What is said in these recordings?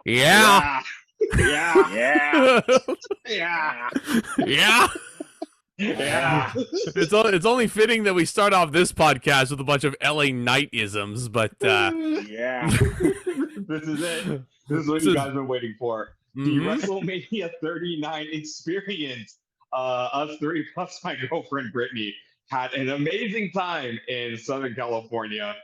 Yeah. Yeah. Yeah. Yeah. Yeah. Yeah. It's only fitting that we start off this podcast with a bunch of LA Knight-isms, but Yeah. This is it. This is what you guys have been waiting for. The Mhm. WrestleMania 39 experience. Us three plus my girlfriend Brittany had an amazing time in Southern California.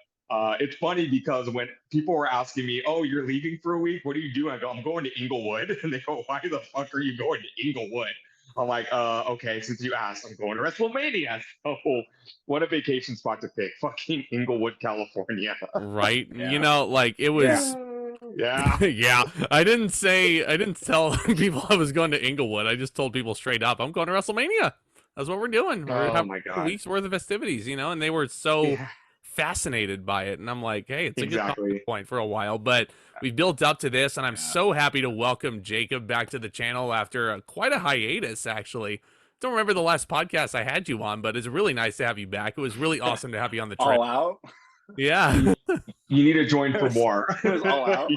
It's funny because when people were asking me, "Oh, you're leaving for a week? What are you doing?" I go, "I'm going to Inglewood," and they go, "Why the fuck are you going to Inglewood?" I'm like, okay, since you asked, I'm going to WrestleMania. So, what a vacation spot to pick. Fucking Inglewood, California. Right? Yeah. You know, like it was. Yeah. Yeah, I didn't tell people I was going to Inglewood. I just told people straight up, I'm going to WrestleMania. That's what we're doing. We're Oh having my a God. week's worth of festivities, you know, and they were so Yeah. fascinated by it. And I'm like, hey, it's a good talking Exactly. point for a while, but we've built up to this, and I'm so happy to welcome Jacob back to the channel after quite a hiatus, actually. Don't remember the last podcast I had you on, but it's really nice to have you back. It was really awesome to have you on the trip. All out. Yeah. You need to join for more. It was all out.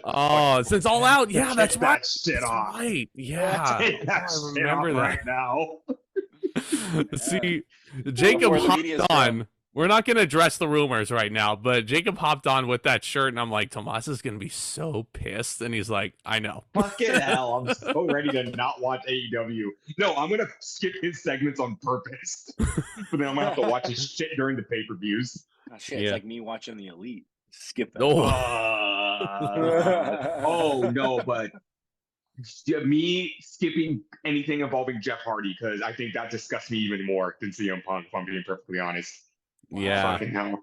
Oh, since All Out, yeah, that's Take right. that shit That's off. right. Yeah. Take that Oh, I shit remember off that. right now. See, Jacob Before the hopped media's on. We're not going to address the rumors right now, but Jacob hopped on with that shirt, and I'm like, Tomas is going to be so pissed. And he's like, I know. Fucking hell, I'm so ready to not watch AEW. No, I'm gonna skip his segments on purpose. But then I'm gonna have to watch his shit during the pay-per-views. Oh, shit, Yeah. it's like me watching the Elite. Skip that. Oh, Oh no, but me skipping anything involving Jeff Hardy because I think that disgusts me even more than CM Punk, if I'm being perfectly honest. yeah. Fucking hell.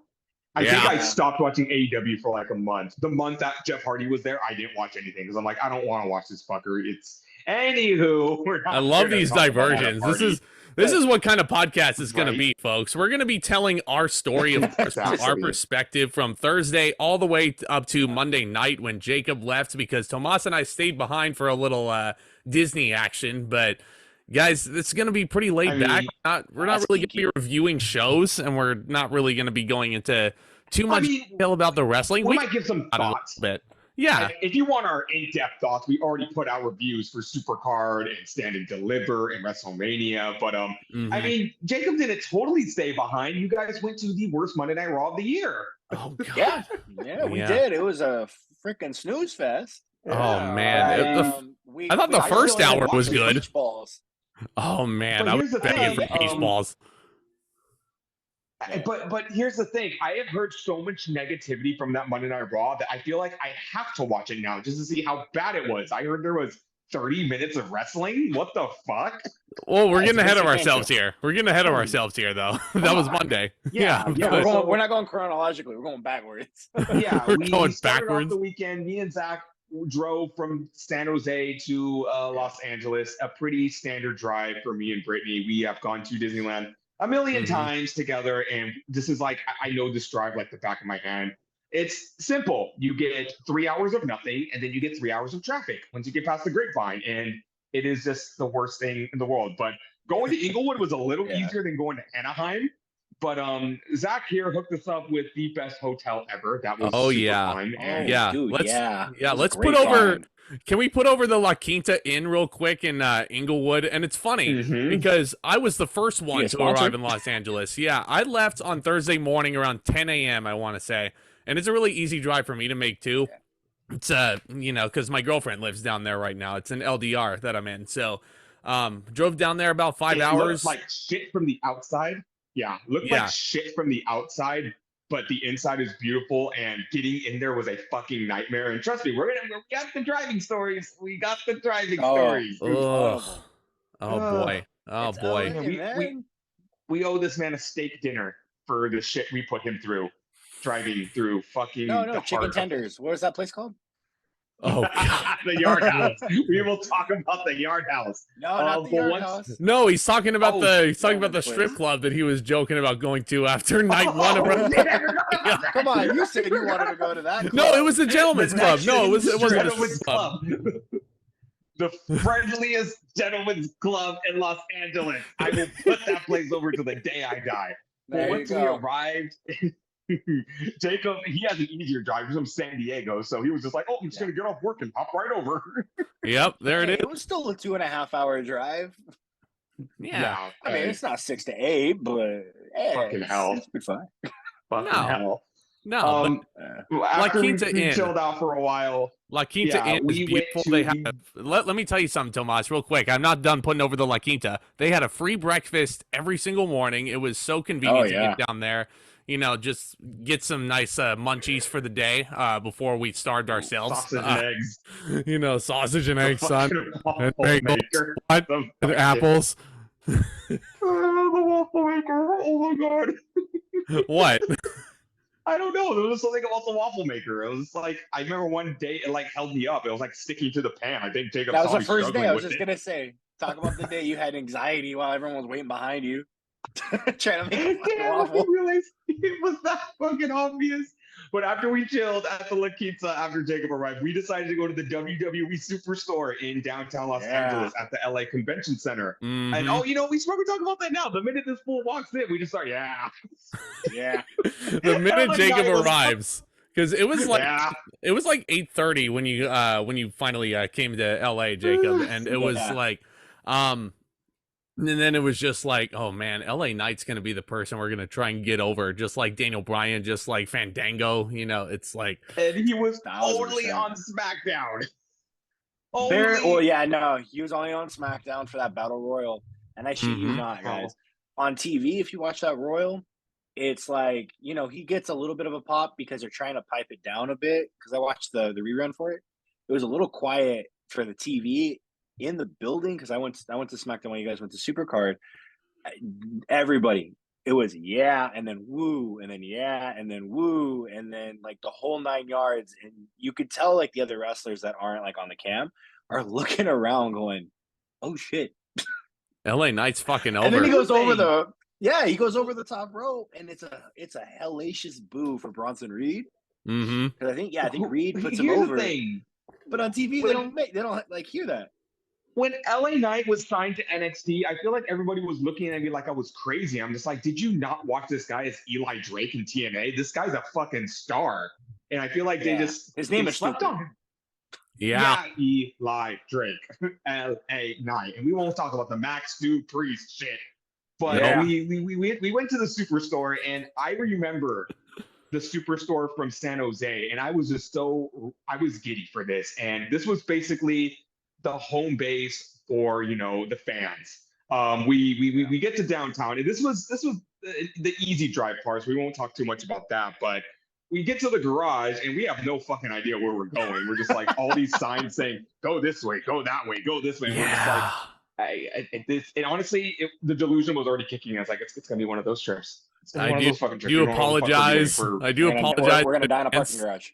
I Yeah. think I stopped watching AEW for like a month. The month that Jeff Hardy was there, I didn't watch anything because I'm like, I don't want to watch this fucker. It's anywho. We're not I love here to these talk about diversions. Jeff Hardy. This is what kind of podcast it's going Right. to be, folks. We're going to be telling our story, of course, from our Exactly. perspective from Thursday all the way up to Monday night when Jacob left because Tomas and I stayed behind for a little Disney action. But guys, it's going to be pretty laid I back. mean, We're not really going to be reviewing shows, and we're not really going to be going into too much detail about the wrestling. we might give some got a little thoughts. bit. Yeah. If you want our in-depth thoughts, we already put out reviews for Supercard and Stand and Deliver and WrestleMania. But I Mhm. mean, Jacob didn't totally stay behind. You guys went to the worst Monday Night Raw of the year. Oh, God. Yeah, we Yeah. did. It was a freaking snooze fest. Oh, man. I thought the I first really hour was watched good. beach balls. Oh, man. But I here's was the begging thing, for beach balls. But here's the thing. I have heard so much negativity from that Monday Night Raw that I feel like I have to watch it now just to see how bad it was. I heard there was 30 minutes of wrestling. What the fuck? Well, we're Yeah, getting it's ahead of substantial. ourselves here. We're getting ahead of ourselves here, though. That was Monday. Yeah, Yeah, but- we're not going chronologically. We're going backwards. Yeah, We're we going started backwards. off the weekend. Me and Zach drove from San Jose to Los Angeles. A pretty standard drive for me and Brittany. We have gone to Disneyland a million Mhm. times together, and this is like I know this drive like the back of my hand. It's simple. You get 3 hours of nothing, and then you get 3 hours of traffic once you get past the Grapevine, and it is just the worst thing in the world. But going to Inglewood was a little Yeah. easier than going to Anaheim. But Zach here hooked us up with the best hotel ever. That was Oh, super yeah. fun. Oh, And Yeah, dude, let's- yeah. yeah, It was a let's great put over- find. Can we put over the La Quinta Inn real quick in Inglewood? And it's funny Mhm. because I was the first one get to arrive sponsored? in Los Angeles. Yeah, I left on Thursday morning around 10 a.m., I want to say. And it's a really easy drive for me to make, too. It's, because my girlfriend lives down there right now. It's an LDR that I'm in. So, drove down there about 5 It hours. looked like shit from the outside. Yeah, looked Yeah. like shit from the outside, but the inside is beautiful. And getting in there was a fucking nightmare. And trust me, we got the driving stories. We got the driving stories. Ugh. Horrible. Oh, boy. Oh, It's boy. LA, Yeah, man. we owe this man a steak dinner for the shit we put him through, driving through fucking No, the chicken heart of- tenders. What is that place called? Oh, God. the Yard House. We will talk about the Yard House. No, not the but Yard once- House. No, he's talking about Oh, the strip club that he was joking about going to after night one of Oh, yeah. Come on, you said you wanted to go to that. No, it was the gentleman's The club. next No, it wasn't a Gentlemen's strip club. The friendliest gentleman's club in Los Angeles. I will put that place over to the day I die. There But you once we go. arrived, Jacob, he has an easier drive. He's from San Diego, so he was just like, "Oh, I'm just gonna get off work and hop right over." Yep, there it Hey, is. it was still a 2.5-hour drive. Yeah. I mean, it's not 6 to 8, but Fucking hell. it's pretty fine. Fucking No. hell. No, After La Quinta we Inn. chilled out for a while. La Quinta Yeah, Inn is we went beautiful. to They the- have. Let me tell you something, Tomas, real quick. I'm not done putting over the La Quinta. They had a free breakfast every single morning. It was so convenient to get down there. You know, just get some nice munchies for the day before we starved ourselves. Sausage and eggs. You know, sausage and The eggs, son. fucking waffle And bagels. maker. What? The And fucking- apples. the waffle maker. Oh my god. What? I don't know. There was something about the waffle maker. It was like I remember one day it like held me up. It was like sticking to the pan. I think Jacob That was saw the me first day. struggling I was with just it. gonna say, talk about the day you had anxiety while everyone was waiting behind you, trying to make a fucking Damn, I waffle. didn't realize it was that fucking obvious. But after we chilled at the La Quinta after Jacob arrived, we decided to go to the WWE Superstore in downtown Los Angeles at the LA Convention Center. Mhm. And oh, you know, we should probably talk about that now. The minute this fool walks in, we just start, yeah. The minute The Jacob guy was- arrives, because it was like yeah. it was like 8:30 when you finally came to LA, Jacob, and it was Yeah. like and then it was just like, oh man, LA Knight's gonna be the person we're gonna try and get over, just like Daniel Bryan, just like Fandango. You know, it's like And he was 1000%. only on SmackDown. Well, yeah, no, he was only on SmackDown for that Battle Royal, and I shit you Mhm. not, guys. On TV, if you watch that Royal, it's like, you know, he gets a little bit of a pop because they're trying to pipe it down a bit. Because I watched the rerun for it, it was a little quiet for the TV in the building. Because I went to SmackDown when you guys went to Supercard. Everybody, it was yeah, and then woo, and then yeah, and then woo, and then like the whole 9 yards. And you could tell like the other wrestlers that aren't like on the cam are looking around, going, "Oh shit!" LA Knight's fucking over. And then he goes over Thing. he goes over the top rope, and it's a hellacious boo for Bronson Reed. Mm-hmm. Because I think Reed puts him Here's over. the thing. But on TV, they don't like hear that. When LA Knight was signed to NXT, I feel like everybody was looking at me like I was crazy. I'm just like, did you not watch this guy as Eli Drake in TNA? This guy's a fucking star. And I feel like they Yeah. just His name they is slept stupid. on him. Yeah. Eli Drake, LA Knight. And we won't talk about the Max Stu Priest shit. But Yeah. we went to the Superstore, and I remember the Superstore from San Jose, and I was giddy for this. And this was basically the home base for, you know, the fans. We get to downtown, and this was the easy drive part. So we won't talk too much about that, but we get to the garage and we have no fucking idea where we're going. We're just like all these signs saying, go this way, go that way, go this way. And we're just like, and honestly, the delusion was already kicking in. I was like, it's going to be one of those trips. It's gonna be one of those fucking trips. do We don't know what the fuck we're doing apologize. for- I do apologize. We're gonna die in a in parking advance. garage.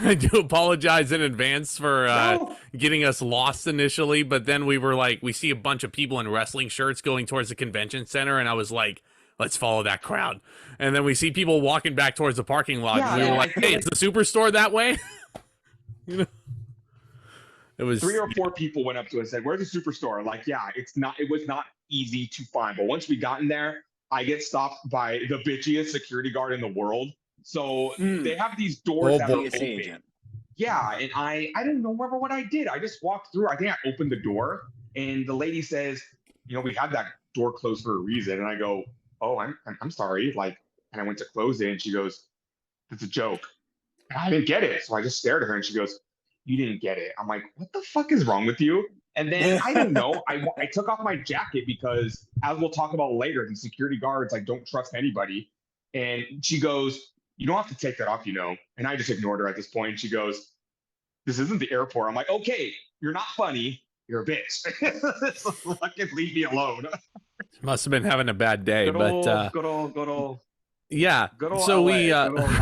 I do apologize in advance for No. getting us lost initially, but then we were like, we see a bunch of people in wrestling shirts going towards the convention center, and I was like, let's follow that crowd. And then we see people walking back towards the parking lot, Yeah, and we and were I like, feel hey, like- it's the Superstore that way? You know? It was 3 or 4 people went up to us and said, "Where's the Superstore?" Like, yeah, it was not easy to find. But once we got in there, I get stopped by the bitchiest security guard in the world. So they have these doors Oh, that boy. are TSA open. agent. Yeah, and I don't remember what I did. I just walked through. I think I opened the door, and the lady says, "You know, we had that door closed for a reason." And I go, "Oh, I'm sorry." Like, and I went to close it, and she goes, "It's a joke." And I didn't get it, so I just stared at her, and she goes, "You didn't get it." I'm like, "What the fuck is wrong with you?" And then I don't know. I took off my jacket because, as we'll talk about later, the security guards, I don't trust anybody. And she goes, "You don't have to take that off, you know." And I just ignored her at this point. She goes, "This isn't the airport." I'm like, "Okay, you're not funny. You're a bitch." So fucking leave me alone. must have been having a bad day, Good but old, good old, yeah. good old So LA. we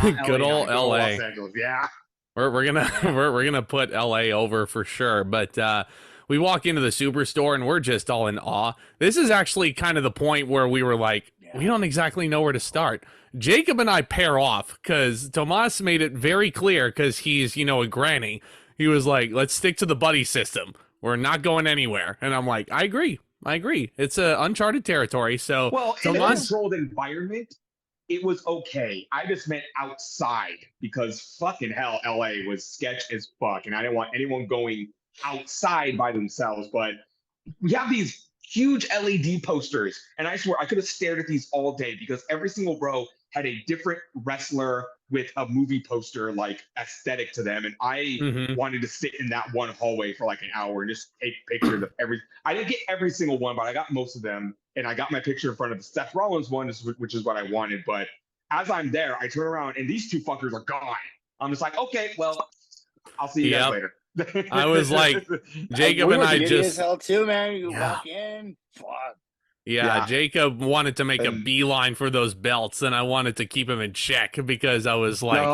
Good good old old, not LA, good LA. Los Angeles. Yeah. We're gonna we're gonna put LA over for sure, but we walk into the Superstore and we're just all in awe. This is actually kind of the point where we were like, we don't exactly know where to start. Jacob and I pair off because Tomas made it very clear, because he's, you know, a granny. He was like, let's stick to the buddy system. We're not going anywhere. And I'm like, I agree. It's a uncharted territory. So Well, in a Tomas, controlled environment, it was okay. I just meant outside because fucking hell, LA was sketch as fuck, and I didn't want anyone going outside by themselves. But we have these huge LED posters, and I swear I could have stared at these all day because every single row had a different wrestler with a movie poster like aesthetic to them, and I wanted to sit in that one hallway for like an hour and just take pictures of every. I didn't get every single one, but I got most of them, and I got my picture in front of the Seth Rollins one, which is what I wanted. But as I'm there, I turn around and these two fuckers are gone. I'm just like, okay, well, I'll see you guys later. I was like, Jacob and I just as hell too, man. You walk in, fuck. Yeah, Jacob wanted to make a beeline for those belts, and I wanted to keep him in check because I was like,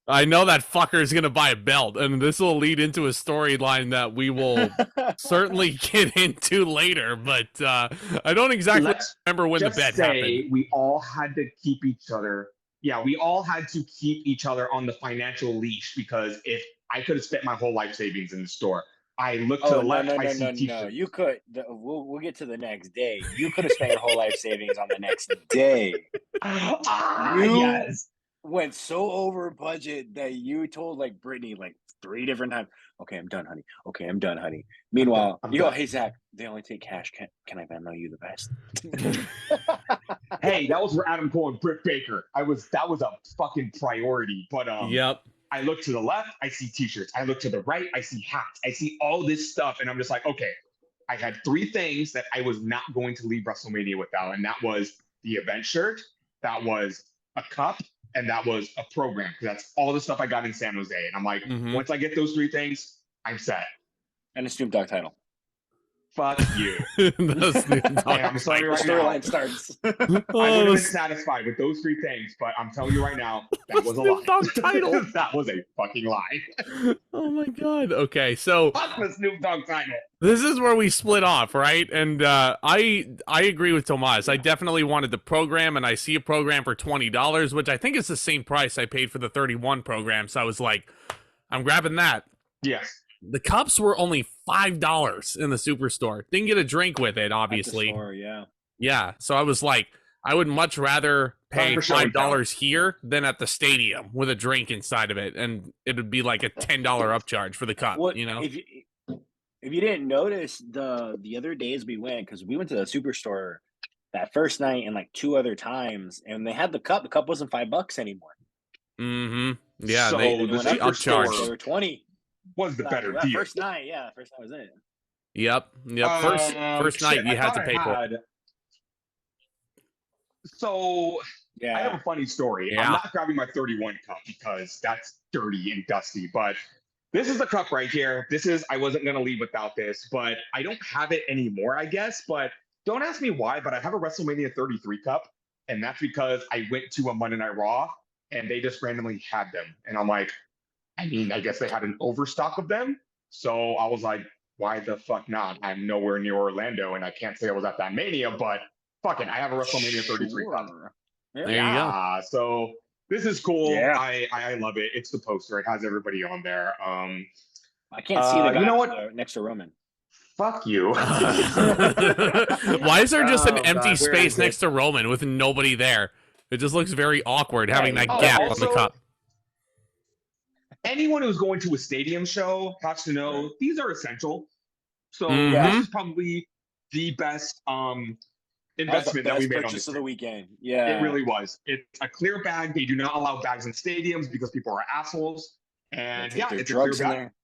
I know that fucker is going to buy a belt, and this will lead into a storyline that we will certainly get into later, but I don't exactly remember when the bet happened. We all had to keep each other. Yeah, we all had to keep each other on the financial leash because if I could have spent my whole life savings in the store. I look to the left. I see t-shirts. No. You could. We'll get to the next day. You could have spent your whole life savings on the next day. You went so over budget that you told like Brittany like 3 different times. Okay, I'm done, honey. Okay, I'm done, honey. Meanwhile, you go, hey Zach, they only take cash. Can I Venmo you the best? Hey, that was for Adam Cole and Britt Baker. That was a fucking priority. But yep. I look to the left, I see t-shirts. I look to the right, I see hats. I see all this stuff, and I'm just like, okay, I had 3 things that I was not going to leave WrestleMania without, and that was the event shirt, that was a cup, and that was a program. Because that's all the stuff I got in San Jose. And I'm like, once I get those 3 things, I'm set. And a Snoop Dogg title. Fuck you. I'm sorry right now. Starts. I would have been satisfied with those 3 things, but I'm telling you right now, that was a lie. Dogg title. That was a fucking lie. Oh my god. Okay, so fuck the Snoop Dogg title. This is where we split off, right? And I agree with Tomas. I definitely wanted the program, and I see a program for $20, which I think is the same price I paid for the 31 program. So I was like, I'm grabbing that. Yes. The cups were only $5 in the Superstore. Didn't get a drink with it, obviously. At the store, yeah. Yeah, so I was like, I would much rather pay $5 here than at the stadium with a drink inside of it, and it would be like a $10 upcharge for the cup. You know, if you didn't notice the other days we went, because we went to the Superstore that first night and like 2 other times, and they had the cup. The cup wasn't $5 anymore. Yeah, so they upcharged. They were 20. Was the better deal. First night, yeah. First night was it. Yep. First night you had to pay for it. So I have a funny story. Yeah. I'm not grabbing my 31 cup because that's dirty and dusty, but this is the cup right here. I wasn't going to leave without this, but I don't have it anymore, I guess. But don't ask me why, but I have a WrestleMania 33 cup, and that's because I went to a Monday Night Raw, and they just randomly had them. And I'm like, I mean, I guess they had an overstock of them. So I was like, why the fuck not? I'm nowhere near Orlando, and I can't say I was at that Mania, but fuck it, I have a WrestleMania 33 cup. There you go. So this is cool. Yeah. I love it. It's the poster. It has everybody on there. I can't see the guy next to Roman. Fuck you. Why is there just an empty space next to Roman with nobody there? It just looks very awkward having that gap on the cup. Anyone who's going to a stadium show has to know these are essential. So this is probably the best investment that we made on this of the weekend. Yeah, it really was. It's a clear bag. They do not allow bags in stadiums because people are assholes. And it's drugs a clear bag. There.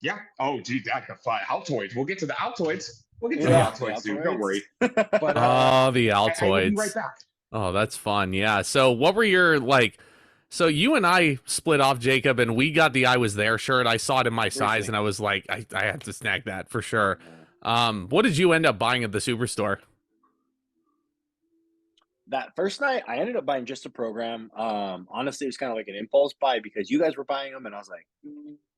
Yeah. Oh, gee, that the fun. Altoids. We'll get to the Altoids. We'll get to the Altoids, dude. Don't worry. But, the Altoids. I'll be right back. Oh, that's fun. Yeah. So what were your So you and I split off, Jacob, and we got the I Was There shirt. I saw it in my size, and I was like, I have to snag that for sure. What did you end up buying at the Superstore? That first night, I ended up buying just a program. Honestly, it was kind of like an impulse buy because you guys were buying them, and I was like,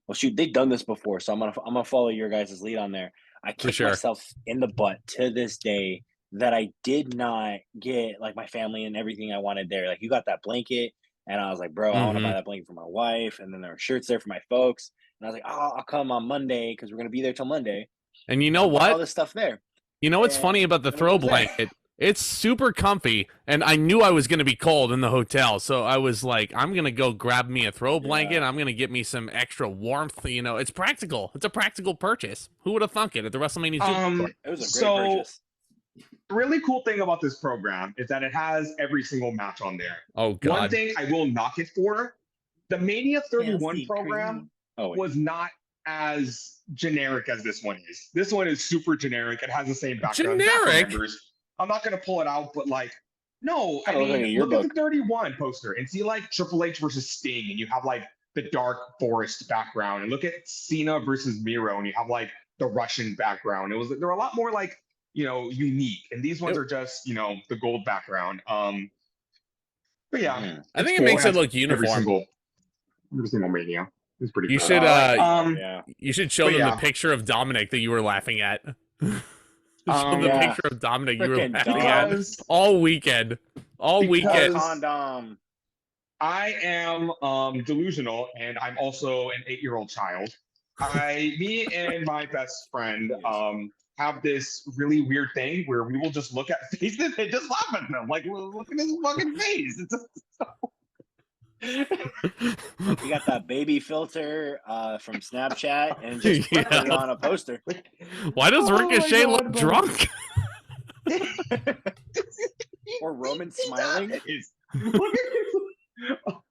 well, shoot, they've done this before, so I'm gonna follow your guys' lead on there. I kicked myself in the butt to this day that I did not get like my family and everything I wanted there. Like you got that blanket. And I was like, bro, I want to buy that blanket for my wife. And then there were shirts there for my folks. And I was like, oh, I'll come on Monday because we're going to be there till Monday. And you know what? All this stuff there. You know what's funny about the throw blanket? It's super comfy, and I knew I was going to be cold in the hotel, so I was like, I'm going to go grab me a throw blanket. I'm going to get me some extra warmth. You know, it's practical. It's a practical purchase. Who would have thunk it at the WrestleMania Superstore? It was a great purchase. Really cool thing about this program is that it has every single match on there. Oh, God. One thing I will knock it for, the Mania 31 program was not as generic as this one is. This one is super generic. It has the same background. Generic? I'm not going to pull it out, but like, no, I mean, look at the 31 poster and see like Triple H versus Sting, and you have like the dark forest background, and look at Cena versus Miro, and you have like the Russian background. There were a lot more like, unique, and these ones are just, the gold background. But yeah, I think it makes it look uniform. Every single Mania. It's pretty. You good. You should show them the picture of Dominic that you were laughing at. Show the picture of Dominic you were laughing at all weekend. Condom. I am delusional, and I'm also an 8-year-old child. Me and my best friend have this really weird thing where we will just look at faces and just laugh at them. Like, look at his fucking face. It's You got that baby filter from Snapchat and just put it on a poster. Why does Ricochet look drunk? Or Roman smiling?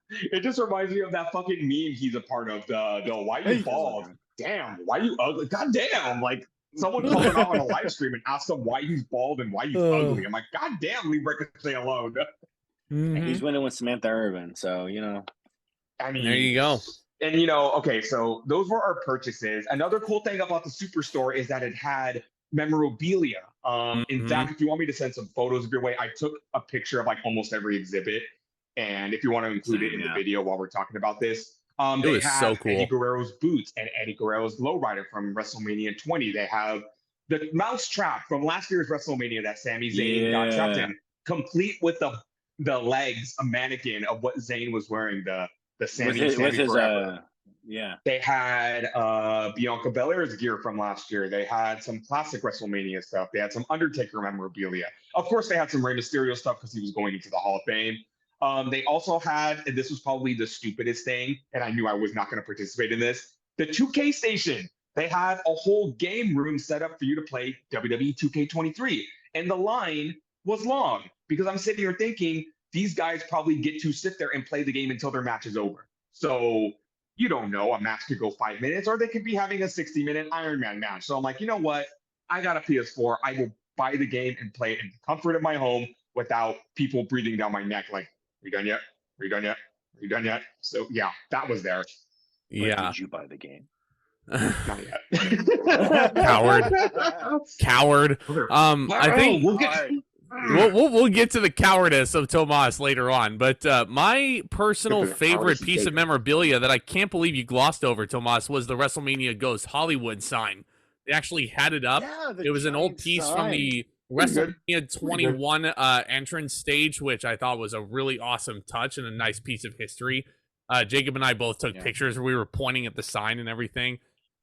It just reminds me of that fucking meme he's a part of. The why you bald? Damn, why you ugly? God damn, like someone called him out on a live stream and asked him why he's bald and why he's ugly. I'm like, God damn, leave Ricochet alone. He's winning with Samantha Irvin, so I mean, there you go. And okay, so those were our purchases. Another cool thing about the Superstore is that it had memorabilia. In fact, if you want me to send some photos of your way, I took a picture of like almost every exhibit. And if you want to include it in the video while we're talking about this, they have so cool. Eddie Guerrero's boots and Eddie Guerrero's lowrider from WrestleMania 20. They have the mouse trap from last year's WrestleMania that Sami Zayn got trapped in, complete with the legs, a mannequin of what Zayn was wearing, the Sami forever. They had Bianca Belair's gear from last year. They had some classic WrestleMania stuff. They had some Undertaker memorabilia. Of course, they had some Rey Mysterio stuff because he was going into the Hall of Fame. They also had, and this was probably the stupidest thing, and I knew I was not going to participate in this, the 2K station. They had a whole game room set up for you to play WWE 2K23. And the line was long because I'm sitting here thinking these guys probably get to sit there and play the game until their match is over. So you don't know, a match could go 5 minutes, or they could be having a 60-minute Iron Man match. So I'm like, you know what? I got a PS4. I will buy the game and play it in the comfort of my home without people breathing down my neck like, are you done yet? Are you done yet? Are you done yet? So yeah, that was there. Yeah. Did you buy the game? Not yet. Coward. I think we'll get to the cowardice of Tomas later on, but my personal favorite piece of memorabilia that I can't believe you glossed over, Tomas, was the WrestleMania Goes Hollywood sign. They actually had it up. Yeah, it was an old piece from the WrestleMania 21 entrance stage, which I thought was a really awesome touch and a nice piece of history. Jacob and I both took pictures where we were pointing at the sign and everything.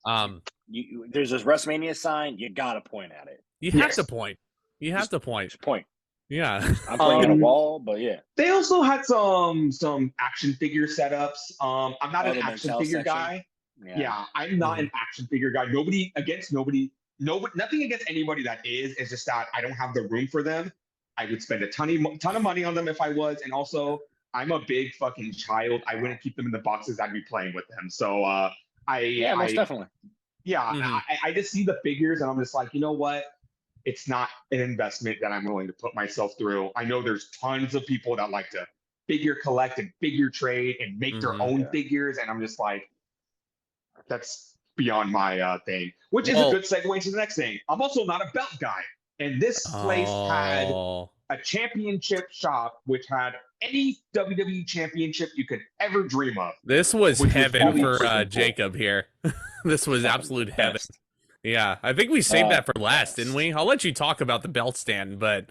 There's this WrestleMania sign. You gotta point at it. You have to point. You have to point. Just point. Yeah. I'm pointing at a wall, but yeah. They also had some action figure setups. I'm not an action figure guy. Yeah, I'm not an action figure guy. Nothing against anybody that is. It's just that I don't have the room for them. I would spend a ton of money on them if I was, and also I'm a big fucking child. I wouldn't keep them in the boxes. I'd be playing with them. So most definitely. Yeah, I just see the figures and I'm just like, you know what? It's not an investment that I'm willing to put myself through. I know there's tons of people that like to figure collect and figure trade and make their own figures, and I'm just like, that's beyond my thing. Which is a good segue to the next thing. I'm also not a belt guy, and this place had a championship shop which had any WWE championship you could ever dream of. This was heaven for Jacob here. This was absolute heaven. Yeah, I think we saved that for last, didn't we? I'll let you talk about the belt stand, but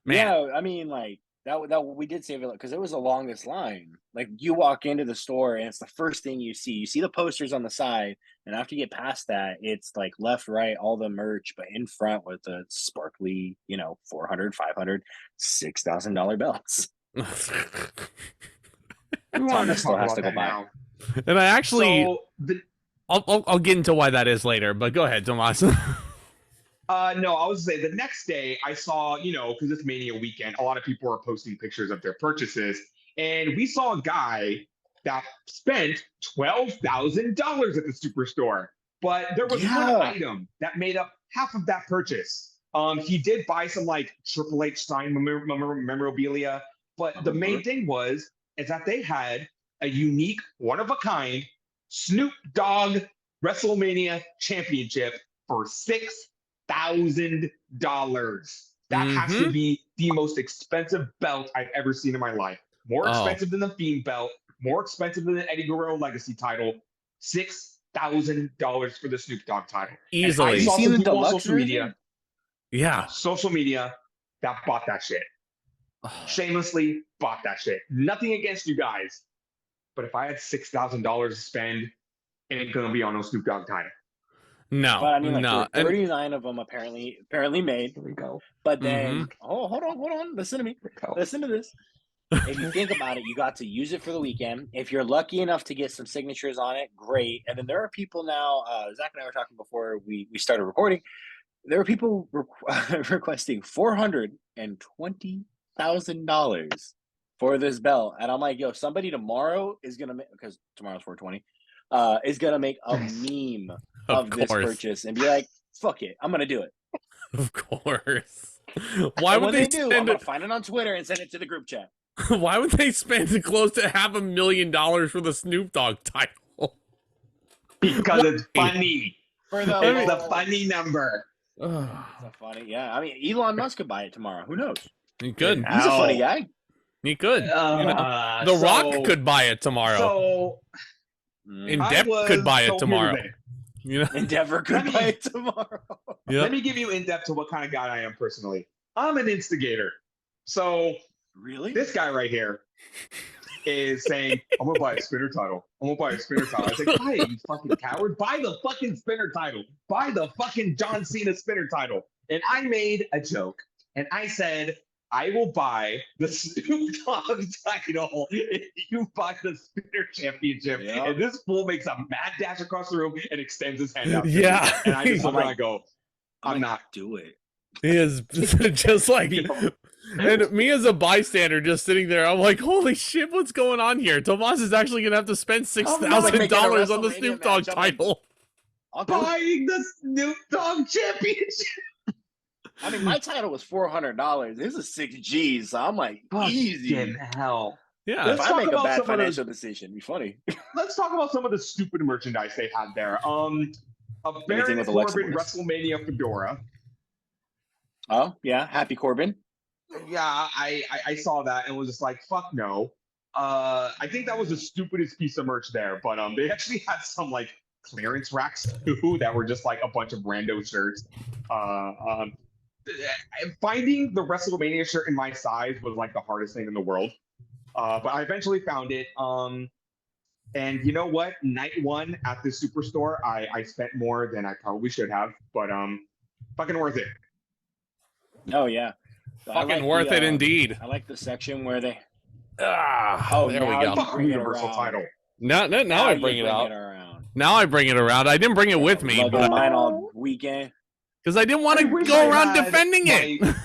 man. Yeah, I mean, like, That we did save it because it was the longest line. Like you walk into the store and it's the first thing you see. You see the posters on the side, and after you get past that, it's like left, right, all the merch, but in front with the sparkly, $400, $500, $6,000 belts. We want to still talk has about to go that buy. now. And I actually, So I'll get into why that is later, but go ahead, Tomas. no, I was saying the next day I saw, because it's Mania weekend, a lot of people are posting pictures of their purchases, and we saw a guy that spent $12,000 at the superstore, but there was one item that made up half of that purchase. He did buy some like Triple H signed memorabilia, but the main thing is that they had a unique, one of a kind Snoop Dogg WrestleMania championship for $6,000. That has to be the most expensive belt I've ever seen in my life. More expensive than the Fiend belt, more expensive than the Eddie Guerrero Legacy title. $6,000 for the Snoop Dogg title. Easily. And I saw You some seen the people on deluxe social media, Yeah. that bought that shit. Shamelessly bought that shit. Nothing against you guys, but if I had $6,000 to spend, it ain't gonna be on no Snoop Dogg title. No, But I mean, like, no. 39 of them apparently made. Here we go. But then, hold on, listen to me. Listen to this. If you think about it, you got to use it for the weekend. If you're lucky enough to get some signatures on it, great. And then there are people now, Zach and I were talking before we started recording, there are people requesting $420,000 for this belt. And I'm like, yo, somebody tomorrow is going to make, because tomorrow's 420, is going to make a meme of this purchase and be like, fuck it, I'm going to do it. Of course. Why would they do? I'm going to find it on Twitter and send it to the group chat. Why would they spend close to $500,000 for the Snoop Dogg title? Because it's funny. It's a funny number. It's a funny, yeah. I mean, Elon Musk could buy it tomorrow. Who knows? He could. He's a funny guy. He could. The Rock could buy it tomorrow. Endeavor could buy it tomorrow. Endeavor could buy it tomorrow. Let me give you in depth to what kind of guy I am personally. I'm an instigator. So really, this guy right here is saying, I'm gonna buy a spinner title. I'm gonna buy a spinner title. I was like, buy it, you fucking coward. Buy the fucking spinner title. Buy the fucking John Cena spinner title. And I made a joke. And I said, I will buy the Snoop Dogg title if you buy the spinner championship. Yeah. And this fool makes a mad dash across the room and extends his hand out. Yeah. And I just look around and go, I'm not. Do it. He is just like, and me as a bystander just sitting there, I'm like, holy shit, what's going on here? Tomas is actually going to have to spend $6,000 on the Snoop Dogg title. Buying the Snoop Dogg championship. I mean, my title was $400. This is 6 G's, so I'm like, easy. Hell. Yeah. If I make a bad financial decision, it'd be funny. Let's talk about some of the stupid merchandise they had there. A Baron Corbin WrestleMania fedora. Oh, yeah. Happy Corbin. Yeah, I saw that and was just like, fuck no. I think that was the stupidest piece of merch there, but they actually had some like clearance racks too that were just like a bunch of rando shirts. Finding the WrestleMania shirt in my size was like the hardest thing in the world. But I eventually found it. And you know what? Night one at the Superstore, I spent more than I probably should have, but fucking worth it. Oh yeah. Fucking worth it indeed. I like the section where they there we go. Fucking Universal title. Now I bring it out. Now I bring it around. I didn't bring it with me. But mine all weekend. Because I didn't want to go around defending it.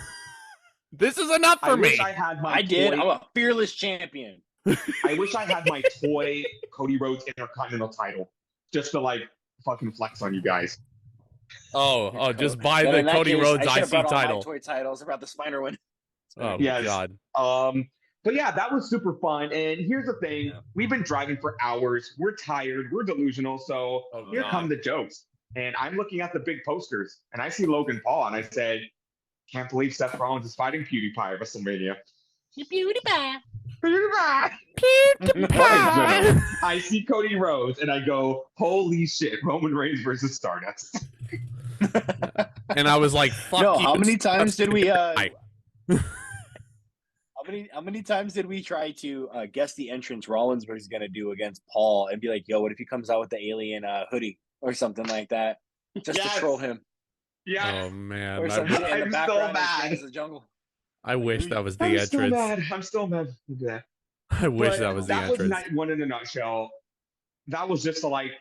This is enough for me. I did. I'm a fearless champion. I wish I had my toy Cody Rhodes Intercontinental title just to like fucking flex on you guys. Oh, just buy the Cody Rhodes IC title. My toy titles about the Spiner one. Oh yes. God. But yeah, that was super fun. And here's the thing: we've been driving for hours. We're tired. We're delusional. So here come the jokes. And I'm looking at the big posters, and I see Logan Paul, and I said, "Can't believe Seth Rollins is fighting PewDiePie at WrestleMania." PewDiePie. I see Cody Rhodes, and I go, "Holy shit! Roman Reigns versus Stardust." And I was like, "Fuck no, you!" How many times did we? How How many times did we try to guess the entrance Rollins was going to do against Paul and be like, yo, what if he comes out with the alien hoodie or something like that just to troll him? Yeah. Oh man, Or something in the I'm background so mad. as the jungle. I wish that was the I'm entrance. still mad. I'm still mad. Yeah. I wish But that was the that was entrance. night one in a nutshell. That was just to like,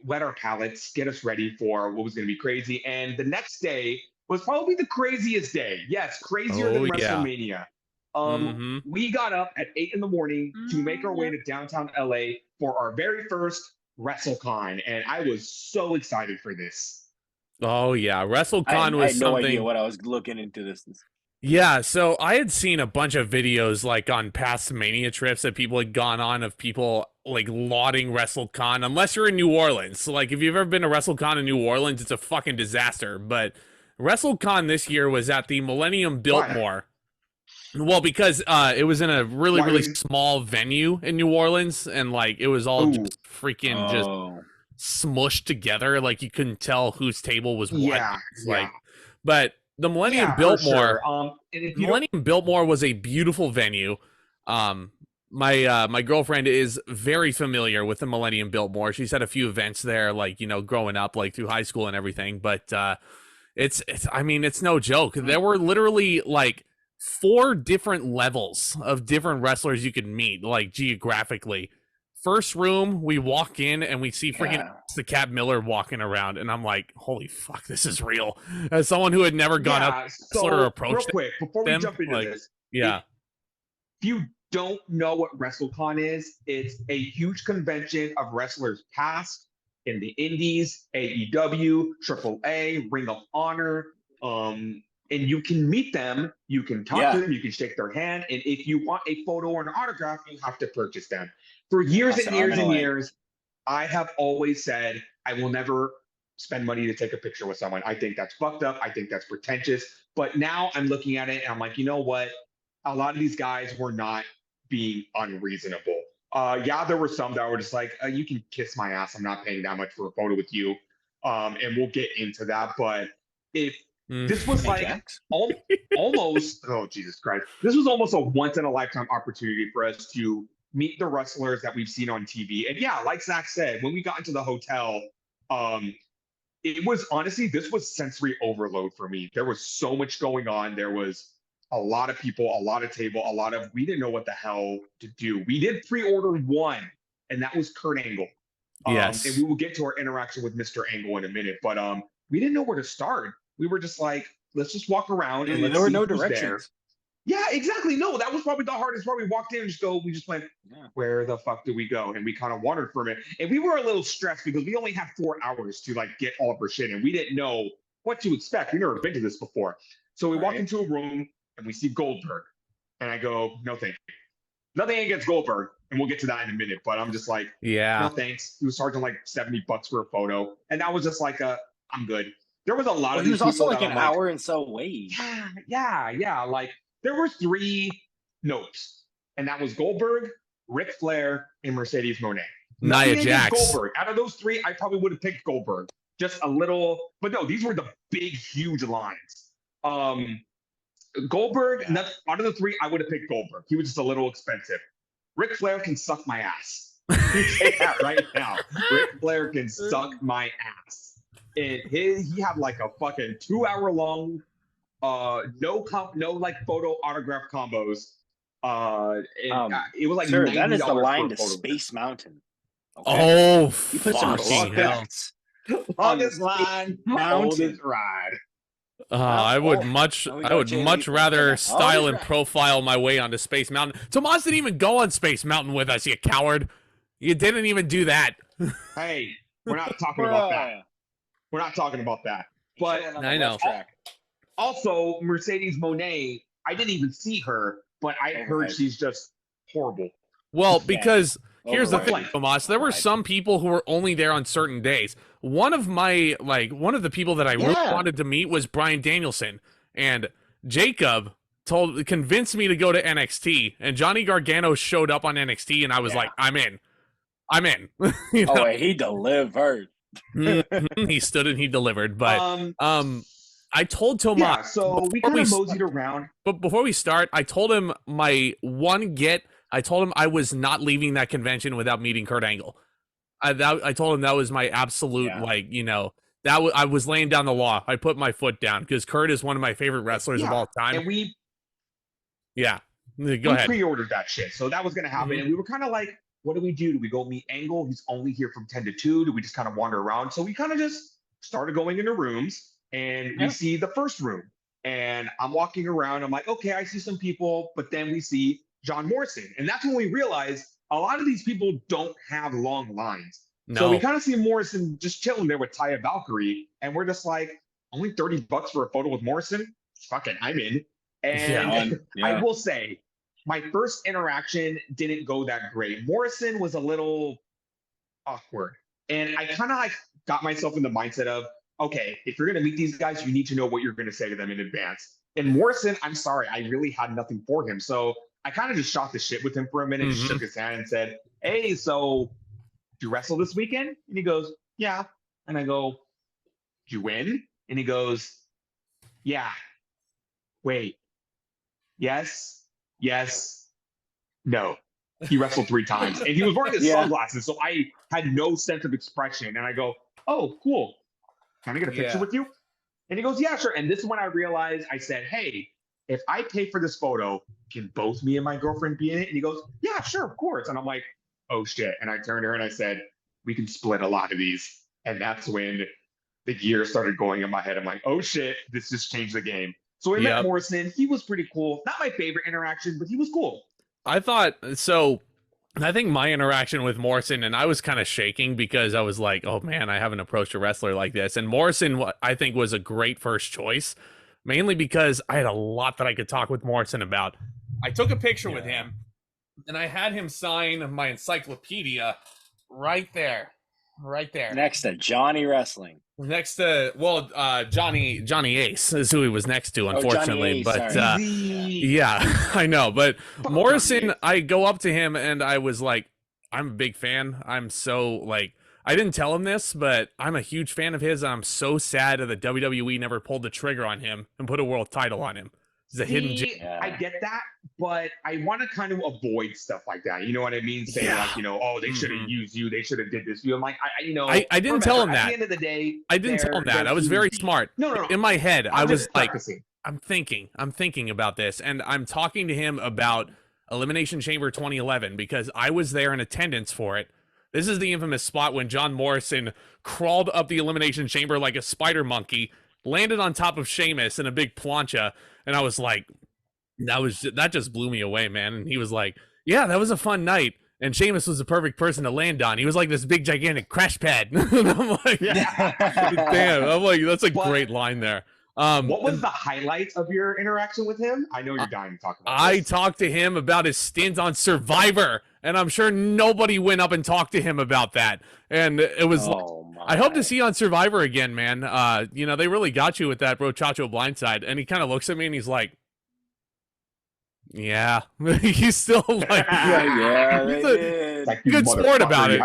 wet our palates, get us ready for what was going to be crazy. And the next day was probably the craziest day. Yes, crazier than yeah. WrestleMania. We got up at 8 in the morning to make our way to downtown LA for our very first WrestleCon, and I was so excited for this. Oh yeah, WrestleCon I was had no something. idea what I was looking into this. Yeah, so I had seen a bunch of videos like on past Mania trips that people had gone on of people like lauding WrestleCon, unless you're in New Orleans. So, like, if you've ever been to WrestleCon in New Orleans, it's a fucking disaster. But WrestleCon this year was at the Millennium Biltmore. Well, because it was in a really small venue in New Orleans, and like it was all just freaking just smushed together. Like you couldn't tell whose table was what. Like, but the Millennium Biltmore, Millennium Biltmore was a beautiful venue. My girlfriend is very familiar with the Millennium Biltmore. She's had a few events there, like growing up, like through high school and everything. But it's I mean, it's no joke. There were literally like 4 different levels of different wrestlers you could meet, like geographically. First room, we walk in and we see freaking the Cat Miller walking around, and I'm like, holy fuck, this is real. As someone who had never gone up or approached real quick, before we jump into this, if you don't know what WrestleCon is, it's a huge convention of wrestlers past in the indies, AEW, AAA, Ring of Honor, and you can meet them, you can talk to them, you can shake their hand, and if you want a photo or an autograph, you have to purchase them. For years and years and years, I have always said I will never spend money to take a picture with someone. I think that's fucked up. I think that's pretentious. But now I'm looking at it and I'm like, you know what? A lot of these guys were not being unreasonable. There were some that were just like, you can kiss my ass. I'm not paying that much for a photo with you. And we'll get into that. But if this was like almost, oh, Jesus Christ. This was almost a once in a lifetime opportunity for us to meet the wrestlers that we've seen on TV. And yeah, like Zack said, when we got into the hotel, it was honestly, this was sensory overload for me. There was so much going on. There was a lot of people, a lot of table, we didn't know what the hell to do. We did pre-order one, and that was Kurt Angle. Yes. And we will get to our interaction with Mr. Angle in a minute, but we didn't know where to start. We were just like, let's just walk around and let's there were see no who's directions. there. Yeah, exactly. No, that was probably the hardest part. We walked in and we just went, where the fuck do we go? And we kind of wandered for a minute. And we were a little stressed because we only had 4 hours to like get all of our shit in. We didn't know what to expect. We've never been to this before. So we walk into a room and we see Goldberg. And I go, no thank you. Nothing against Goldberg. And we'll get to that in a minute. But I'm just like, no thanks. He was charging like $70 for a photo. And that was just like I'm good. There was a lot of these people. He was also like an hour and so away. Yeah. Like, there were 3 notes, and that was Goldberg, Ric Flair, and Mercedes Moné. Nia Jax. Goldberg. Out of those 3, I probably would have picked Goldberg. Just a little, but no, these were the big, huge lines. Goldberg, out of the 3, I would have picked Goldberg. He was just a little expensive. Ric Flair can suck my ass. Say that right now. Ric Flair can suck my ass. And he had like a fucking 2-hour-long no like photo autograph combos. It was like that is the line to Space Mountain. Okay. Oh, you put some respect on this line, mountain ride. I would much rather style and profile my way onto Space Mountain. Tomas didn't even go on Space Mountain with us, you coward. You didn't even do that. Hey, we're not talking about that. We're not talking about that. But I know. Also, Mercedes Moné, I didn't even see her, but I heard she's just horrible. Well, because here's the thing, Tomas. There were some people who were only there on certain days. One of the people that I really wanted to meet was Bryan Danielson. And Jacob convinced me to go to NXT. And Johnny Gargano showed up on NXT, and I was like, I'm in. You know? He delivered. He stood and he delivered. But I told Tomas. Yeah, so we kind of moseyed around. But before we start, I told him my one get. I told him I was not leaving that convention without meeting Kurt Angle. I told him that was my absolute I was laying down the law. I put my foot down because Kurt is one of my favorite wrestlers of all time. And we go ahead. Pre-ordered that shit, so that was going to happen. And we were kind of like, what do we do? Do we go meet Angle? He's only here from 10 to 2. Do we just kind of wander around? So we kind of just started going into rooms, and we see the first room. And I'm walking around. I'm like, okay, I see some people, but then we see John Morrison. And that's when we realize a lot of these people don't have long lines. No. So we kind of see Morrison just chilling there with Taya Valkyrie. And we're just like, only $30 for a photo with Morrison? Fuck it, I'm in. And I will say, my first interaction didn't go that great. Morrison was a little awkward. And I kind of like got myself in the mindset of, okay, if you're going to meet these guys, you need to know what you're going to say to them in advance. And Morrison, I'm sorry, I really had nothing for him. So I kind of just shot the shit with him for a minute, shook his hand and said, hey, so do you wrestle this weekend? And he goes, yeah. And I go, did you win? And he goes, yeah. Wait, yes, no. He wrestled 3 times. And he was wearing his sunglasses, so I had no sense of expression. And I go, oh, cool. Can I get a picture with you? And he goes, yeah, sure. And this is when I realized, I said, hey, if I pay for this photo, can both me and my girlfriend be in it? And he goes, yeah, sure, of course. And I'm like, oh, shit. And I turned to her and I said, we can split a lot of these. And that's when the gears started going in my head. I'm like, oh, shit, this just changed the game. So we met Morrison. He was pretty cool. Not my favorite interaction, but he was cool. I think my interaction with Morrison, and I was kind of shaking because I was like, oh man, I haven't approached a wrestler like this. And Morrison, I think, was a great first choice, mainly because I had a lot that I could talk with Morrison about. I took a picture with him, and I had him sign my encyclopedia right there. Next to Johnny Wrestling. Next to Johnny Ace is who he was next to, unfortunately. Ace, but I know. But Morrison, I go up to him and I was like, I'm a big fan. I'm so like, I didn't tell him this, but I'm a huge fan of his. And I'm so sad that the WWE never pulled the trigger on him and put a world title on him. He's a hidden gem. I get that, but I want to kind of avoid stuff like that. You know what I mean? Saying like, oh, they should have used you. They should have did this. I'm like, I didn't tell him that. At the end of the day, I didn't tell him that. I was very smart. No. In my head, I was like, practicing. I'm thinking about this, and I'm talking to him about Elimination Chamber 2011 because I was there in attendance for it. This is the infamous spot when John Morrison crawled up the Elimination Chamber like a spider monkey, landed on top of Sheamus in a big plancha, and I was like, that just blew me away, man. And he was like, yeah, that was a fun night. And Sheamus was the perfect person to land on. He was like this big, gigantic crash pad. And I'm like, damn. I'm like, that's a great line there. What was the highlight of your interaction with him? I know you're dying to talk about this. I talked to him about his stint on Survivor, and I'm sure nobody went up and talked to him about that. And it was I hope to see you on Survivor again, man. They really got you with that Brochacho blindside. And he kind of looks at me and he's like, yeah. He's still like, he's a good sport about it.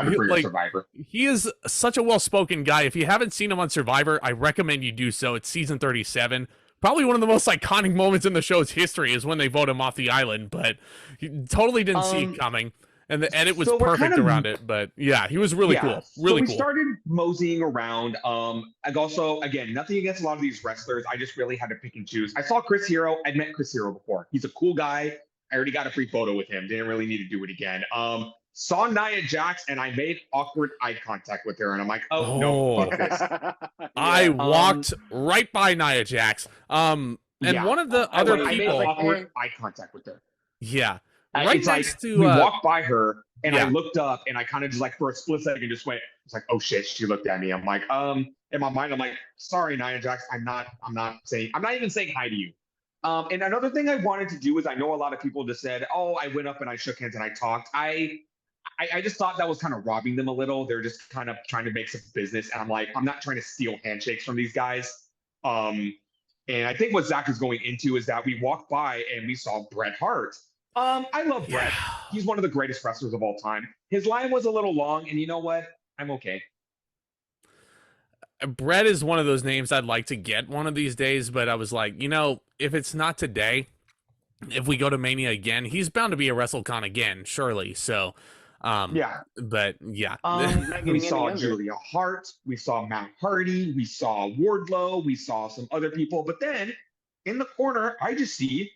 He is such a well-spoken guy. If you haven't seen him on Survivor, I recommend you do so. It's season 37. Probably one of the most iconic moments in the show's history is when they vote him off the island, but he totally didn't see it coming. And the edit was perfect around it, but yeah, he was really cool. Really cool. We started moseying around. And also, again, nothing against a lot of these wrestlers. I just really had to pick and choose. I saw Chris Hero. I'd met Chris Hero before. He's a cool guy. I already got a free photo with him. Didn't really need to do it again. Saw Nia Jax, and I made awkward eye contact with her, and I'm like, no, fuck this. I walked right by Nia Jax. And one of the other people, I made awkward eye contact with her. Yeah. Right next to we walked by her and I looked up and I kind of just like for a split second just went, it's like, oh shit, she looked at me. I'm like, in my mind, I'm like, sorry, Nia Jax, I'm not even saying hi to you. And another thing I wanted to do is I know a lot of people just said, oh, I went up and I shook hands and I talked. I just thought that was kind of robbing them a little. They're just kind of trying to make some business. And I'm like, I'm not trying to steal handshakes from these guys. And I think what Zack is going into is that we walked by and we saw Bret Hart. I love Bret. He's one of the greatest wrestlers of all time. His line was a little long, and you know what? I'm okay. Brett is one of those names I'd like to get one of these days, but I was like, if it's not today, if we go to Mania again, he's bound to be a WrestleCon again, surely. So, Yeah. but yeah. We saw Julia Hart, we saw Matt Hardy, we saw Wardlow, we saw some other people, but then in the corner, I just see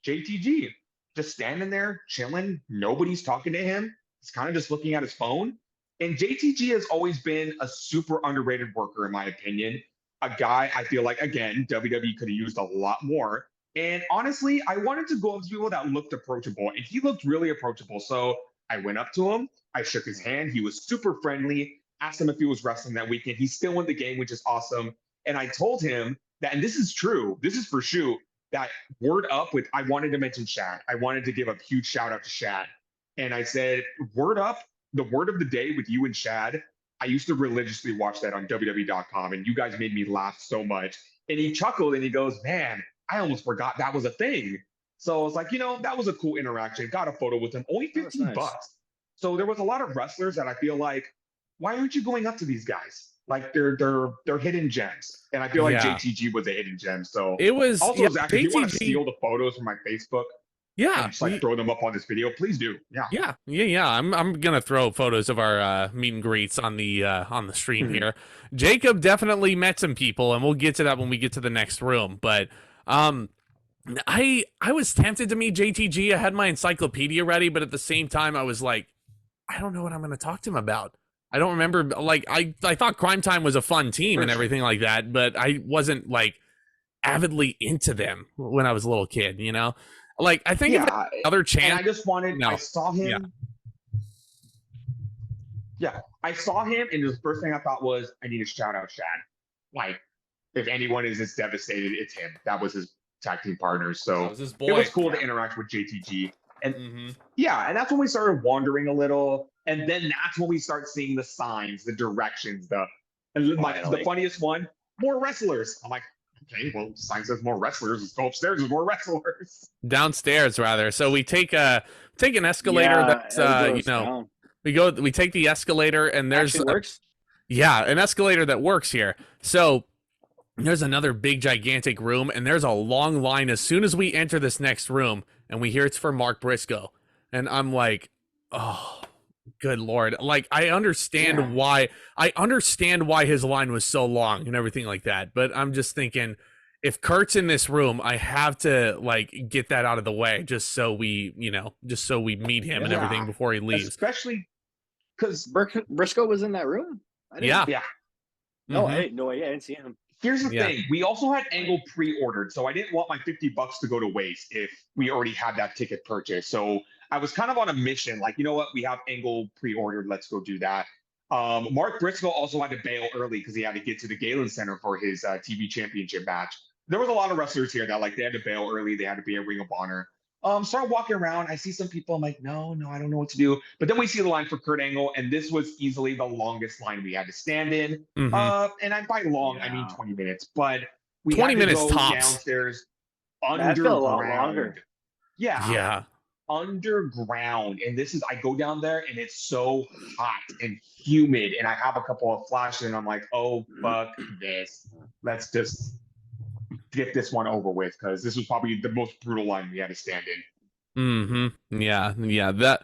JTG just standing there chilling. Nobody's talking to him. He's kind of just looking at his phone. And JTG has always been a super underrated worker, in my opinion. A guy I feel like, again, WWE could have used a lot more. And honestly, I wanted to go up to people that looked approachable, and he looked really approachable. So I went up to him. I shook his hand. He was super friendly. Asked him if he was wrestling that weekend. He's still in the game, which is awesome. And I told him that, and this is true, this is for sure, that word up with, I wanted to mention Shad. I wanted to give a huge shout out to Shad. And I said, word up, the word of the day with you and Shad. I used to religiously watch that on WWE.com, and you guys made me laugh so much. And he chuckled and he goes, man, I almost forgot that was a thing. So I was like, that was a cool interaction. Got a photo with him, only 15 bucks. So there was a lot of wrestlers that I feel like, why aren't you going up to these guys? Like they're hidden gems. And I feel like JTG was a hidden gem. So it was also, Zack, if you want to steal the photos from my Facebook, and just throw them up on this video, please do. Yeah. I'm gonna throw photos of our meet and greets on the stream here. Jacob definitely met some people, and we'll get to that when we get to the next room. But I was tempted to meet JTG. I had my encyclopedia ready, but at the same time, I was like, I don't know what I'm gonna talk to him about. I don't remember. Like I thought Crime Time was a fun team and everything like that, but I wasn't like avidly into them when I was a little kid. Like, I think if another chance. And I just wanted, I saw him. I saw him, and the first thing I thought was, I need to shout out Shad. Like, if anyone is as devastated, it's him. That was his tag team partner. So it was cool to interact with JTG. And and that's when we started wandering a little. And then that's when we start seeing the signs, the directions, the funniest one, more wrestlers. I'm like, okay, well, sign says more wrestlers. Let's go upstairs. There's more wrestlers. Downstairs, rather. So we take an escalator that's we take the escalator, and there's an escalator that works here. So there's another big gigantic room, and there's a long line as soon as we enter this next room, and we hear it's for Mark Briscoe. And I'm like, oh, good Lord. Like, I understand why his line was so long and everything like that. But I'm just thinking, if Kurt's in this room, I have to like get that out of the way just so we meet him and everything before he leaves. Especially because Briscoe was in that room. No, I didn't see him. Here's the thing. We also had Angle pre-ordered, so I didn't want my $50 to go to waste if we already had that ticket purchased. So I was kind of on a mission, like, you know what? We have Angle pre-ordered. Let's go do that. Mark Briscoe also had to bail early because he had to get to the Galen Center for his TV championship match. There was a lot of wrestlers here that like they had to bail early. They had to be in Ring of Honor. Start walking around. I see some people. I'm like, no, I don't know what to do. But then we see the line for Kurt Angle, and this was easily the longest line we had to stand in. And by long, I mean 20 minutes. But we 20 had to minutes go tops. Downstairs That felt a lot longer. Yeah. Underground. And I go down there, and it's so hot and humid. And I have a couple of flashes, and I'm like, oh, fuck this. Let's just get this one over with, because this was probably the most brutal line we had to stand in. Yeah. That,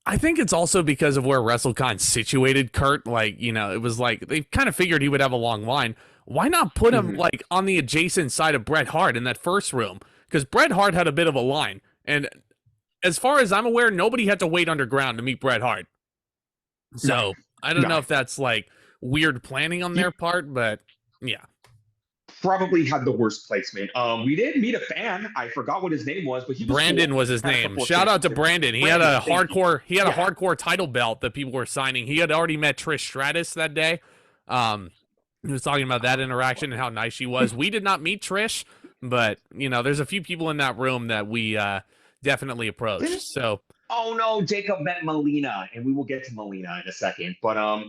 I think it's also because of where WrestleCon situated Kurt. Like, it was like they kind of figured he would have a long line. Why not put him like on the adjacent side of Bret Hart in that first room? Because Bret Hart had a bit of a line, and as far as I'm aware, nobody had to wait underground to meet Bret Hart. So I don't know if that's like weird planning on their part, but yeah. Probably had the worst placement. We did meet a fan. I forgot what his name was, but Brandon was his name. Shout out to Brandon. He had a hardcore title belt that people were signing. He had already met Trish Stratus that day. He was talking about that interaction and how nice she was. We did not meet Trish, but there's a few people in that room that we definitely approached. So oh no, Jacob met Melina, and we will get to Melina in a second. But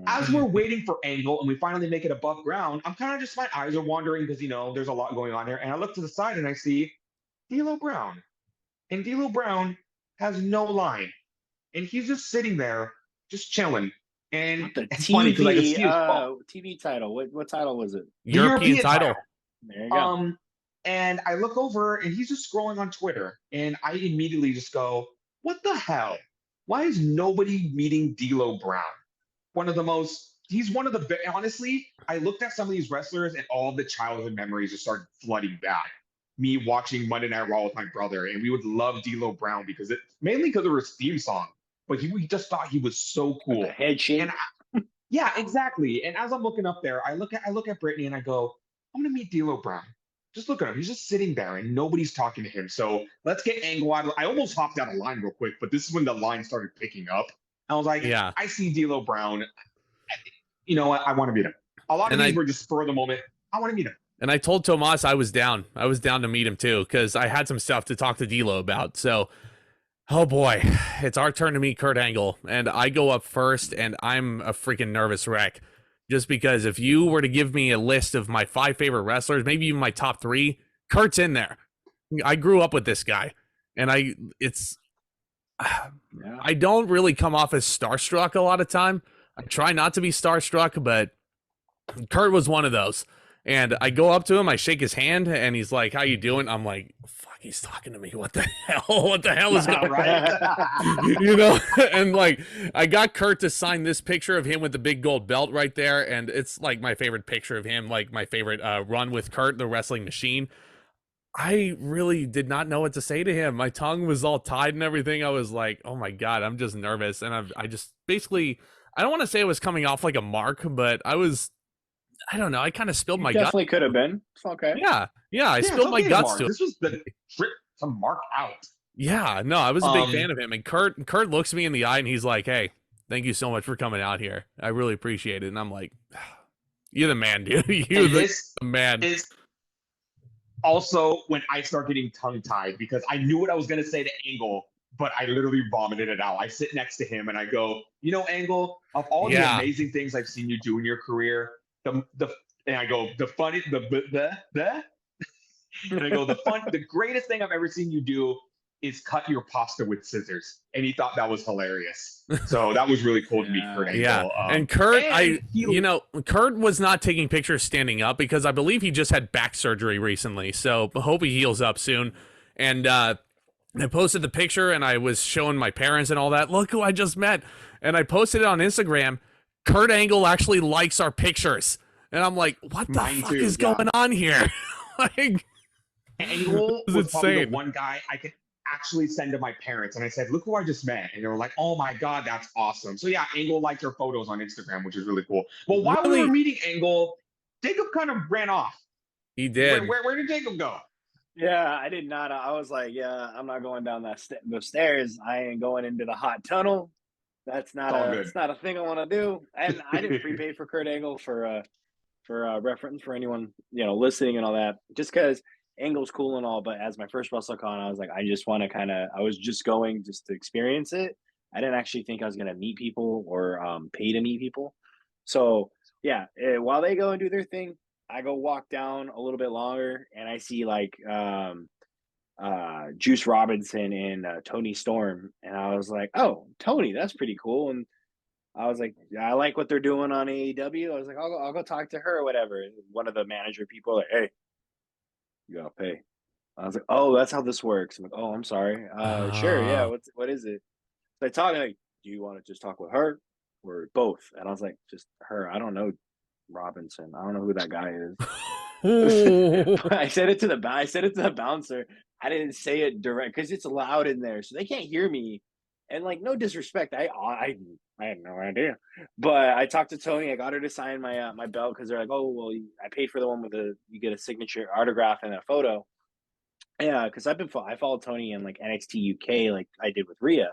as we're waiting for Angle and we finally make it above ground, I'm kind of just, my eyes are wandering because, there's a lot going on here. And I look to the side and I see D'Lo Brown. And D'Lo Brown has no line. And he's just sitting there, just chilling. And Not the it's funny because I could TV see his phone. TV title. What title was it? The European title. There you go. And I look over and he's just scrolling on Twitter, and I immediately just go, "What the hell? Why is nobody meeting D'Lo Brown? One of the most. He's one of the. Honestly, I looked at some of these wrestlers, and all the childhood memories just started flooding back. Me watching Monday Night Raw with my brother, and we would love D'Lo Brown because it mainly because of his theme song, but we just thought he was so With the cool. head shake. And yeah, exactly. And as I'm looking up there, I look at Brittany and I go, I'm gonna meet D'Lo Brown. Just look at him. He's just sitting there and nobody's talking to him. So let's get Angle out. I almost hopped out of line real quick, but this is when the line started picking up. I was like, Yeah. I see D'Lo Brown. You know what? I want to meet him. A lot of these were just spur of the moment. I want to meet him. And I told Tomas I was down. I was down to meet him too, because I had some stuff to talk to D'Lo about. So, oh boy, it's our turn to meet Kurt Angle, and I go up first, and I'm a freaking nervous wreck. Just because if you were to give me a list of my 5 favorite wrestlers, maybe even my top 3, Kurt's in there. I grew up with this guy, and I don't really come off as starstruck a lot of time. I try not to be starstruck, but Kurt was one of those. And I go up to him, I shake his hand, and he's like, "How you doing?" I'm like, "Fuck, he's talking to me. What the hell? What the hell is going on?" You know? And like, I got Kurt to sign this picture of him with the big gold belt right there, and it's like my favorite picture of him, like my favorite run with Kurt, the wrestling machine. I really did not know what to say to him. My tongue was all tied and everything. I was like, "Oh my God, I'm just nervous." And I just basically, I don't want to say it was coming off like a mark, but I don't know. I kind of spilled my Definitely could have been. It's okay. Yeah, I spilled my guts to him. This was the trip to mark out. Yeah, no, I was a big fan of him. And Kurt looks me in the eye and he's like, "Hey, thank you so much for coming out here. I really appreciate it." And I'm like, "You're the man, dude. You're the man." Is also when I start getting tongue tied because I knew what I was gonna say to Angle, but I literally vomited it out. I sit next to him and I go, "You know, Angle, of all the amazing things I've seen you do in your career, and I go, the greatest thing I've ever seen you do is cut your pasta with scissors." And he thought that was hilarious. So that was really cool to meet Kurt Angle. Yeah. And Kurt, Kurt was not taking pictures standing up because I believe he just had back surgery recently. So I hope he heals up soon. And I posted the picture and I was showing my parents and all that. "Look who I just met." And I posted it on Instagram. Kurt Angle actually likes our pictures. And I'm like, what the fuck is going on here? Like, Angle was probably the one guy I could actually send to my parents. And I said, "Look who I just met." And they were like, "Oh my God, that's awesome." So yeah, Angle liked our photos on Instagram, which is really cool. But while we were meeting Angle, Jacob kind of ran off. He did. Where did Jacob go? Yeah, I did not. I was like, yeah, I'm not going down those stairs. I ain't going into the hot tunnel. That's not it's not a thing I want to do. And I didn't prepay for Kurt Angle for reference for anyone, listening and all that. Just because Angle's cool and all, but as my first WrestleCon, I was like, I just want to I was just going just to experience it. I didn't actually think I was going to meet people or pay to meet people. So yeah, while they go and do their thing, I go walk down a little bit longer and I see like Juice Robinson and Tony Storm, and I was like, "Oh, Tony, that's pretty cool." And I was like, "I like what they're doing on AEW." I was like, "I'll go talk to her or whatever." And one of the manager people like, "Hey, you gotta pay." I was like, "Oh, that's how this works." I'm like, "Oh, I'm sorry. Sure, yeah. What is it?" So they talk like, "Do you want to just talk with her or both?" And I was like, "Just her. I don't know Robinson. I don't know who that guy is." I said it to the bouncer. I didn't say it direct because it's loud in there, so they can't hear me. And like, no disrespect, I had no idea. But I talked to Tony. I got her to sign my belt because they're like, "Oh, well, I paid for the one with you get a signature autograph and a photo." Yeah, because I followed Tony in like NXT UK, like I did with Rhea.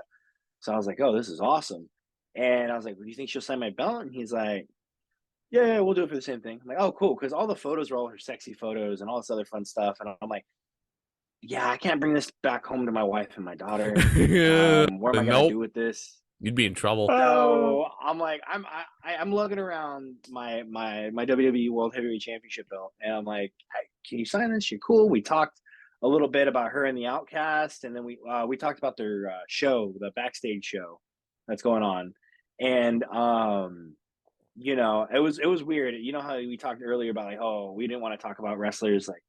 So I was like, "Oh, this is awesome." And I was like, "Do you think she'll sign my belt?" And he's like, yeah, we'll do it for the same thing. I'm like, "Oh, cool," because all the photos were all her sexy photos and all this other fun stuff. And I'm like, yeah, I can't bring this back home to my wife and my daughter. What am I gonna do with this? You'd be in trouble. So I'm like, I'm lugging around my WWE World Heavyweight Championship belt, and I'm like, "Hey, can you sign this? You're cool." We talked a little bit about her and the Outcast, and then we talked about their show, the backstage show that's going on. And you know, it was weird. You know how we talked earlier about like, oh, we didn't want to talk about wrestlers like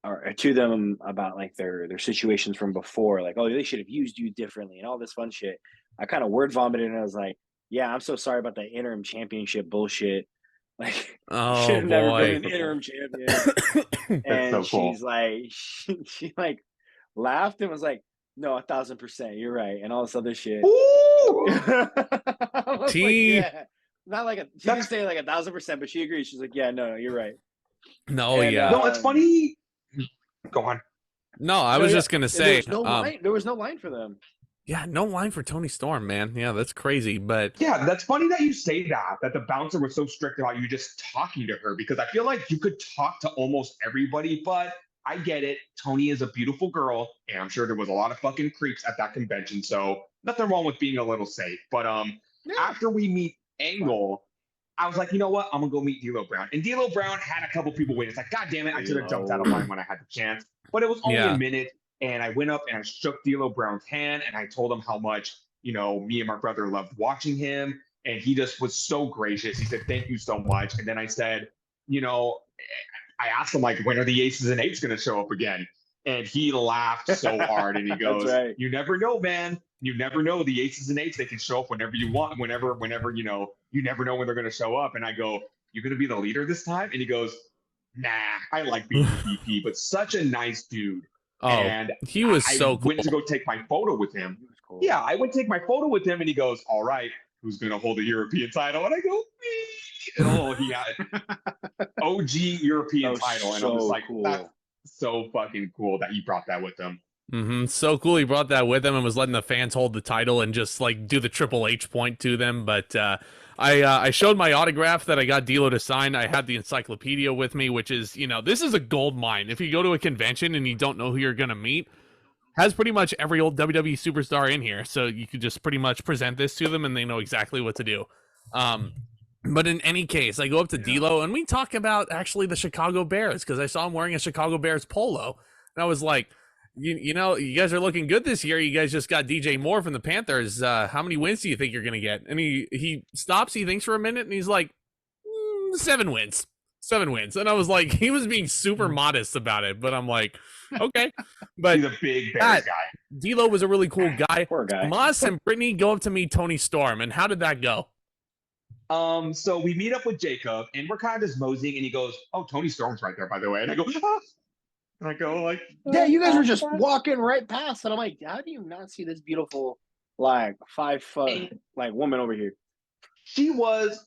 or to them about like their situations from before, like, oh, they should have used you differently and all this fun shit. I kind of word vomited and I was like, yeah, I'm so sorry about the interim championship bullshit. Like, you should Oh have never been boy. an interim champion. That's so And cool. she's like, she like laughed and was like, no, 1,000%, you're right, and all this other shit. Ooh! I was like, T. yeah, not like she didn't say like 1,000%, but she agreed. She's like, yeah, no, you're right. No, And yeah. No, it's funny. Go on. No, I no, was yeah, just gonna and say, there was no line for them. yeah, no line for Tony Storm, man. Yeah, that's crazy. But Yeah, that's funny that you say that the bouncer was so strict about you just talking to her because I feel like you could talk to almost everybody, but I get it. Tony is a beautiful girl, and I'm sure there was a lot of fucking creeps at that convention, so nothing wrong with being a little safe. But Yeah. after we meet Angle, I was like, you know what? I'm gonna go meet D'Lo Brown. And D'Lo Brown had a couple people waiting. It's like, God damn it, I should have jumped out of line when I had the chance. But it was only Yeah. a minute, and I went up and I shook D'Lo Brown's hand, and I told him how much me and my brother loved watching him, and he just was so gracious. He said, "Thank you so much." And then I said, I asked him like, when are the aces and eights going to show up again? And he laughed so hard, and he goes, That's right. "You never know, man. You never know. The aces and eights, they can show up whenever you want, whenever, you never know when they're going to show up." And I go, "You're going to be the leader this time?" And he goes, "Nah, I like being the VP," but such a nice dude. oh, And he was I so cool. went to go take my photo with him. Cool. Yeah, I went to take my photo with him, and he goes, "All right, who's going to hold the European title?" And I go, "Me." Oh, he had OG European title. And I'm just like, cool. That's so fucking cool that he brought that with him. So cool. He brought that with him and was letting the fans hold the title and just like do the Triple H point to them. But I showed my autograph that I got D'Lo to sign. I had the encyclopedia with me, which is, this is a gold mine. If you go to a convention and you don't know who you're going to meet, has pretty much every old WWE superstar in here. So you could just pretty much present this to them and they know exactly what to do. But in any case, I go up to D'Lo and we talk about actually the Chicago Bears because I saw him wearing a Chicago Bears polo. And I was like, you guys are looking good this year. You guys just got DJ Moore from the Panthers. How many wins do you think you're going to get? And he stops, he thinks for a minute, and he's like, 7 wins. 7 wins. And I was like, he was being super modest about it. But I'm like, okay. But he's a big Bears guy. D'Lo was a really cool guy. Poor guy. Tomas and Brittany go up to meet Tony Storm. And how did that go? So we meet up with Jacob, and we're kind of just moseying, and he goes, "Oh, Tony Storm's right there, by the way." And I go, "Ah." And I go like, yeah, you guys were just walking right past, and I'm like, how do you not see this beautiful, like 5 foot, like woman over here? She was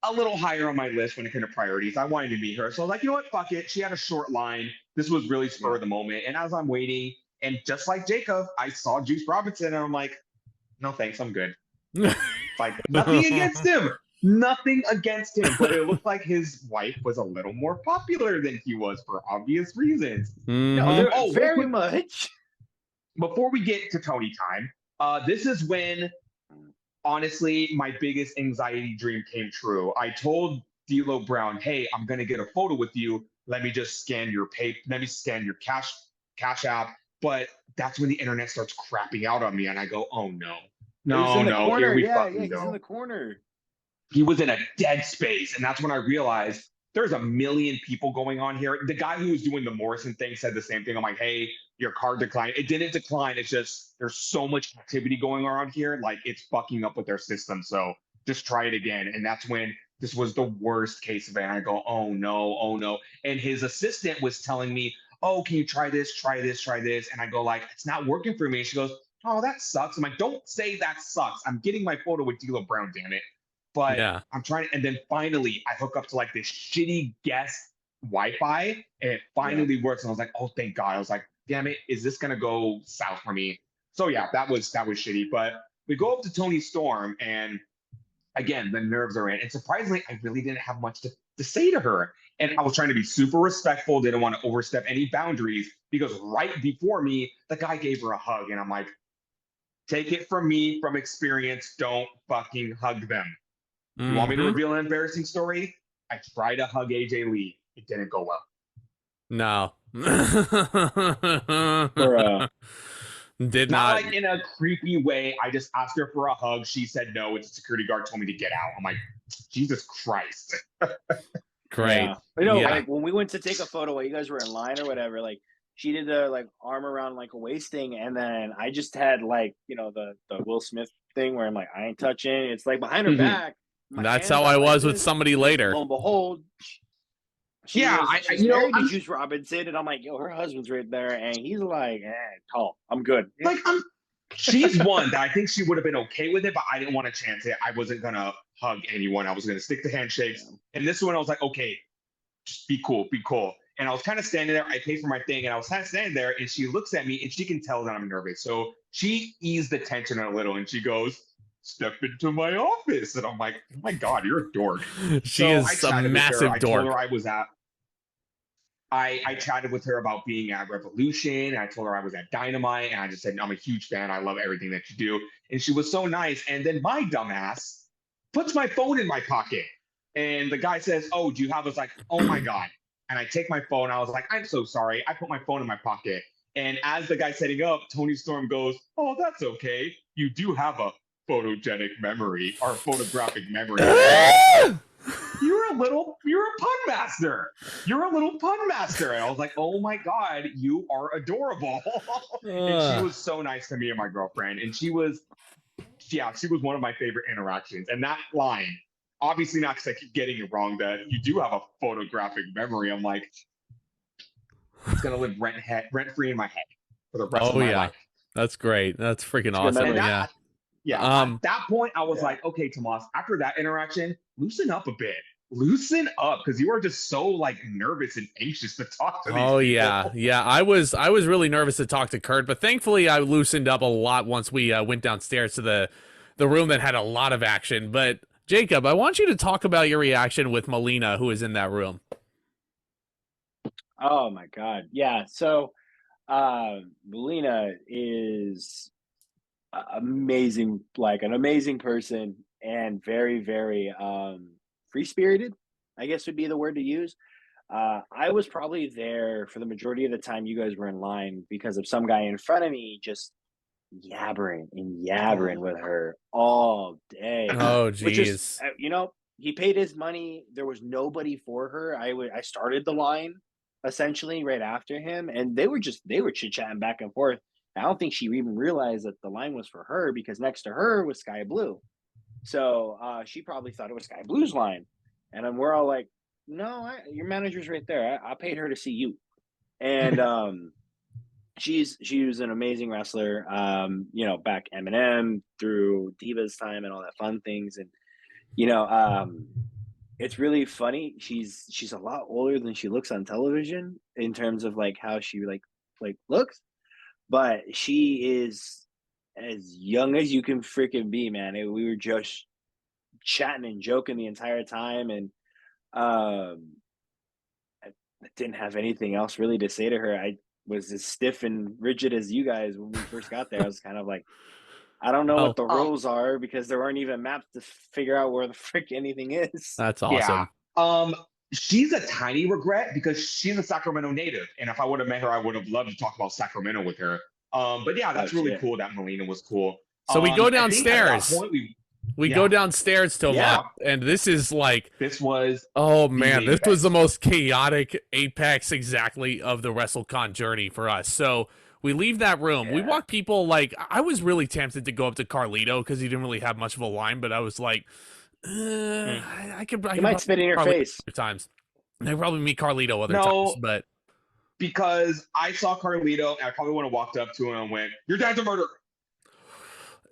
a little higher on my list when it came to priorities. I wanted to meet her, so I was like, you know what, fuck it. She had a short line. This was really spur of the moment, and as I'm waiting, and just like Jacob, I saw Juice Robinson, and I'm like, no thanks, I'm good. Like nothing against him. Nothing against him, but it looked like his wife was a little more popular than he was for obvious reasons. No, very much. Before we get to Tony time, this is when, honestly, my biggest anxiety dream came true. I told D'Lo Brown, "Hey, I'm gonna get a photo with you. Let me just scan your cash app." But that's when the internet starts crapping out on me, and I go, "Oh no, here we fucking go." He's in the corner. He was in a dead space. And that's when I realized there's a million people going on here. The guy who was doing the Morrison thing said the same thing. I'm like, "Hey, your card declined." It didn't decline. It's just there's so much activity going on here. Like it's fucking up with their system. So just try it again. And that's when this was the worst case event. I go, "Oh no, oh no." And his assistant was telling me, "Oh, can you try this, try this, try this?" And I go like, "It's not working for me." And she goes, "Oh, that sucks." I'm like, "Don't say that sucks. I'm getting my photo with D'Lo Brown, damn it." But yeah. I'm trying, and then finally I hook up to like this shitty guest Wi-Fi, and it finally works. And I was like, "Oh, thank God!" I was like, "Damn it, is this gonna go south for me?" So yeah, that was shitty. But we go up to Tony Storm, and again, the nerves are in. And surprisingly, I really didn't have much to say to her. And I was trying to be super respectful, didn't want to overstep any boundaries, because right before me, the guy gave her a hug, and I'm like, take it from me, from experience, don't fucking hug them. You want me to reveal an embarrassing story? I tried to hug AJ Lee. It didn't go well. No. Did Not not. like in a creepy way. I just asked her for a hug. She said no. It's a security guard told me to get out. I'm like, Jesus Christ. Great. Yeah. But no, Yeah. like when we went to take a photo while you guys were in line or whatever, like she did the like arm around like a waist thing, and then I just had like, you know, the Will Smith thing where I'm like, I ain't touching. It's like behind her back. My That's hands how are I like was with this, somebody and later. lo and behold, she's you know, married to Juice Robinson, and I'm like, yo, her husband's right there, and he's like, tall. I'm good. like she's one that I think she would have been okay with it, but I didn't want to chance it. I wasn't gonna hug anyone. I was gonna stick to handshakes. And this one I was like, okay, just be cool, be cool. And I was kind of standing there. I paid for my thing, and I was kind of standing there, and she looks at me, and she can tell that I'm nervous. So she eased the tension a little, and she goes, "Step into my office." And I'm like, "Oh my god, you're a dork." She is a massive dork. I told her I was at. I chatted with her about being at Revolution. And I told her I was at Dynamite, and I just said I'm a huge fan. I love everything that you do, and she was so nice. And then my dumbass puts my phone in my pocket, and the guy says, "Oh, do you have?" I was like, "Oh my god." And I take my phone. I was like, "I'm so sorry. I put my phone in my pocket." And as the guy setting up, Tony Storm goes, "Oh, that's okay. You do have a photogenic memory or photographic memory." You're a pun master. You're a little pun master. And I was like, oh my God, you are adorable. And she was so nice to me and my girlfriend. And she was one of my favorite interactions. And that line, obviously not because I keep getting it wrong, that you do have a photographic memory. I'm like, it's going to live rent-free in my head for the rest of my life. That's great. That's freaking awesome. At that point, I was like, okay, Tomas, after that interaction, loosen up a bit. Loosen up, because you are just so like nervous and anxious to talk to these people. Yeah. I was really nervous to talk to Kurt, but thankfully I loosened up a lot once we went downstairs to the room that had a lot of action. But Jacob, I want you to talk about your reaction with Melina, who is in that room. Oh my God. Yeah. So Melina is amazing, like an amazing person, and very, very free-spirited, I guess would be the word to use. I was probably there for the majority of the time you guys were in line because of some guy in front of me just yabbering with her all day. Oh, Which is, geez. you know, he paid his money. There was nobody for her. I started the line essentially right after him, and they were chit-chatting back and forth. I don't think she even realized that the line was for her because next to her was Sky Blue. So she probably thought it was Sky Blue's line. And then we're all like, no, your manager's right there. I paid her to see you. And she was an amazing wrestler, you know, back Eminem through Divas time and all that fun things. And, you know, it's really funny. She's a lot older than she looks on television in terms of like how she like looks. But she is as young as you can freaking be, man. We were just chatting and joking the entire time, and I didn't have anything else really to say to her. I was as stiff and rigid as you guys when we first got there. I was kind of like, I don't know what the rules are because there weren't even maps to figure out where the frick anything is. That's awesome. Yeah. She's a tiny regret because she's a Sacramento native, and if I would have met her, I would have loved to talk about Sacramento with her. But yeah, that's really cool that Melina was cool. So we go downstairs. We go downstairs, Tomas, and this is like this was was the most chaotic apex exactly of the WrestleCon journey for us. So we leave that room. We walk people like I was really tempted to go up to Carlito because he didn't really have much of a line, but I was like, I could. You might spit in your face times. I probably meet Carlito other times, but because I saw Carlito, and I probably would have walked up to him and went, "Your dad's a murderer."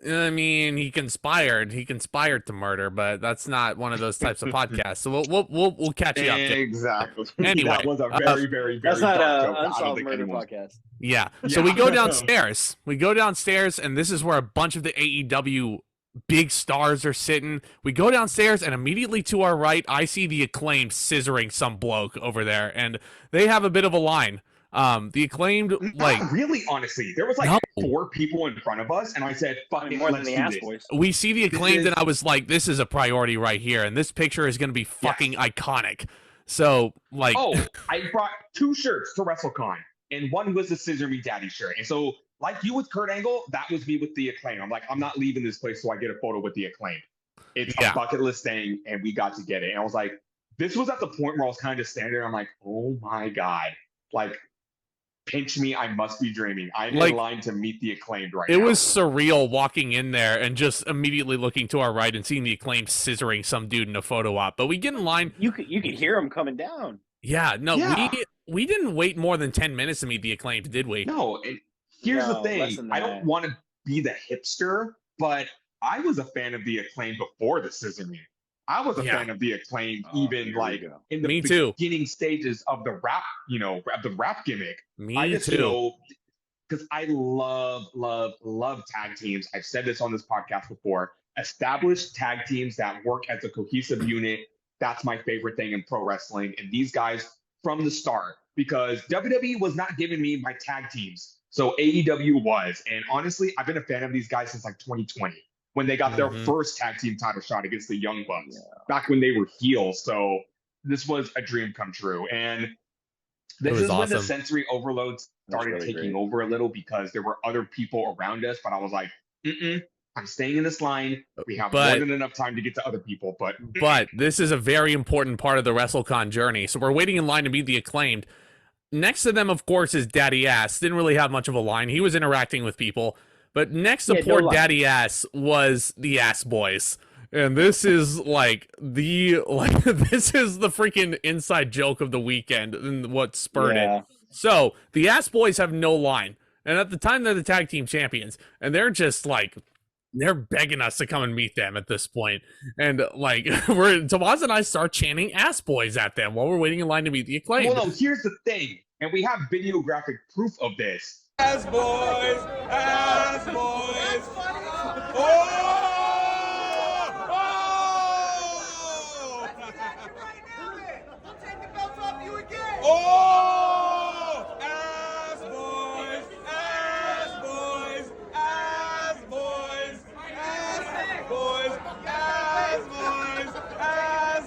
I mean, he conspired to murder, but that's not one of those types of podcasts. So we'll catch you up. Exactly. Anyway, that was a very, very, very that's not an unsolved murder podcast. Yeah. So we go downstairs. And this is where a bunch of the AEW big stars are sitting. We go downstairs, and immediately to our right, I see the Acclaimed scissoring some bloke over there, and they have a bit of a line. The Acclaimed, not really, honestly, there was like 4 people in front of us, and I said, "Fuck it, more than the ass boys." We see the Acclaimed, and I was like, "This is a priority right here, and this picture is going to be fucking iconic." So, like, I brought 2 shirts to WrestleCon, and one was the Scissor Me Daddy shirt, and so like you with Kurt Angle, that was me with the Acclaim. I'm like, I'm not leaving this place so I get a photo with the Acclaim. It's a bucket list thing, and we got to get it. And I was like, this was at the point where I was kind of standing there. I'm like, oh my God. Like, pinch me, I must be dreaming. I'm in line to meet the Acclaimed right now. It was surreal walking in there and just immediately looking to our right and seeing the Acclaimed scissoring some dude in a photo op. But we get in line. You could hear him coming down. Yeah, no, we didn't wait more than 10 minutes to meet the Acclaimed, did we? No, and here's the thing. I don't want to be the hipster, but I was a fan of the Acclaimed before the scissoring. I was a fan of the Acclaimed, even like in the beginning stages of the rap, of the rap gimmick. Me too. Because I love tag teams. I've said this on this podcast before. Established tag teams that work as a cohesive unit. That's my favorite thing in pro wrestling. And these guys from the start, because WWE was not giving me my tag teams. So AEW was. And honestly, I've been a fan of these guys since like 2020. When they got their first tag team title shot against the Young Bucks, back when they were heels. So this was a dream come true. And this is when the sensory overload started taking over a little, because there were other people around us. But I was like, I'm staying in this line. We have more than enough time to get to other people. But this is a very important part of the WrestleCon journey. So we're waiting in line to meet the Acclaimed. Next to them, of course, is Daddy Ass. Didn't really have much of a line. He was interacting with people. But next to poor Daddy Ass was the Ass Boys. And this is this is the freaking inside joke of the weekend and what spurred it. So the Ass Boys have no line. And at the time, they're the tag team champions. And they're just like, they're begging us to come and meet them at this point. And like, Tomas and I start chanting Ass Boys at them while we're waiting in line to meet the Acclaimed. Well, no, here's the thing. And we have videographic proof of this. Ass boys, ass boys. Oh! Oh! We'll take the belts off you again. Oh! Ass boys, ass boys, ass boys, ass boys, ass boys, ass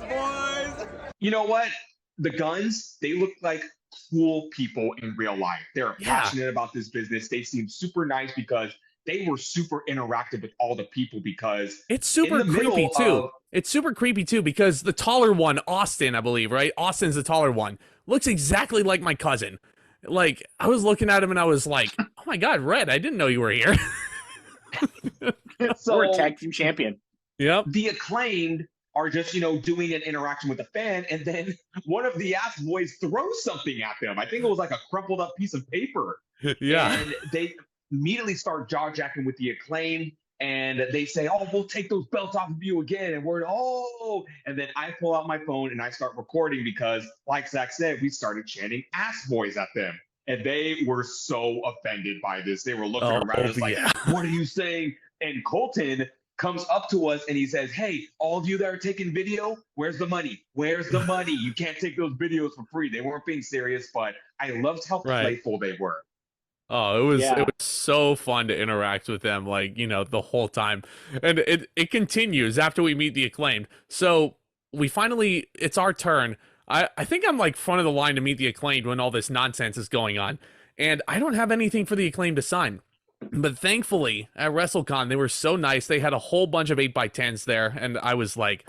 boys. You know what? The Guns, they look like cool people in real life. They're passionate about this business. They seem super nice because they were super interactive with all the people, because it's super creepy too. It's super creepy too because the taller one, Austin, I believe, right? Austin's the taller one. Looks exactly like my cousin. Like, I was looking at him and I was like, oh my God, Red, I didn't know you were here. So we're a tag team champion. Yep. The Acclaimed are just, doing an interaction with the fan, and then one of the Ass Boys throws something at them. I think it was like a crumpled up piece of paper. Yeah. And they immediately start jaw-jacking with the Acclaimed, and they say, oh, we'll take those belts off of you again. And we're, and then I pull out my phone and I start recording because, like Zack said, we started chanting Ass Boys at them. And they were so offended by this. They were looking around us like, what are you saying? And Colton comes up to us and he says, hey, all of you that are taking video, where's the money? Where's the money? You can't take those videos for free. They weren't being serious, but I loved how playful they were. Oh, it was so fun to interact with them, like, the whole time. And it continues after we meet the Acclaimed. So we finally, it's our turn. I think I'm like front of the line to meet the Acclaimed when all this nonsense is going on. And I don't have anything for the Acclaimed to sign. But thankfully, at WrestleCon, they were so nice. They had a whole bunch of 8x10s there. And I was like,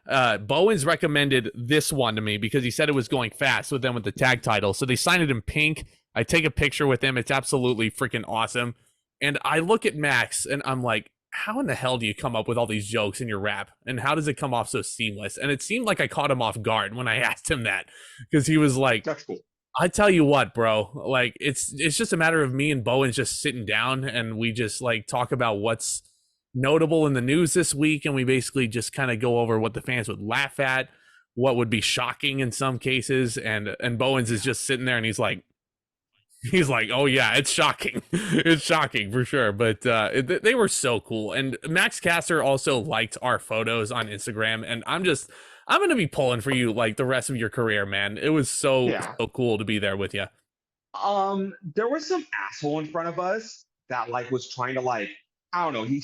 Bowens recommended this one to me because he said it was going fast with them with the tag title. So they signed it in pink. I take a picture with him. It's absolutely freaking awesome. And I look at Max and I'm like, how in the hell do you come up with all these jokes in your rap? And how does it come off so seamless? And it seemed like I caught him off guard when I asked him that, because he was like, that's cool. I tell you what, bro, like it's just a matter of me and Bowens just sitting down and we just like talk about what's notable in the news this week. And we basically just kind of go over what the fans would laugh at, what would be shocking in some cases. And Bowens is just sitting there and he's like, oh yeah, it's shocking. It's shocking for sure. But they were so cool. And Max Caster also liked our photos on Instagram. And I'm going to be pulling for you like the rest of your career, man. It was so cool to be there with you. There was some asshole in front of us that like was trying to like, I don't know. He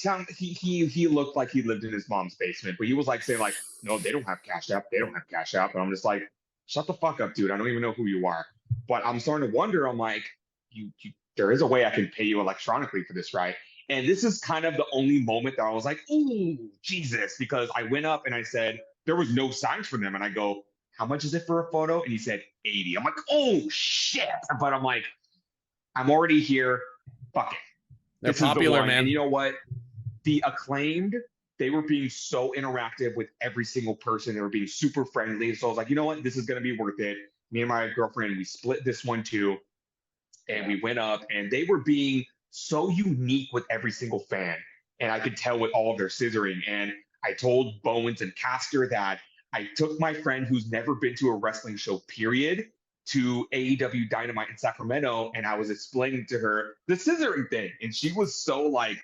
looked like he lived in his mom's basement, but he was like saying like, no, they don't have Cash App. They don't have Cash App. And I'm just like, shut the fuck up, dude. I don't even know who you are. But I'm starting to wonder. I'm like, you there is a way I can pay you electronically for this, right? And this is kind of the only moment that I was like, ooh, Jesus, because I went up and I said, there was no signs for them. And I go, how much is it for a photo? And he said, 80. I'm like, oh, shit. But I'm like, I'm already here. Fuck it. They're This is the popular, one. man. And you know what? The Acclaimed, they were being so interactive with every single person. They were being super friendly. So I was like, you know what? This is going to be worth it. Me and my girlfriend, we split this one too. And we went up and they were being so unique with every single fan. And I could tell with all of their scissoring. And I told Bowens and Caster that I took my friend who's never been to a wrestling show, period, to AEW Dynamite in Sacramento. And I was explaining to her the scissoring thing. And she was so like,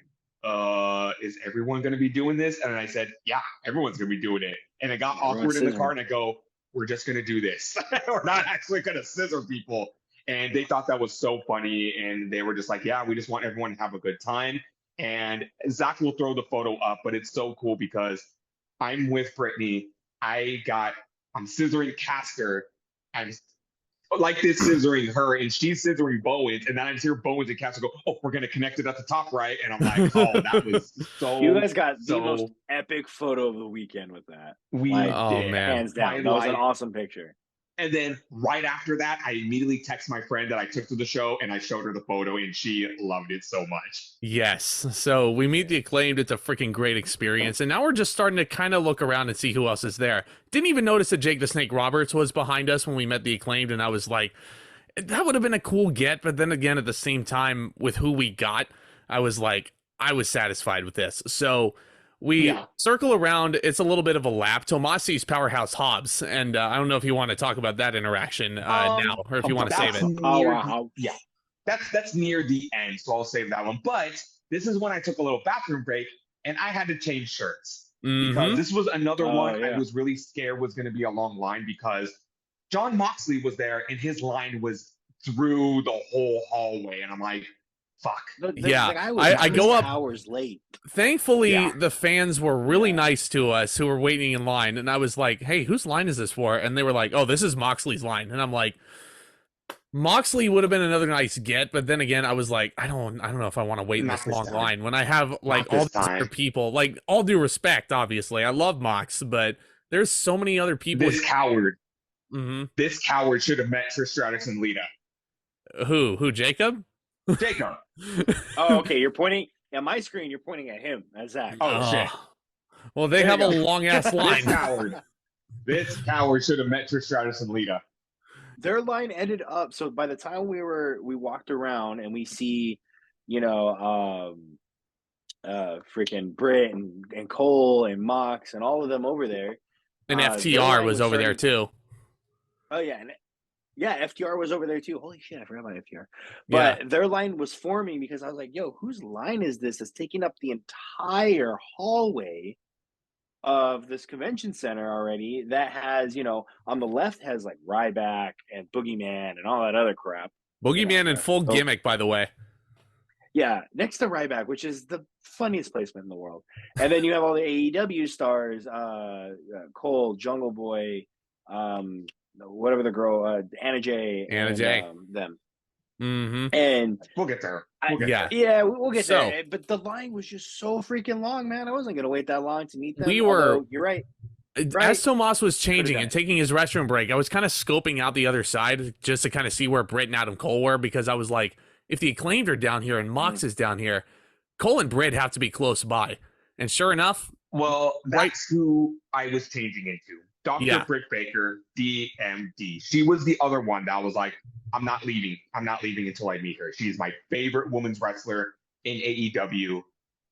is everyone going to be doing this? And I said, yeah, everyone's going to be doing it. And it got awkward in the car. And I go, we're just going to do this. We're not actually going to scissor people. And they thought that was so funny. And they were just like, yeah, we just want everyone to have a good time. And Zack will throw the photo up, but it's so cool because I'm with Brittany. I'm scissoring Caster. I'm like this scissoring her, and she's scissoring Bowens. And then I just hear Bowens and Caster go, oh, we're going to connect it at the top right. And I'm like, oh, that was so. You guys got the most epic photo of the weekend with that. We did. Man. Hands down. That was an awesome picture. And then right after that, I immediately text my friend that I took to the show and I showed her the photo and she loved it so much. Yes. So we meet the Acclaimed. It's a freaking great experience. And now we're just starting to kind of look around and see who else is there. Didn't even notice that Jake the Snake Roberts was behind us when we met the Acclaimed. And I was like, that would have been a cool get. But then again, at the same time, with who we got, I was like, I was satisfied with this. So we circle around. It's a little bit of a lap. Tomas sees Powerhouse Hobbs, and I don't know if you want to talk about that interaction now, or if you want to save it. That's near the end, so I'll save that one. But this is when I took a little bathroom break, and I had to change shirts because this was another one I was really scared was going to be a long line because Jon Moxley was there, and his line was through the whole hallway, and I'm like, fuck. I go up hours late. Thankfully, the fans were really nice to us who were waiting in line. And I was like, hey, whose line is this for? And they were like, oh, this is Moxley's line. And I'm like, Moxley would have been another nice get. But then again, I was like, I don't know if I want to wait in this long line when I have like all these other people, like all due respect, obviously. I love Mox, but there's so many other people. This coward. This coward should have met Trish Stratus and Lita. Who, Jacob? Jacob. Oh, okay. You're pointing at my screen. You're pointing at him. That's Zack. Oh shit. Well, they have a long ass line. This coward should have met Trish Stratus and Lita. Their line ended up. So by the time we walked around and we see, freaking Britt and Cole and Mox and all of them over there. And FTR was over there too. Oh yeah. Yeah, FTR was over there too. Holy shit, I forgot about FTR. But their line was forming because I was like, yo, whose line is this that's taking up the entire hallway of this convention center already that has, on the left has like Ryback and Boogeyman and all that other crap. Boogeyman in full gimmick, by the way. Yeah, next to Ryback, which is the funniest placement in the world. And then you have all the AEW stars, Cole, Jungle Boy, whatever the girl, Anna Jay, them. And we'll get there. We'll get there. But the line was just so freaking long, man. I wasn't gonna wait that long to meet them. You're right. As Tomas was changing and taking his restroom break, I was kind of scoping out the other side just to kind of see where Britt and Adam Cole were because I was like, if the Acclaimed are down here and Mox is down here, Cole and Britt have to be close by. And sure enough, that's who I was changing into. Dr. Britt Baker, DMD. She was the other one that was like, I'm not leaving. I'm not leaving until I meet her. She's my favorite women's wrestler in AEW.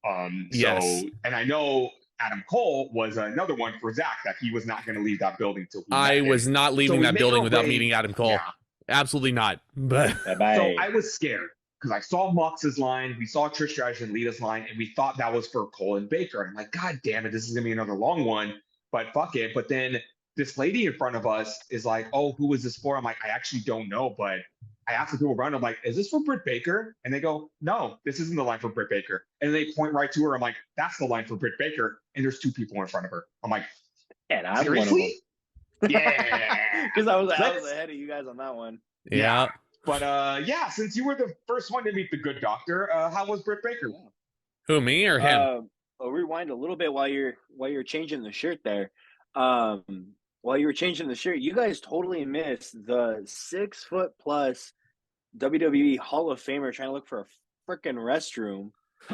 And I know Adam Cole was another one for Zack that he was not going to leave that building till I was not leaving that building without meeting Adam Cole. Yeah. Absolutely not. But so I was scared because I saw Mox's line, we saw Trish Stratus and Lita's line, and we thought that was for Cole and Baker. And I'm like, God damn it, this is gonna be another long one. But fuck it. But then this lady in front of us is like, oh, who is this for? I'm like, I actually don't know. But I asked the people around, I'm like, is this for Britt Baker? And they go, no, this isn't the line for Britt Baker. And they point right to her. I'm like, that's the line for Britt Baker. And there's two people in front of her. I'm like, and I'm seriously? Yeah. Because I was ahead of you guys on that one. Yeah. But yeah, since you were the first one to meet the good doctor, how was Britt Baker? Who, me or him? I'll rewind a little bit while you're changing the shirt there. While you were changing the shirt, you guys totally missed the 6 foot plus WWE Hall of Famer trying to look for a freaking restroom.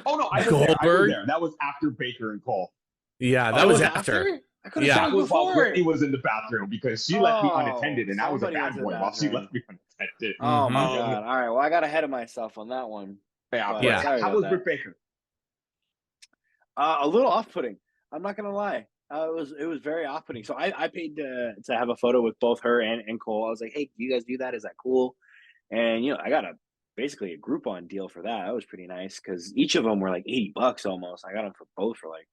Oh no, I was Goldberg? there. That was after Baker and Cole. Yeah, that was after. I could have Yeah. That seen was while before. Brittany was in the bathroom because she left me Oh, unattended, and I was a somebody bad was in boy that while she room. left me unattended. Oh my Mhm. god! All right, well I got ahead of myself on that one. Yeah, But but Yeah. sorry how about was that. Britt Baker? A little off-putting. I'm not gonna lie. It was very off-putting. So I paid to have a photo with both her and Cole. I was like, hey, do you guys do that? Is that cool? And I got basically a Groupon deal for that. That was pretty nice because each of them were like $80 almost. I got them for both for like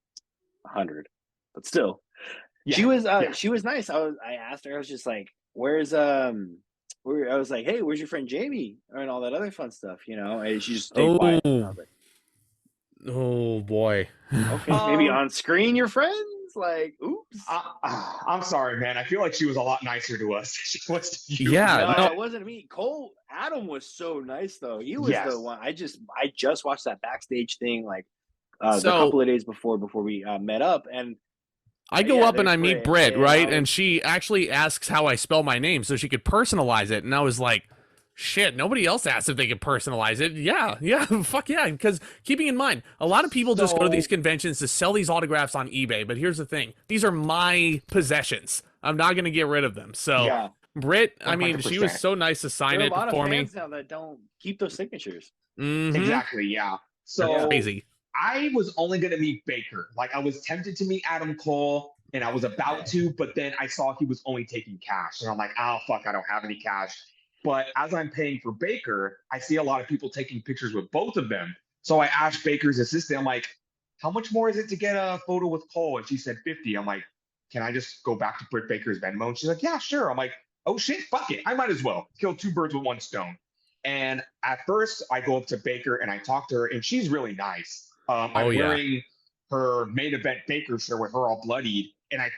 100, but still, Yeah, she was yeah. she was nice. I asked her. I was just like, where's I was like, hey, where's your friend Jamie and all that other fun stuff, and she just stayed quiet. And I was like, Oh boy. okay, maybe on screen your friends, like, oops. I'm sorry, man. I feel like she was a lot nicer to us. She was to you. Yeah. No, no. it wasn't me. Adam was so nice though. He was Yes. the one. I just watched that backstage thing like the So- couple of days before we met up, and I go yeah, up and there's I meet Britt, Britt, and right? I And was- she actually asks how I spell my name so she could personalize it. And I was like, shit, nobody else asked if they could personalize it. Yeah, fuck yeah. Because keeping in mind, a lot of people just go to these conventions to sell these autographs on eBay. But here's the thing. These are my possessions. I'm not going to get rid of them. So yeah, Britt, I mean, she was 100%. so nice to sign there are it a lot for of me. fans now that don't keep those signatures. Mhm. Exactly, yeah. So Crazy. I was only going to meet Baker. Like, I was tempted to meet Adam Cole, and I was about to, but then I saw he was only taking cash. And I'm like, oh, fuck, I don't have any cash. But as I'm paying for Baker, I see a lot of people taking pictures with both of them. So I asked Baker's assistant, I'm like, how much more is it to get a photo with Cole? And she said 50. I'm like, can I just go back to Britt Baker's Venmo? And she's like, yeah, sure. I'm like, oh shit, fuck it. I might as well kill two birds with one stone. And at first, I go up to Baker and I talk to her, and she's really nice. I'm wearing her main event Baker shirt with her all bloodied, and I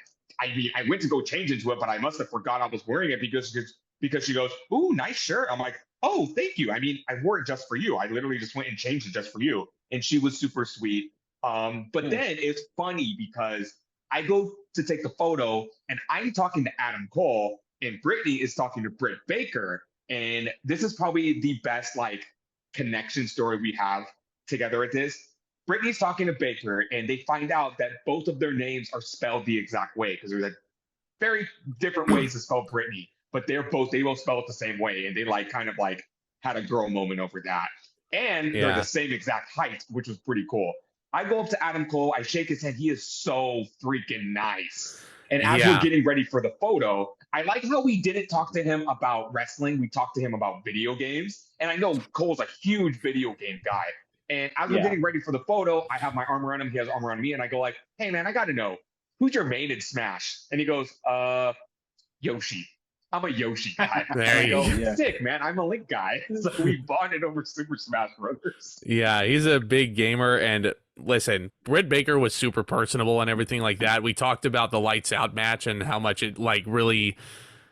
went to go change into it, but I must have forgot I was wearing it because she goes, "Ooh, nice shirt." I'm like, "Oh, thank you. I mean, I wore it just for you. I literally just went and changed it just for you." And she was super sweet. But then it's funny because I go to take the photo, and I'm talking to Adam Cole, and Brittany is talking to Britt Baker. And this is probably the best like connection story we have together at this. Brittany's talking to Baker, and they find out that both of their names are spelled the exact way because there's a very different ways to spell Brittany, but they both spell it the same way, and they like kind of like had a girl moment over that. And they're the same exact height, which was pretty cool. I go up to Adam Cole, I shake his hand. He is so freaking nice. And as we're getting ready for the photo, I like how we didn't talk to him about wrestling. We talked to him about video games. And I know Cole's a huge video game guy. And as we're getting ready for the photo, I have my arm around him. He has arm around me. And I go like, hey, man, I got to know, who's your main in Smash? And he goes, Yoshi. I'm a Yoshi guy. There you go. Sick, man. I'm a Link guy. So we bonded over Super Smash Brothers. Yeah, he's a big gamer. And listen, Britt Baker was super personable and everything like that. We talked about the lights out match and how much it like really,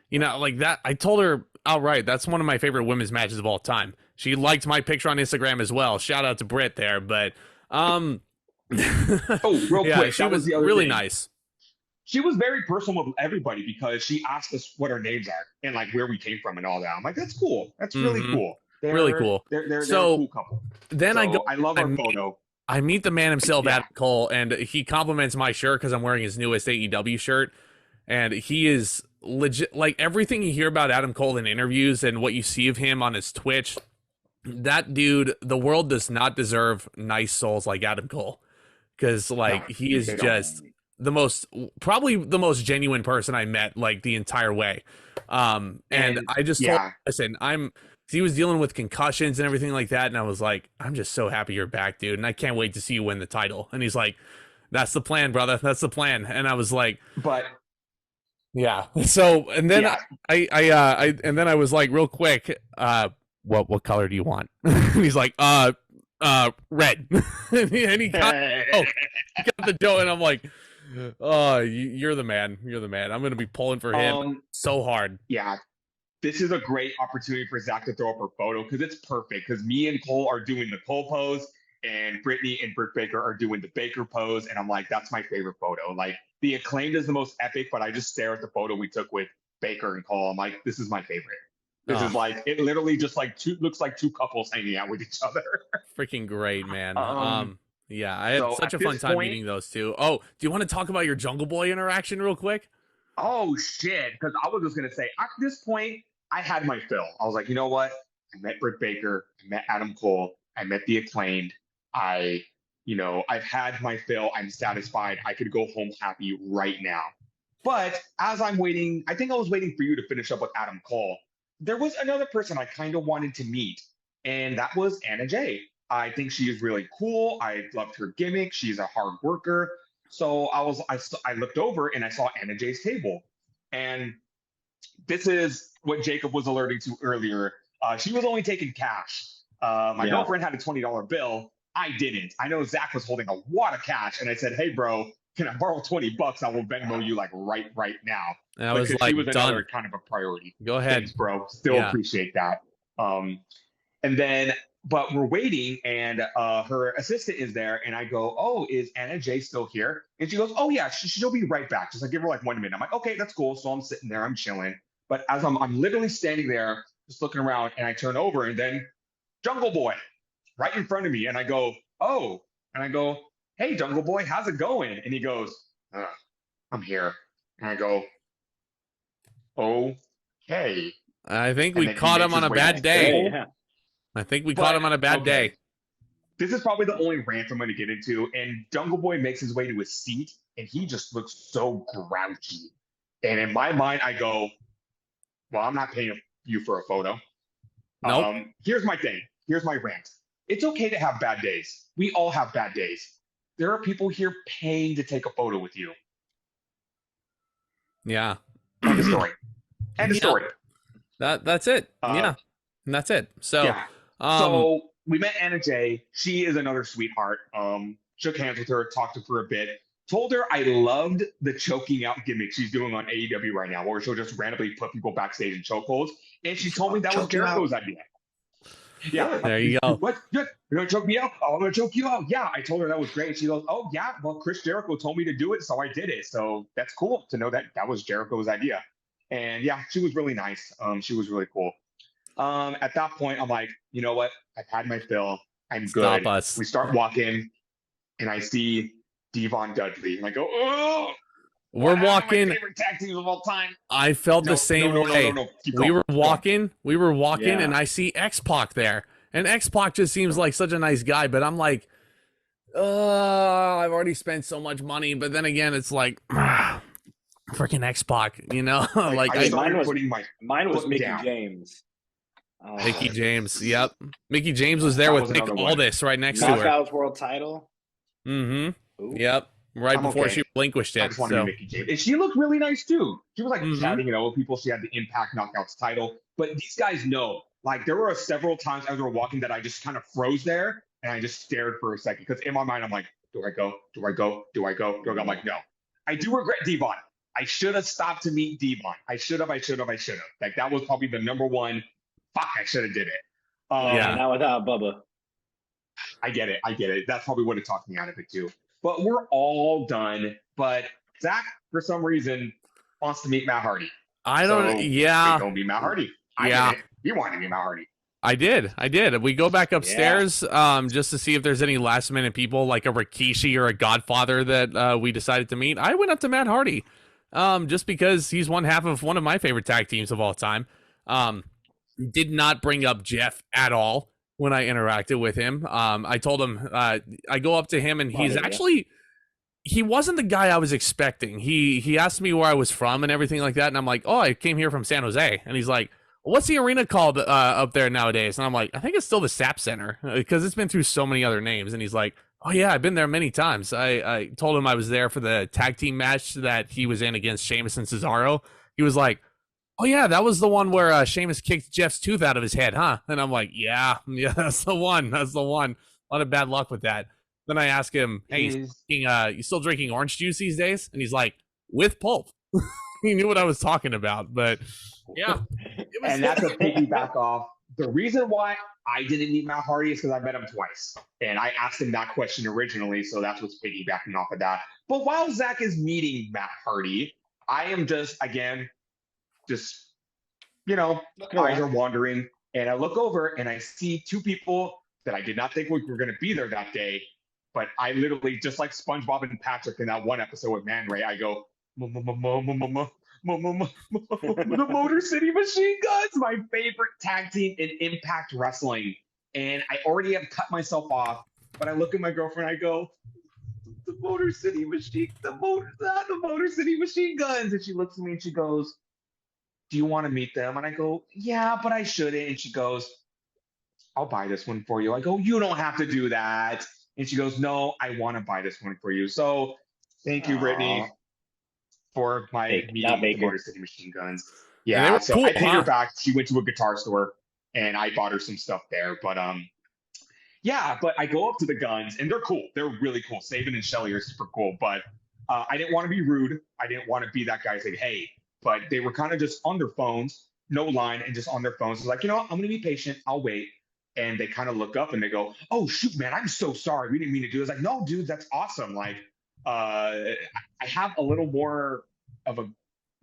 like that. I told her outright, that's one of my favorite women's matches of all time. She liked my picture on Instagram as well. Shout out to Britt there. But real quick, she was really nice. She was very personal with everybody because she asked us what our names are and like where we came from and all that. I'm like, that's cool. That's really cool. Really cool. They're so a cool couple. Then I love our photo. I meet the man himself, Adam Cole, and he compliments my shirt because I'm wearing his newest AEW shirt. And he is legit, like everything you hear about Adam Cole in interviews and what you see of him on his Twitch, that dude, the world does not deserve nice souls like Adam Cole. Because like he is just probably the most genuine person I met like the entire way. And I just told him, listen, he was dealing with concussions and everything like that. And I was like, I'm just so happy you're back, dude. And I can't wait to see you win the title. And he's like, that's the plan, brother. That's the plan. And I was like, yeah. So, and then and then I was like, real quick, what color do you want? And he's like, red. and he got the dough. And I'm like, oh, you're the man. You're the man. I'm going to be pulling for him so hard. Yeah. this is a great opportunity for Zack to throw up her photo because it's perfect. Because me and Cole are doing the Cole pose, and Brittany and Britt Baker are doing the Baker pose, and I'm like, that's my favorite photo. Like the Acclaimed is the most epic, but I just stare at the photo we took with Baker and Cole. I'm like, this is my favorite. This is like, it literally just like looks like two couples hanging out with each other. Freaking great, man. Yeah, I had so such a at fun this time point- meeting those two. Oh, do you want to talk about your Jungle Boy interaction real quick? Oh shit! Because I was just gonna say at this point I had my fill. I was like, you know what? I met Britt Baker. I met Adam Cole. I met the Acclaimed. I've had my fill. I'm satisfied. I could go home happy right now. But as I'm waiting, I think I was waiting for you to finish up with Adam Cole. There was another person I kind of wanted to meet, and that was Anna Jay. I think she is really cool. I loved her gimmick. She's a hard worker. So I looked over and I saw Anna Jay's table. And this is what Jacob was alerting to earlier. She was only taking cash. My girlfriend had a $20 bill. I didn't. I know Zack was holding a wad of cash. And I said, hey, bro, can I borrow $20? I will Venmo you like right now. And I was like, she was done. another kind of a priority. Go ahead. Thanks, bro. Still appreciate that. But we're waiting, and her assistant is there, and I go, oh, is Anna Jay still here? And she goes, oh, yeah, she'll be right back. Just like, give her like 1 minute. I'm like, okay, that's cool. So I'm sitting there, I'm chilling. But as I'm literally standing there, just looking around, and I turn over, and then Jungle Boy right in front of me. And I go, oh, and I go, hey, Jungle Boy, how's it going? And he goes, I'm here. And I go, okay. I think And we then he caught makes him on his a way bad back. day. Yeah. I think we caught him on a bad day. This is probably the only rant I'm going to get into. And Jungle Boy makes his way to his seat, and he just looks so grouchy. And in my mind, I go, well, I'm not paying you for a photo. Nope. Here's my thing. Here's my rant. It's okay to have bad days. We all have bad days. There are people here paying to take a photo with you. Yeah. End of story. End of Yeah. story. That's it. Yeah. And that's it. So, Yeah. So we met Anna Jay. She is another sweetheart. Shook hands with her, talked to her for a bit. Told her I loved the choking out gimmick she's doing on AEW right now, where she'll just randomly put people backstage in chokeholds. And she told me that was Jericho's idea. Yeah. there you go. What? You're gonna choke me out? Oh, I'm gonna choke you out. Yeah. I told her that was great. She goes, oh yeah, well, Chris Jericho told me to do it, so I did it. So that's cool to know that that was Jericho's idea. And yeah, she was really nice. She was really cool. At that point, I'm like, you know what? I've had my fill. I'm good. Stop us. We start walking, and I see Devon Dudley, and I go, oh, We're one of walking. my favorite tag teams of all time. I felt the same way. No. Keep We going. were walking, Yeah. and I see X-Pac there. And X-Pac just seems like such a nice guy, but I'm like, I've already spent so much money. But then again, it's like, freaking X-Pac, you know? like, I I- started mine was- putting my Mine was Put Mickey down. James. Oh, Mickey James, yep. Mickey James was there That with was Nick another one. Aldis right next to her. Knockouts world title. Mm-hmm. Ooh. Yep. Right I'm before okay. she relinquished I it. just wanted So, Mickey James. And she looked really nice too. She was like Mhm. chatting, with people. She had the Impact Knockouts title. But these guys know. Like there were several times as we were walking that I just kind of froze there and I just stared for a second. Because in my mind, I'm like, do I go? Do I go? Do I go? Do I go? I'm like, no. I do regret Devon. I should have stopped to meet Devon. I should have. Like that was probably the number one. Fuck, I should have did it. Yeah. Not without Bubba. I get it. That's probably what it talked me out of it too. But we're all done. But Zack, for some reason, wants to meet Matt Hardy. I don't, So, yeah. We don't meet Matt Hardy. I Yeah. get it. He wanted to meet Matt Hardy. I did. We go back upstairs just to see if there's any last minute people like a Rikishi or a Godfather that we decided to meet. I went up to Matt Hardy just because he's one half of one of my favorite tag teams of all time. Did not bring up Jeff at all when I interacted with him. I told him I go up to him and he's actually he wasn't the guy I was expecting. He asked me where I was from and everything like that, and I'm like, oh, I came here from San Jose, and he's like, what's the arena called up there nowadays? And I'm like, I think it's still the SAP Center because it's been through so many other names. And he's like, oh yeah, I've been there many times. I told him I was there for the tag team match that he was in against Sheamus and Cesaro. He was like, oh yeah, that was the one where Sheamus kicked Jeff's tooth out of his head, huh? And I'm like, yeah, that's the one. A lot of bad luck with that. Then I ask him, hey, you still drinking orange juice these days? And he's like, with pulp. He knew what I was talking about, but Yeah. And that's a piggyback off. The reason why I didn't meet Matt Hardy is because I met him twice. And I asked him that question originally. So that's what's piggybacking off of that. But while Zack is meeting Matt Hardy, I am just, again, eyes are wandering. And I look over and I see two people that I did not think were going to be there that day. But I literally, just like SpongeBob and Patrick in that one episode with Man Ray, I go, the Motor City Machine Guns, my favorite tag team in Impact Wrestling. And I already have cut myself off, but I look at my girlfriend, I go, the Motor City Machine Guns. And she looks at me and she goes, do you want to meet them? And I go, yeah, but I shouldn't. And she goes, I'll buy this one for you. I go, you don't have to do that. And she goes, no, I want to buy this one for you. So thank you, Brittany, for my meeting with the Motor City Machine Guns. Yeah, so cool, I paid her back. She went to a guitar store and I bought her some stuff there. But yeah, but I go up to the Guns and they're cool. They're really cool. Sabin and Shelly are super cool. But I didn't want to be rude. I didn't want to be that guy saying, hey, but they were kind of just on their phones, no line, and just on their phones. So like, you know what? I'm going to be patient. I'll wait. And they kind of look up and they go, oh, shoot, man, I'm so sorry. We didn't mean to do it. It's like, no, dude, that's awesome. Like, I have a little more of a,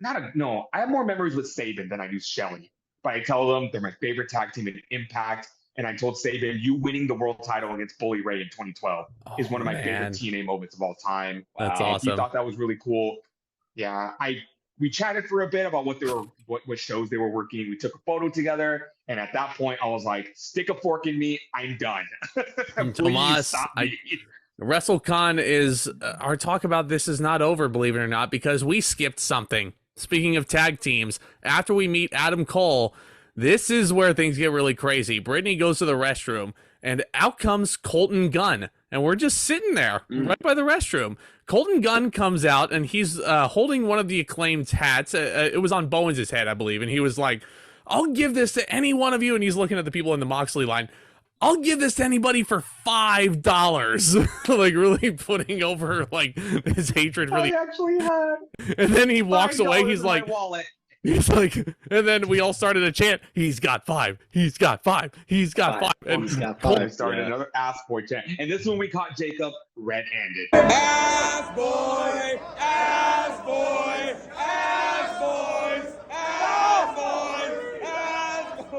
I have more memories with Sabin than I do Shelly. But I tell them they're my favorite tag team in Impact. And I told Sabin, you winning the world title against Bully Ray in 2012 is one of my favorite TNA moments of all time. That's awesome. He thought that was really cool. Yeah, we chatted for a bit about what shows they were working. We took a photo together, and at that point, I was like, "Stick a fork in me. I'm done." Tomas, WrestleCon is our talk about this is not over, believe it or not, because we skipped something. Speaking of tag teams, after we meet Adam Cole, this is where things get really crazy. Brittany goes to the restroom, and out comes Colton Gunn, and we're just sitting there right by the restroom. Colton Gunn comes out, and he's holding one of the Acclaimed's hats. It was on Bowens' head, I believe, and he was like, I'll give this to any one of you, and he's looking at the people in the Moxley line. I'll give this to anybody for $5. Like, really putting over, like, his hatred for the... actually had... And then he walks away, he's like... He's like, and then we all started a chant. He's got 5. He's got 5. He's got 5. And he's got 5. Started another ass boy chant. And this one we caught Jacob red-handed. Ass boy, ass boy, ass boys, ass boys, ass boys.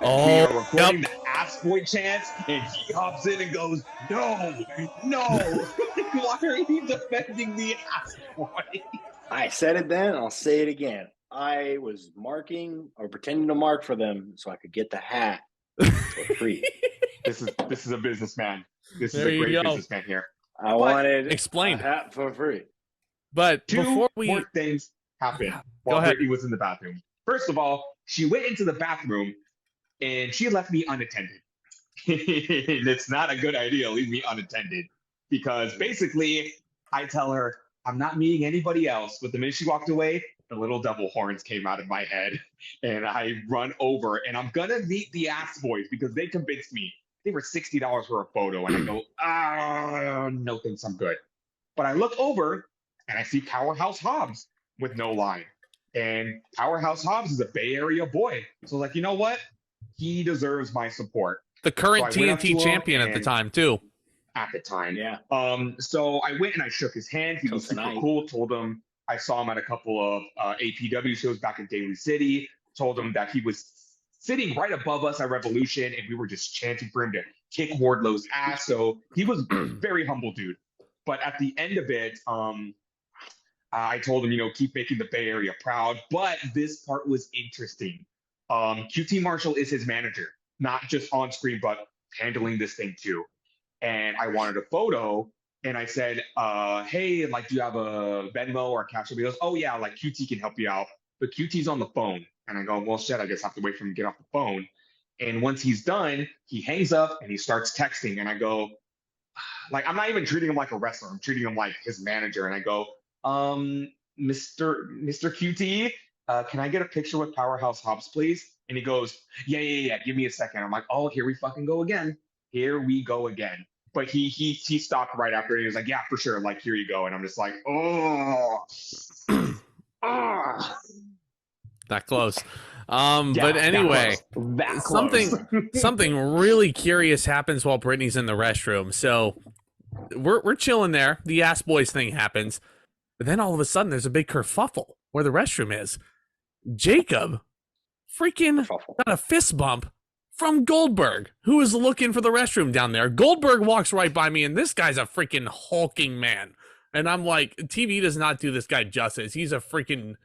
We are recording the ass boy chants, and he hops in and goes, no. Why are you defending the ass boy? I said it then, I'll say it again. I was marking or pretending to mark for them so I could get the hat for free. This is a businessman. This is a great businessman here. I wanted explain a hat for free. But before more things happened while Brittany was in the bathroom. First of all, she went into the bathroom and she left me unattended. It's not a good idea, leave me unattended. Because basically, I tell her, I'm not meeting anybody else. But the minute she walked away, the little devil horns came out of my head. And I run over and I'm going to meet the ass boys because they convinced me. They were $60 for a photo. And I go, no thanks, I'm good. But I look over and I see Powerhouse Hobbs with no line. And Powerhouse Hobbs is a Bay Area boy. So I was like, you know what? He deserves my support. The current TNT champion at the time, too. At the time. Yeah. So I went and I shook his hand. He was super cool. Told him I saw him at a couple of APW shows back in Daly City. Told him that he was sitting right above us at Revolution and we were just chanting for him to kick Wardlow's ass. So he was very humble dude. But at the end of it, I told him, keep making the Bay Area proud. But this part was interesting. QT Marshall is his manager, not just on screen, but handling this thing too. And I wanted a photo, and I said, hey, like, do you have a Venmo or a Cash App? He goes, oh, yeah, like, QT can help you out. But QT's on the phone. And I go, well, shit, I guess I have to wait for him to get off the phone. And once he's done, he hangs up, and he starts texting. And I go, like, I'm not even treating him like a wrestler. I'm treating him like his manager. And I go, Mr. QT, can I get a picture with Powerhouse Hobbs, please? And he goes, yeah, give me a second. I'm like, oh, here we fucking go again. Here we go again. But he stopped right after. He was like, yeah, for sure. Like, here you go. And I'm just like, oh. That close. Yeah, But anyway, that close. something really curious happens while Brittany's in the restroom. So we're chilling there. The ass boys thing happens, but then all of a sudden there's a big kerfuffle where the restroom is. Jacob freaking got a fist bump from Goldberg, who is looking for the restroom down there. Goldberg walks right by me, and this guy's a freaking hulking man. And I'm like, TV does not do this guy justice. He's a freaking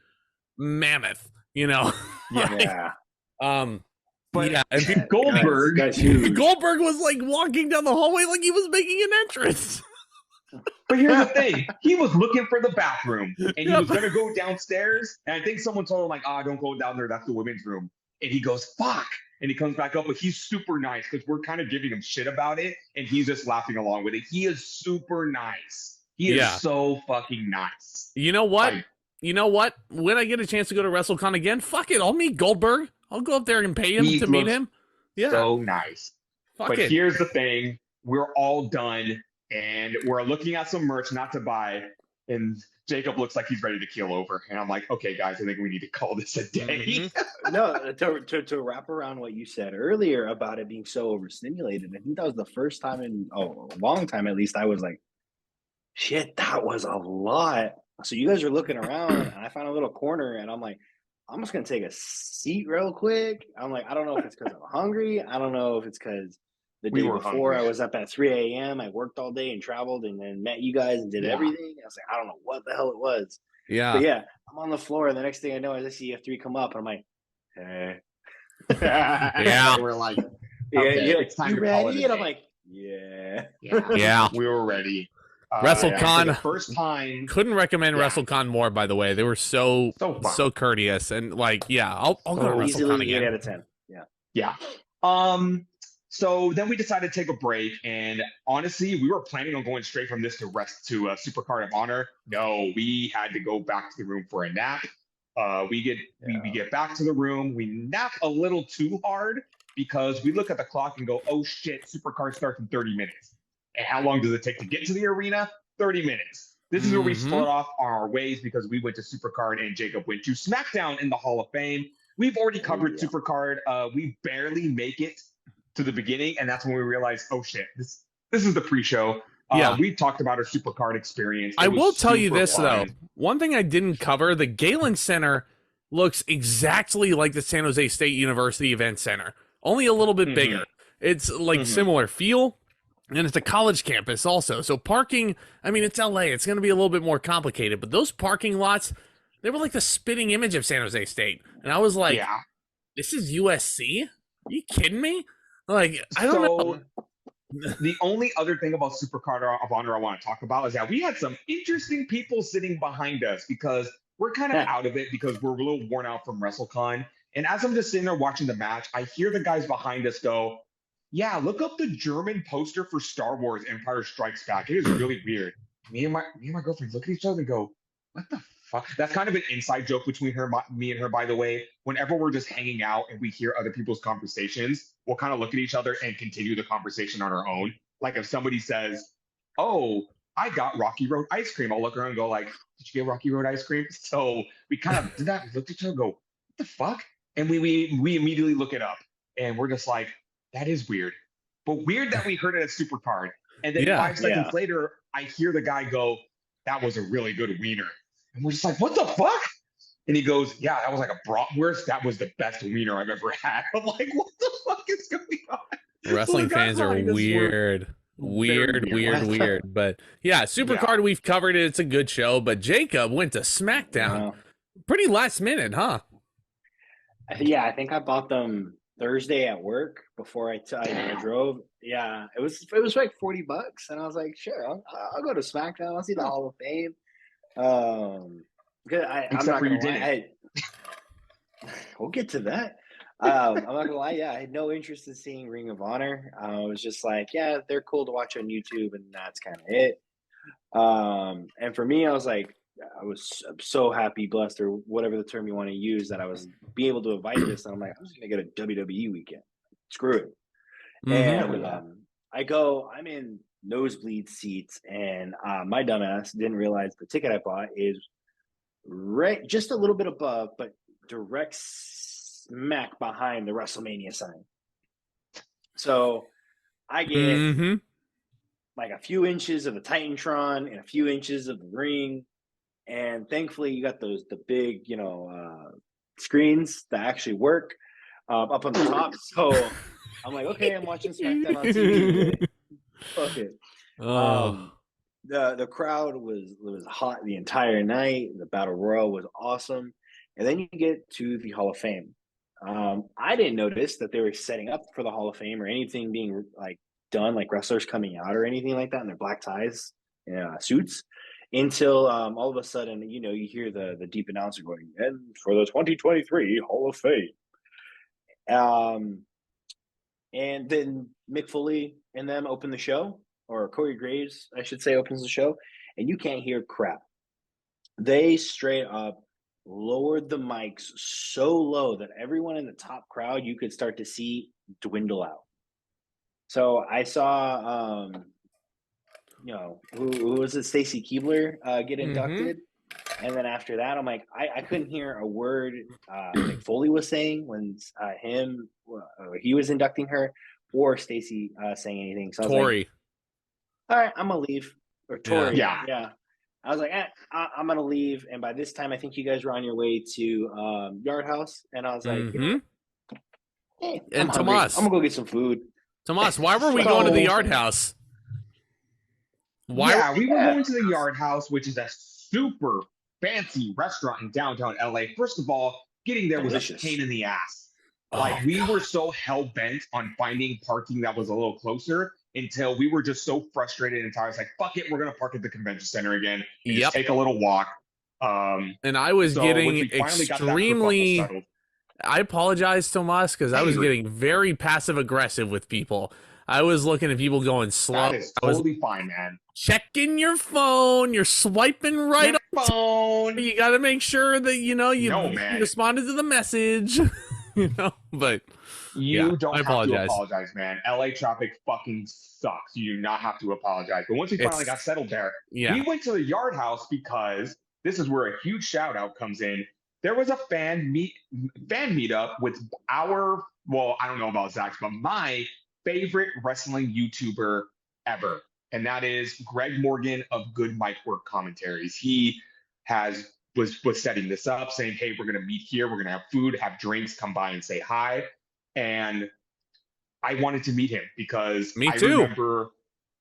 mammoth, you know? Yeah. But yeah, and Goldberg, Goldberg was like walking down the hallway like he was making an entrance. But here's the thing. He was looking for the bathroom, and he was going to go downstairs. And I think someone told him, like, don't go down there. That's the women's room. And he goes, fuck. And he comes back up, but he's super nice because we're kind of giving him shit about it. And he's just laughing along with it. He is super nice. He is so fucking nice. You know what? When I get a chance to go to WrestleCon again, fuck it. I'll meet Goldberg. I'll go up there and pay him to meet him. Yeah. So nice. Fuck it. Here's the thing. We're all done. And we're looking at some merch not to buy, and Jacob looks like he's ready to keel over. And I'm like, okay, guys, I think we need to call this a day. No, to wrap around what you said earlier about it being so overstimulated, I think that was the first time in a long time, at least, I was like, shit, that was a lot. So you guys are looking around, and I found a little corner, and I'm like, I'm just going to take a seat real quick. I'm like, I don't know if it's because I'm hungry. I don't know if it's because the day before I was up at 3 a.m. I worked all day and traveled and then met you guys and did everything. I was like, I don't know what the hell it was. Yeah. But yeah, I'm on the floor, and the next thing I know is I see F3 come up, and I'm like, hey. Yeah. We're like, okay, it's time to call it. And I'm like, yeah. We were ready. WrestleCon, first time. Couldn't recommend WrestleCon more. By the way, they were so courteous and like, I'll go to WrestleCon again. 8 out of 10. Yeah. So then we decided to take a break, and honestly, we were planning on going straight from this to Supercard of Honor. No, we had to go back to the room for a nap. We get back to the room. We nap a little too hard because we look at the clock and go, oh shit, Supercard starts in 30 minutes. And how long does it take to get to the arena? 30 minutes. This is where we split off on our ways because we went to Supercard and Jacob went to SmackDown in the Hall of Fame. We've already covered Supercard. We barely make it to the beginning, and that's when we realized, oh shit, this is the pre-show. We talked about our Supercard experience. I will tell you this though. One thing I didn't cover, the Galen Center looks exactly like the San Jose State University Event Center, only a little bit bigger. It's like similar feel, and it's a college campus also. So parking, I mean, it's LA. It's going to be a little bit more complicated, but those parking lots, they were like the spitting image of San Jose State. And I was like, this is USC? Are you kidding me? Like, I don't know. The only other thing about Supercard of Honor I want to talk about is that we had some interesting people sitting behind us because we're kind of out of it because we're a little worn out from WrestleCon. And as I'm just sitting there watching the match, I hear the guys behind us go, yeah, look up the German poster for Star Wars Empire Strikes Back. It is really weird. Me and my girlfriend look at each other and go, what the fuck? That's kind of an inside joke between me and her, by the way. Whenever we're just hanging out and we hear other people's conversations, we'll kind of look at each other and continue the conversation on our own. Like if somebody says, oh, I got Rocky Road ice cream, I'll look around and go like, did you get Rocky Road ice cream? So we kind of did that. We looked at each other and go, what the fuck? And we immediately look it up. And we're just like, that is weird. But weird that we heard it at Supercard. And then 5 seconds later, I hear the guy go, that was a really good wiener. And we're just like, what the fuck? And he goes, yeah, that was like a bratwurst. That was the best wiener I've ever had. I'm like, what the fuck is going on? Wrestling fans are weird. Weird. But yeah, Supercard, we've covered it. It's a good show. But Jacob went to SmackDown pretty last minute, huh? Yeah, I think I bought them Thursday at work before I drove. Yeah, it was like $40, and I was like, sure, I'll go to SmackDown. I'll see the Hall of Fame. I'm not gonna lie. We'll get to that. I'm not gonna lie. Yeah, I had no interest in seeing Ring of Honor. I was just like, yeah, they're cool to watch on YouTube, and that's kind of it. And for me, I was like, I'm so happy, blessed, or whatever the term you want to use, that I was be able to invite this. And I'm like, I'm just gonna get a WWE weekend. Screw it. And I'm in nosebleed seats, and my dumbass didn't realize the ticket I bought is right just a little bit above, but direct smack behind the WrestleMania sign. So I get like a few inches of the Titantron and a few inches of the ring. And thankfully you got the big, screens that actually work up on the top. So I'm like, okay, I'm watching SmackDown on TV. Fuck it. The crowd was hot the entire night. The Battle Royal was awesome. And then you get to the Hall of Fame. I didn't notice that they were setting up for the Hall of Fame or anything being like done, like wrestlers coming out or anything like that in their black ties and suits, until all of a sudden, you hear the deep announcer going, and for the 2023 Hall of Fame. And then Mick Foley and them open the show, or Corey Graves, I should say, opens the show, and you can't hear crap. They straight up lowered the mics so low that everyone in the top crowd you could start to see dwindle out. So I saw, who was it? Stacy Keibler get inducted. And then after that, I'm like, I couldn't hear a word Mick Foley was saying when he was inducting her, or Stacy saying anything. So I was like, all right, I'm going to leave. Or Tori. Yeah. I was like, I'm going to leave. And by this time, I think you guys were on your way to Yard House. And I was like, hey, and Tomas, I'm going to go get some food. Tomas, why were we going to the Yard House? We were going to the Yard House, which is a super fancy restaurant in downtown LA. First of all, getting there was a pain in the ass. Like, we were so hell-bent on finding parking that was a little closer until we were just so frustrated and tired. It's like, fuck it, we're going to park at the convention center again and just take a little walk. And I was getting extremely... I apologize, Tomas, because I was getting very passive-aggressive with people. I was looking at people going slow. That is totally fine, man. Checking your phone. You're swiping right on phone. You got to make sure that, you responded to the message. But you don't have to apologize, man. LA traffic fucking sucks. You do not have to apologize. But once we finally got settled there, we went to the Yard House because this is where a huge shout out comes in. There was a fan meetup with I don't know about Zack's, but my favorite wrestling YouTuber ever. And that is Greg Morgan of Good Mic Work Commentaries. He was setting this up, saying, hey, we're going to meet here. We're going to have food, have drinks, come by and say hi. And I wanted to meet him because I remember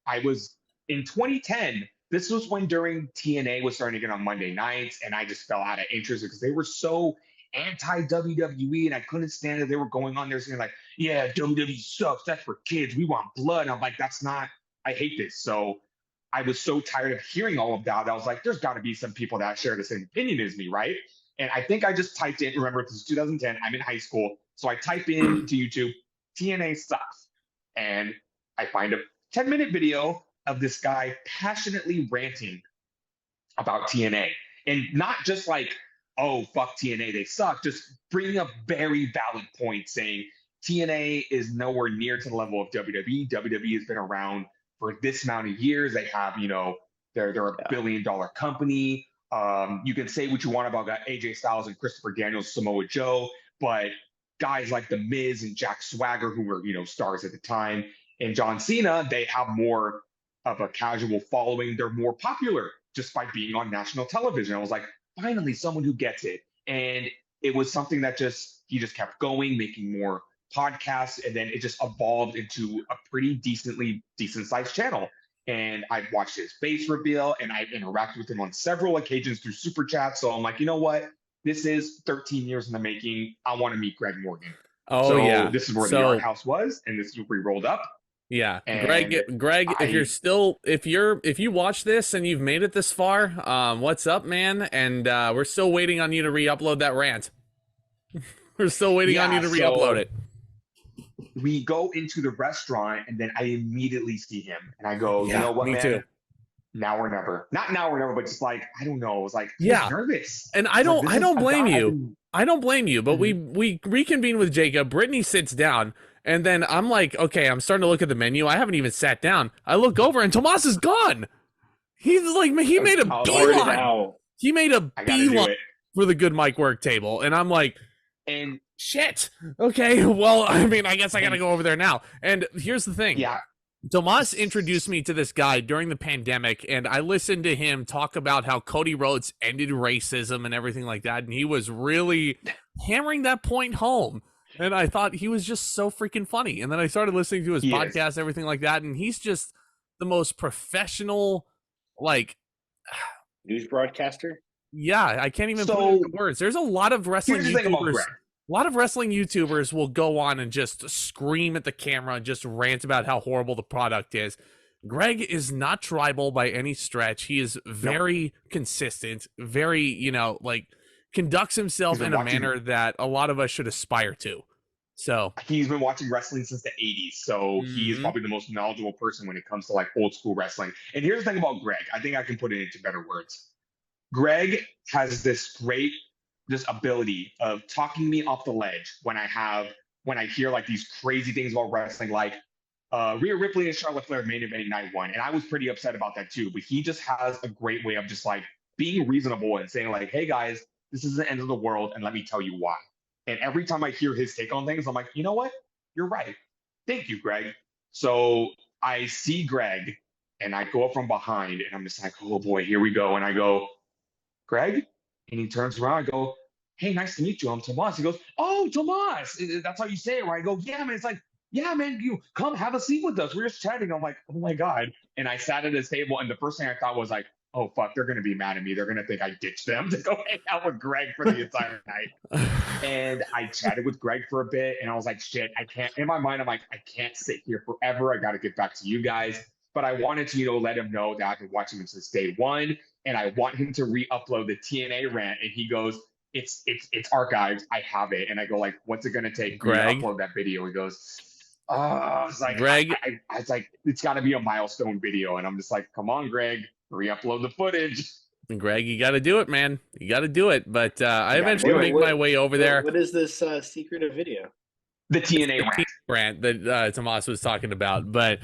I was in 2010. This was when during TNA was starting to get on Monday nights, and I just fell out of interest because they were so anti-WWE, and I couldn't stand it. They were going on there saying like, yeah, WWE sucks. That's for kids. We want blood. And I'm like, I hate this. So I was so tired of hearing all of that. I was like, there's got to be some people that share the same opinion as me, right? And I think I just typed in, remember, this is 2010. I'm in high school. So I type in to YouTube, TNA sucks. And I find a 10-minute video of this guy passionately ranting about TNA. And not just like, oh, fuck TNA, they suck. Just bringing up very valid points saying TNA is nowhere near to the level of WWE. WWE has been around for this amount of years. They have, they're a $1 billion company. You can say what you want about AJ Styles and Christopher Daniels, Samoa Joe, but guys like The Miz and Jack Swagger, who were, stars at the time, and John Cena, they have more of a casual following. They're more popular just by being on national television. I was like, finally, someone who gets it. And it was something that he just kept going, making more podcasts, and then it just evolved into a pretty decent sized channel. And I've watched his face reveal, and I've interacted with him on several occasions through super chats. So I'm like, you know what? This is 13 years in the making. I want to meet Greg Morgan. This is where the Yard House was, and this is where we rolled up. Yeah, and Greg, if you watch this and you've made it this far, what's up, man? And we're still waiting on you to re-upload that rant. We're still waiting on you to re-upload it. We go into the restaurant, and then I immediately see him, and I go, you know what, man? Too. Now or never. Not now or never, but just like, I don't know. I was like, nervous. And I don't blame you. I don't blame you. But we reconvene with Jacob. Brittany sits down. And then I'm like, okay, I'm starting to look at the menu. I haven't even sat down. I look over and Tomas is gone. He's like, he made a beeline. He made a beeline for the good mic work table. And I'm like, And shit. Okay, well, I mean, I guess I gotta go over there now. And here's the thing. yeah, Tomas introduced me to this guy during the pandemic, and I listened to him talk about how Cody Rhodes ended racism and everything like that, and he was really hammering that point home. And I thought he was just so freaking funny. And then I started listening to his podcast, everything like that, and he's just the most professional, like, news broadcaster. yeah, I can't even put it into words. There's a lot of wrestling YouTubers. A lot of wrestling YouTubers will go on and just scream at the camera and just rant about how horrible the product is. Greg is not tribal by any stretch. He is very consistent, very, you know, like conducts himself in a manner that a lot of us should aspire to. So he's been watching wrestling since the 80s. So he is probably the most knowledgeable person when it comes to like old school wrestling. And here's the thing about Greg. I think I can put it into better words. Greg has this ability of talking me off the ledge when I hear like these crazy things about wrestling, like Rhea Ripley and Charlotte Flair main eventing night one. And I was pretty upset about that too, but he just has a great way of just like being reasonable and saying like, hey guys, this is the end of the world. And let me tell you why. And every time I hear his take on things, I'm like, you know what? You're right. Thank you, Greg. So I see Greg and I go up from behind and I'm just like, oh boy, here we go. And I go, Greg? And he turns around. I go, hey, nice to meet you. I'm Tomas. He goes, oh, Tomas. That's how you say it, right? I go, yeah, man. It's like, yeah, man, you come have a seat with us. We're just chatting. I'm like, oh my God. And I sat at his table. And the first thing I thought was like, oh, fuck, they're going to be mad at me. They're going to think I ditched them to go hang out with Greg for the entire night. And I chatted with Greg for a bit. And I was like, shit, I can't. In my mind, I'm like, I can't sit here forever. I got to get back to you guys. But I wanted to, you know, let him know that I've been watching him since day one. And I want him to re-upload the TNA rant. And he goes, it's archived. I have it. And I go like, what's it going to take to upload that video? He goes, oh, it's like, Greg, it's like, it's got to be a milestone video. And I'm just like, come on, Greg, re-upload the footage. Greg, you got to do it, man. You got to do it. But I eventually make my way over there. What is this secretive video? The TNA rant that Tomas was talking about. But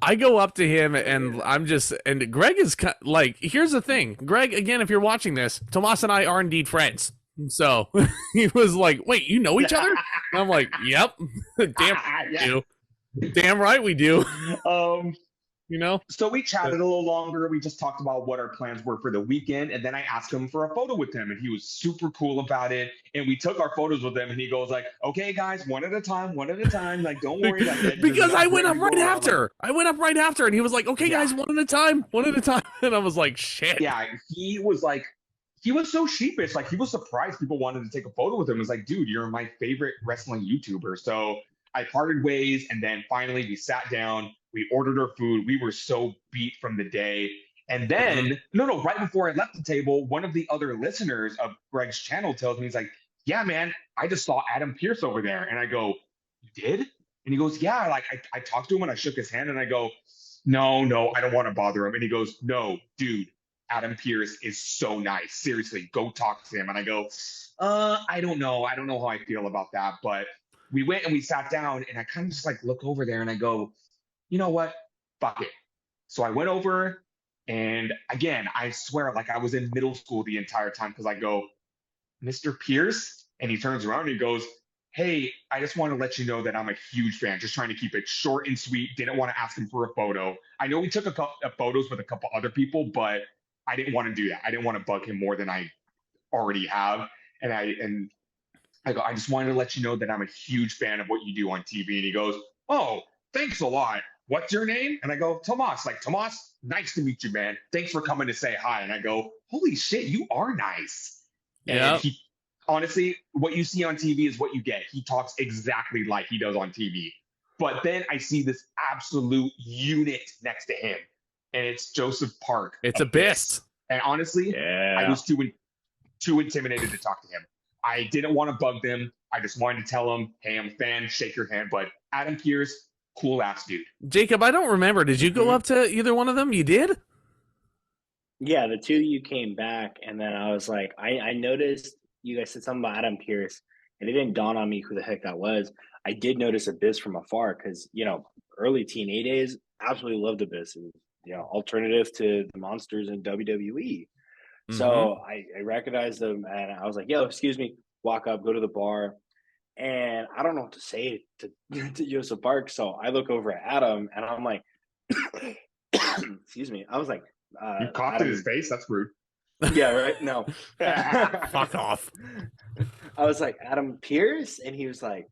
I go up to him and and Greg is like, here's the thing. Greg, again, if you're watching this, Tomas and I are indeed friends. So he was like, wait, you know each other? And I'm like, yep. Damn right we do. Damn right we do. You know? So we chatted a little longer. We just talked about what our plans were for the weekend. And then I asked him for a photo with him. And he was super cool about it. And we took our photos with him. And he goes like, okay, guys, one at a time. Like, don't worry. Like, because I went up right after. I went up right after. And he was like, okay, guys, one at a time. And I was like, shit. Yeah, he was so sheepish. Like, he was surprised people wanted to take a photo with him. It was like, dude, you're my favorite wrestling YouTuber. So I parted ways. And then finally we sat down. We ordered our food. We were so beat from the day. And then, right before I left the table, one of the other listeners of Greg's channel tells me, he's like, yeah, man, I just saw Adam Pearce over there. And I go, you did? And he goes, yeah, like I talked to him and I shook his hand and I go, no, I don't want to bother him. And he goes, no, dude, Adam Pearce is so nice. Seriously, go talk to him. And I go, I don't know. I don't know how I feel about that. But we went and we sat down and I kind of just like look over there and I go, you know what? Fuck it. So I went over and again, I swear like I was in middle school the entire time because I go, Mr. Pierce? And he turns around and he goes, hey, I just want to let you know that I'm a huge fan. Just trying to keep it short and sweet. Didn't want to ask him for a photo. I know we took a couple of photos with a couple other people, but I didn't want to do that. I didn't want to bug him more than I already have. And I go, I just wanted to let you know that I'm a huge fan of what you do on TV. And he goes, oh, thanks a lot. What's your name? And I go, Tomas. Like, Tomas, nice to meet you, man. Thanks for coming to say hi. And I go, holy shit, you are nice. Yeah. And he, honestly, what you see on TV is what you get. He talks exactly like he does on TV. But then I see this absolute unit next to him. And it's Joseph Park. It's Abyss. And honestly, I was too intimidated to talk to him. I didn't want to bug them. I just wanted to tell him, hey, I'm a fan, shake your hand. But Adam Pearce, cool ass dude. Jacob, I don't remember. Did you go up to either one of them? You did? Yeah, the two you came back, and then I was like, I noticed you guys said something about Adam Pearce, and it didn't dawn on me who the heck that was. I did notice Abyss from afar because, early TNA days, absolutely loved Abyss. It was, alternative to the monsters in WWE. So I recognized him, and I was like, "Yo, excuse me." Walk up, go to the bar, and I don't know what to say to to Joseph Park. So I look over at Adam, and I'm like, "Excuse me." I was like, You coughed in his face? That's rude. Yeah, right. No, Fuck off. I was like, "Adam Pierce," and he was like,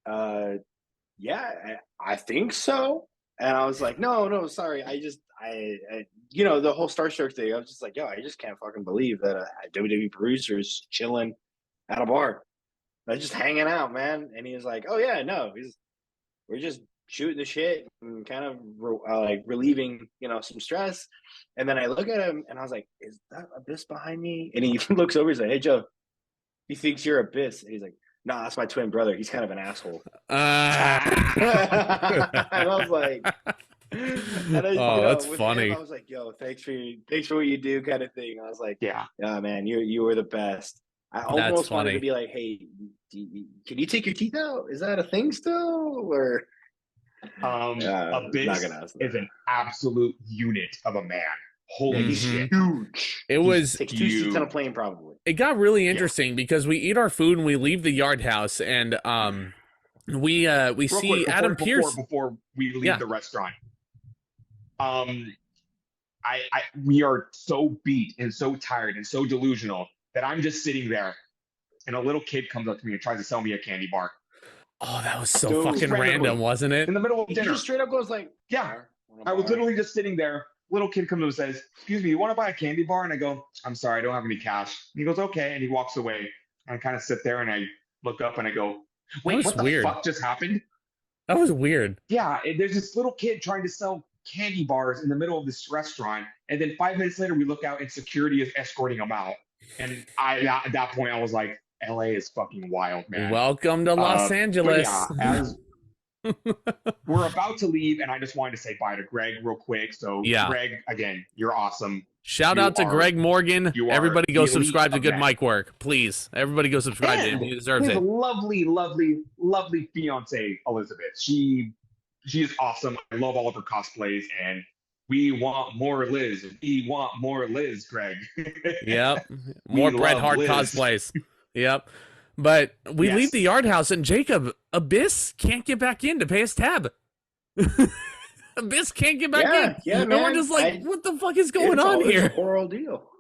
yeah, I think so." And I was like, no, sorry. I the whole Starstruck thing. I was just like, yo, I just can't fucking believe that a WWE producer is chilling at a bar. They're just hanging out, man. And he was like, oh, yeah, no, we're just shooting the shit and kind of like relieving, some stress. And then I look at him and I was like, is that Abyss behind me? And he looks over, he's like, hey, Joe, he thinks you're Abyss. And he's like, nah, that's my twin brother. He's kind of an asshole. And I was like, that's funny. I was like, yo, thanks for what you do, kind of thing. I was like, Yeah, man, you were the best. I almost wanted to be like, hey, can you take your teeth out? Is that a thing still? Or Abyss is an absolute unit of a man. Holy shit. Huge. Takes 2 seats on a plane, probably. It got really interesting because we eat our food and we leave the Yard House, and we see Adam Pierce before we leave the restaurant. We are so beat and so tired and so delusional that I'm just sitting there, and a little kid comes up to me and tries to sell me a candy bar. Oh, that was so fucking random, wasn't it? In the middle of dinner. He just straight up goes like, yeah. I was literally just sitting there. Little kid comes up and says, excuse me, you want to buy a candy bar? And I go, I'm sorry, I don't have any cash. And he goes, okay. And he walks away. And I kind of sit there and I look up and I go, wait, what the fuck just happened? That was weird. Yeah, there's this little kid trying to sell candy bars in the middle of this restaurant. And then 5 minutes later, we look out and security is escorting him out. And at that point, I was like, LA is fucking wild, man. Welcome to Los Angeles. Yeah, we're about to leave, and I just wanted to say bye to Greg real quick. So, Greg, again, you're awesome. Shout out to Greg Morgan. Everybody go subscribe to Good Mic Work, please. Everybody go subscribe to him. He deserves it. Lovely, lovely, lovely fiance, Elizabeth. She is awesome. I love all of her cosplays, and we want more Liz. We want more Liz, Greg. Yep. More Bret Hart cosplays. Yep. But we leave the Yard House, and Jacob, Abyss can't get back in to pay his tab. Abyss can't get back in. Yeah, and we're just like, what the fuck is going on here? It's a horrible deal.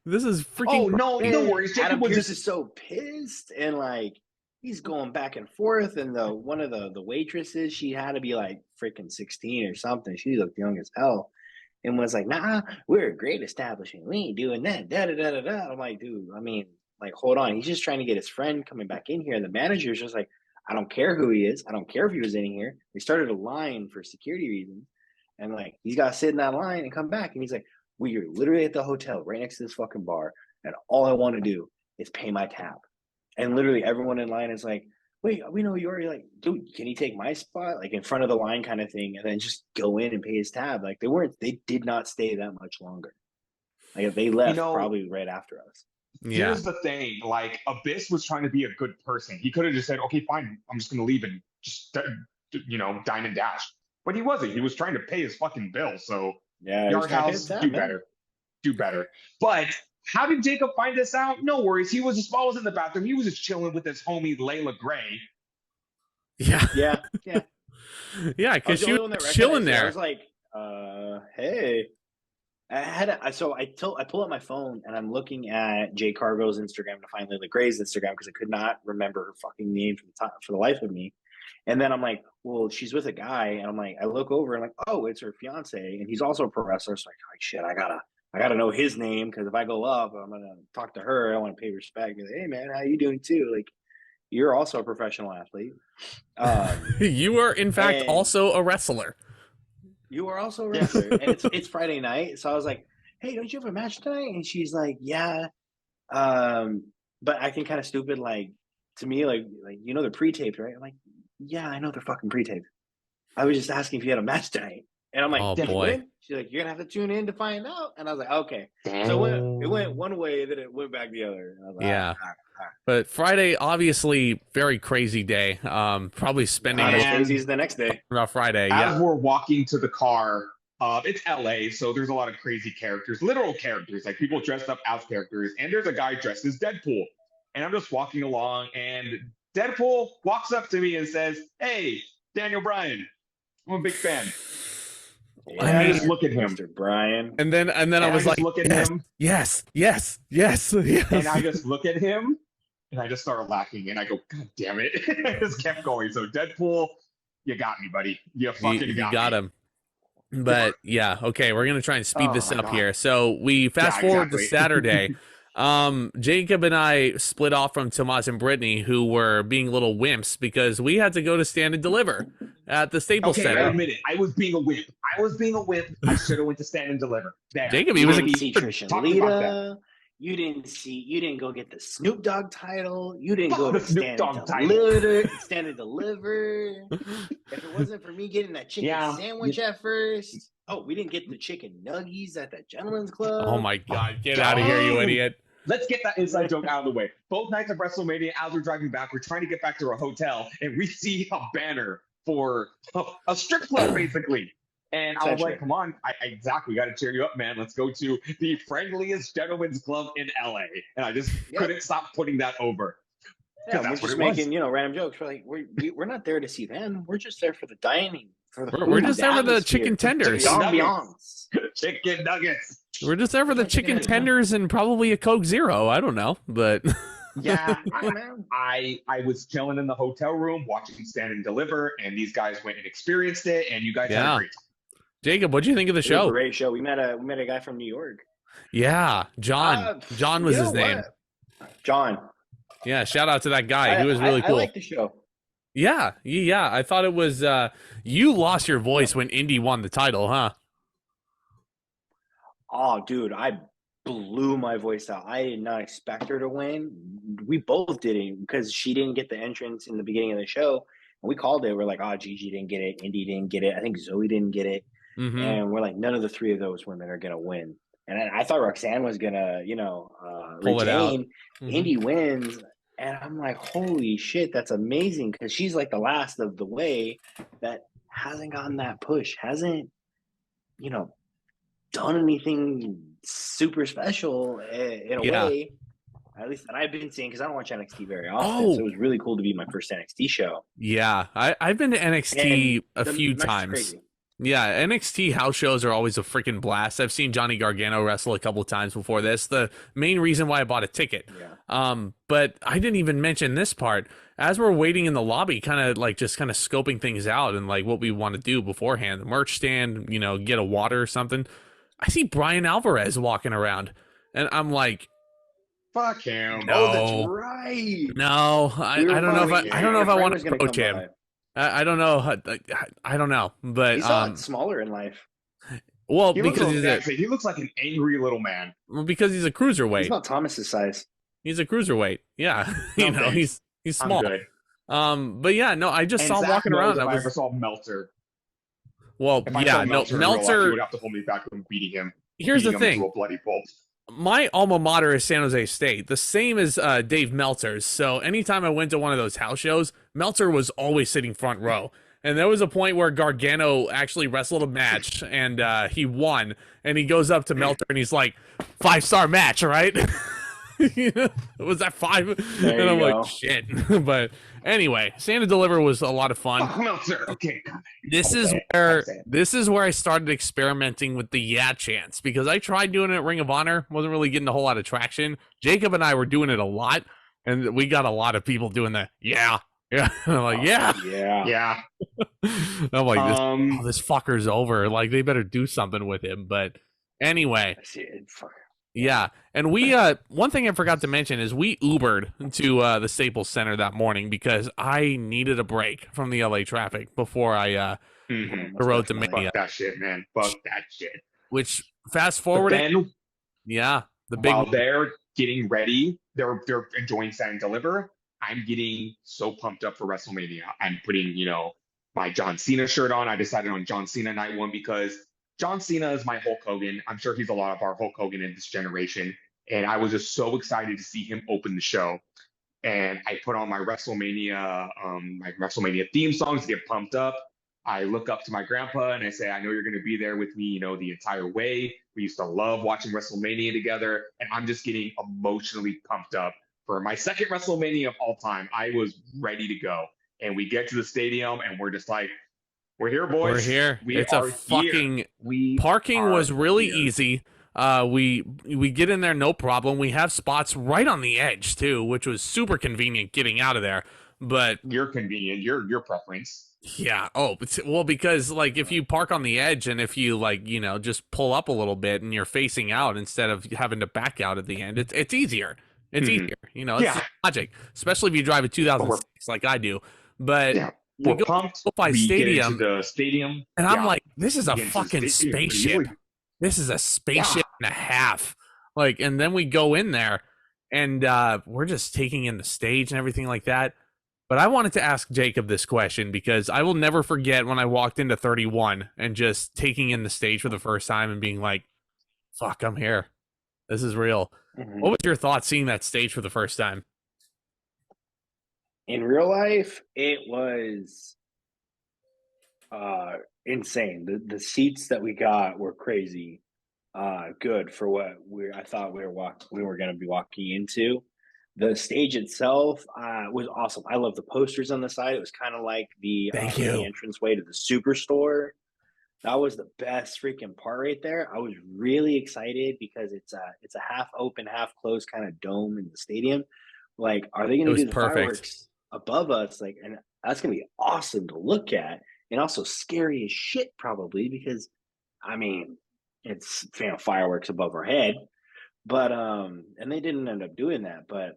This is freaking... Oh, no worries. Adam Pierce is so pissed, and like, he's going back and forth, and one of the waitresses, she had to be like freaking 16 or something. She looked young as hell. And was like, nah, we're a great establishment. We ain't doing that. Da-da-da-da-da. I'm like, dude, I mean... Like, hold on. He's just trying to get his friend coming back in here. And the manager's just like, I don't care who he is. I don't care if he was in here. They started a line for security reasons. And, like, he's got to sit in that line and come back. And he's like, we're literally at the hotel right next to this fucking bar. And all I want to do is pay my tab. And literally everyone in line is like, wait, we know you're like, dude, can he take my spot? Like, in front of the line kind of thing. And then just go in and pay his tab. Like, they did not stay that much longer. Like, they left probably right after us. Here's the thing, like, Abyss was trying to be a good person. He could have just said, okay, fine, I'm just going to leave and just, dine and dash. But he wasn't. He was trying to pay his fucking bill. So, Yard House, do better. But how did Jacob find this out? No worries. He was just, while I was in the bathroom, he was just chilling with his homie, Layla Gray. Yeah. Yeah, because she was chilling there. I was like, hey. I pull up my phone and I'm looking at Jay Cargo's Instagram to find Layla Gray's Instagram because I could not remember her fucking name for the life of me. And then I'm like, well, she's with a guy, and I'm like, I look over and I'm like, oh, it's her fiance, and he's also a pro wrestler. So like shit, I gotta know his name because if I go up, I'm gonna talk to her. I want to pay respect. Be like, hey man, how you doing too? Like, you're also a professional athlete. You are in fact also a wrestler. You are also a wrestler, and it's Friday night. So I was like, hey, don't you have a match tonight? And she's like, yeah. But acting kind of stupid, like, to me, like they're pre-taped, right? I'm like, yeah, I know they're fucking pre-taped. I was just asking if you had a match tonight. And I'm like, oh boy. She's like, you're gonna have to tune in to find out. And I was like, okay. So it went one way, then it went back the other. And I was like, yeah. All right. But Friday, obviously, very crazy day. Probably spending as crazy as the next day. About Friday. As we're walking to the car, It's LA, so there's a lot of crazy characters, literal characters, like people dressed up as characters. And there's a guy dressed as Deadpool. And I'm just walking along, and Deadpool walks up to me and says, "Hey, Daniel Bryan, I'm a big fan." Yeah, And I just look at him. Mr. Bryan. And then I was like, look at him, yes. and I just look at him, and I just started laughing, and I go, "God damn it!" I just kept going. So Deadpool, you got me, buddy. You fucking got me. him. But yeah, okay, we're gonna try and speed this up God. here. So we fast forward to Saturday. Jacob and I split off from Tomas and Brittany, who were being little wimps because we had to go to Stand and Deliver at the Staples Okay, Center. I admit it. I was being a wimp. I should have went to Stand and Deliver. There. Jacob, he was You a didn't see Trish and Talk about Lita. You didn't go get the Snoop Dogg title. You didn't go the to Snoop Stand Dogg and title. Deliver. Stand and Deliver. If it wasn't for me getting that chicken sandwich at first. Oh, we didn't get the chicken nuggies at that gentleman's club. Oh my God, get out of here, you idiot. Let's get that inside joke out of the way. Both nights of WrestleMania, as we're driving back, we're trying to get back to our hotel, and we see a banner for a strip club, basically. And I was like, come on, exactly, got to cheer you up, man. Let's go to the friendliest gentleman's club in LA. And I just couldn't stop putting that over. Yeah, we're just making, random jokes. We're like, we're not there to see them. We're just there for the dining. We're just there for the chicken tenders. Chicken nuggets. We're just there for the chicken tenders and probably a Coke Zero. I don't know, but yeah, I was chilling in the hotel room watching Stand and Deliver, and these guys went and experienced it, and you guys had a great time. Jacob, what'd you think of the show? Great show. We met a guy from New York. Yeah, John. John was his name. John. Yeah, shout out to that guy. He was really cool. I like the show. Yeah. I thought it was. You lost your voice when Indy won the title, huh? Oh, dude, I blew my voice out. I did not expect her to win. We both didn't because she didn't get the entrance in the beginning of the show. And we called it. We're like, oh, Gigi didn't get it. Indy didn't get it. I think Zoe didn't get it. Mm-hmm. And we're like, none of the three of those women are going to win. And I thought Roxanne was going to, pull it out. Mm-hmm. Indy wins. And I'm like, holy shit, that's amazing. Because she's like the last of the way that hasn't gotten that push, hasn't, done anything super special in a way, at least that I've been seeing, because I don't watch NXT very often. So it was really cool to be my first NXT show. Yeah, I've been to NXT a few times. Yeah, NXT house shows are always a freaking blast. I've seen Johnny Gargano wrestle a couple of times before this. The main reason why I bought a ticket. Yeah. But I didn't even mention this part. As we're waiting in the lobby, kind of scoping things out and like what we want to do beforehand, the merch stand, get a water or something. I see Brian Alvarez walking around, and I'm like, "Fuck him!" No, oh, that's right. No, I don't know if I want to approach him. I don't know. I don't know, but he's a lot smaller in life. Well, he looks like an angry little man. Well, because he's a cruiserweight. He's not Thomas's size. He's a cruiserweight. Yeah, he's small. But yeah, no, I just saw him walking around. I ever saw Meltzer. Well, yeah, no, Meltzer would have to hold me back from beating him. Here's the thing. To a bloody pulp. My alma mater is San Jose State, the same as Dave Meltzer's. So anytime I went to one of those house shows, Meltzer was always sitting front row. And there was a point where Gargano actually wrestled a match, and he won. And he goes up to Meltzer, and he's like, 5-star match, right? Was that 5? And I'm like, shit. But anyway, Stand and Deliver was a lot of fun. Oh, Meltzer. Okay. This is where I started experimenting with the chants, because I tried doing it at Ring of Honor, wasn't really getting a whole lot of traction. Jacob and I were doing it a lot, and we got a lot of people doing the yeah. And I'm like, yeah. I'm like, this fucker's over. Like, they better do something with him. But anyway. Yeah, and we one thing I forgot to mention is we Ubered to the Staples Center that morning because I needed a break from the LA traffic before I the road to Mania. Fuck that shit, man. Fuck that shit. Which fast forward, while they're getting ready, they're enjoying Stand and Deliver. I'm getting so pumped up for WrestleMania. I'm putting my John Cena shirt on. I decided on John Cena night 1 because John Cena is my Hulk Hogan. I'm sure he's a lot of our Hulk Hogan in this generation. And I was just so excited to see him open the show. And I put on my WrestleMania theme songs to get pumped up. I look up to my grandpa and I say, I know you're going to be there with me, the entire way. We used to love watching WrestleMania together. And I'm just getting emotionally pumped up for my second WrestleMania of all time. I was ready to go. And we get to the stadium and we're just like, we're here, boys. We're here. We It's are a fucking here. We parking are was really here. easy. We get in there no problem. We have spots right on the edge too, which was super convenient getting out of there. But You're convenient. Your preference. yeah, well, because like if you park on the edge and if you like, just pull up a little bit and you're facing out instead of having to back out at the end, it's easier. It's easier. It's Yeah. logic, especially if you drive a 2006 like I do. But Yeah. we We're go pumped. to SoFi We Stadium, get into the stadium. and I'm Yeah. like, this is a We get into the fucking stadium pretty spaceship. easily. This is a spaceship and a half. Like, and then we go in there and we're just taking in the stage and everything like that. But I wanted to ask Jacob this question because I will never forget when I walked into 31 and just taking in the stage for the first time and being like, fuck, I'm here. This is real. Mhm. What was your thought seeing that stage for the first time? In real life, it was insane. The seats that we got were crazy. Good for what I thought we were going to be walking into. The stage itself was awesome. I love the posters on the side. It was kind of like the Thank you. the entranceway to the Superstore. That was the best freaking part right there. I was really excited because it's a half open, half closed kind of dome in the stadium. Like, are they going It to was do the perfect. fireworks above us? Like, and that's going to be awesome to look at, and also scary as shit probably because, I mean, it's fireworks above our head. But and they didn't end up doing that. But